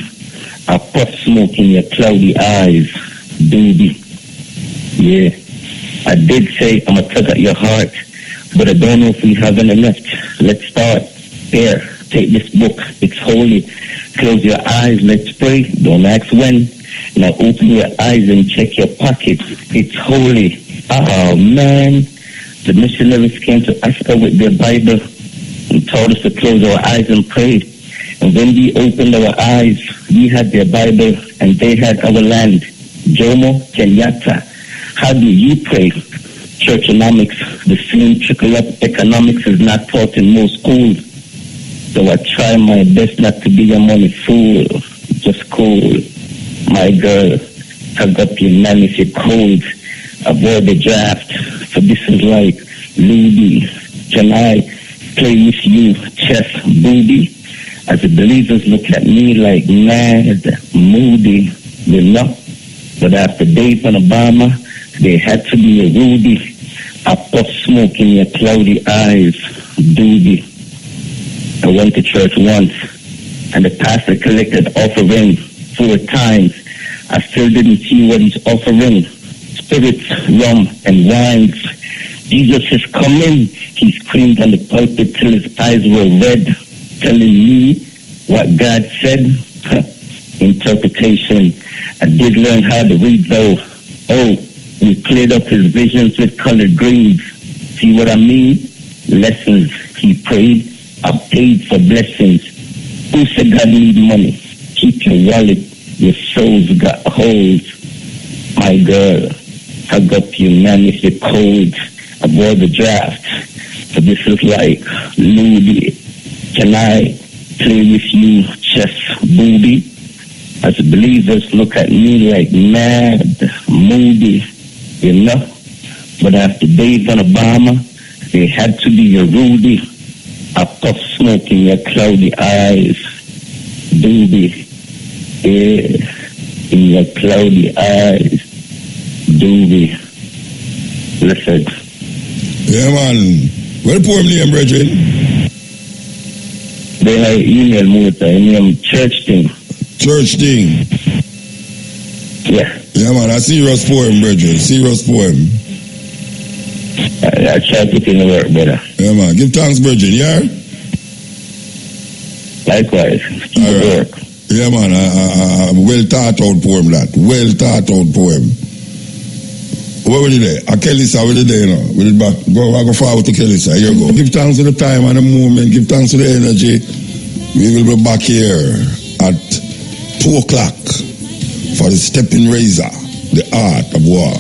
I puff smoke in your cloudy eyes, doobie. Yeah, I did say I'm a tug at your heart, but I don't know if we have any left. Let's start. Here, take this book. It's holy. Close your eyes. Let's pray. Don't ask when. Now open your eyes and check your pockets. It's holy. Oh, man. The missionaries came to Africa with their Bible and told us to close our eyes and pray. And when we opened our eyes, we had their Bible and they had our land. Jomo Kenyatta. How do you pray? Churchonomics, the same trickle-up economics is not taught in most schools. So I try my best not to be a money fool. Just cool. My girl, hug up your man if you're cold. Avoid the draft. So this is like Luby. Can I play with you, chess, booby? As the believers look at me like mad, moody, you know. But after days on Obama, there had to be a Rudy. I puff smoke in your cloudy eyes, doobie. I went to church once, and the pastor collected offering 4 times. I still didn't see what he's offering. Spirits, rum, and wines. Jesus is coming. He screamed on the pulpit till his eyes were red, telling me what God said. Interpretation. I did learn how to read though. Oh, we cleared up his visions with colored greens. See what I mean? Lessons. He prayed. I paid for blessings. Who said God need money? Keep your wallet. Your soul's got holes. My girl, hug up your man if you're cold. Avoid the draft. So this is like Luby. Can I play with you, chess, booby? As the believers look at me like mad, moody, you know. But after days on Obama, there had to be a Rudy. I puff smoke in your cloudy eyes, doobie. Yeah, in your cloudy eyes, doobie. Listen. Yeah, man. Where the poem name, brethren? They have email Muta, name Church Thing. Church Thing. Yeah. Yeah, man, a serious poem, brethren. Serious poem. I try to put in the work, brother. Yeah, man. Give thanks, brethren, yeah? Likewise. Keep the work. Yeah, man. A well thought out poem, that. Well thought out poem. Where were you there? Kelly's over there, you know. We did back. I go forward to Kelly's. Here you go. Give thanks to the time and the moment. Give thanks to the energy. We will be back here at 2 o'clock for the stepping razor, the art of war.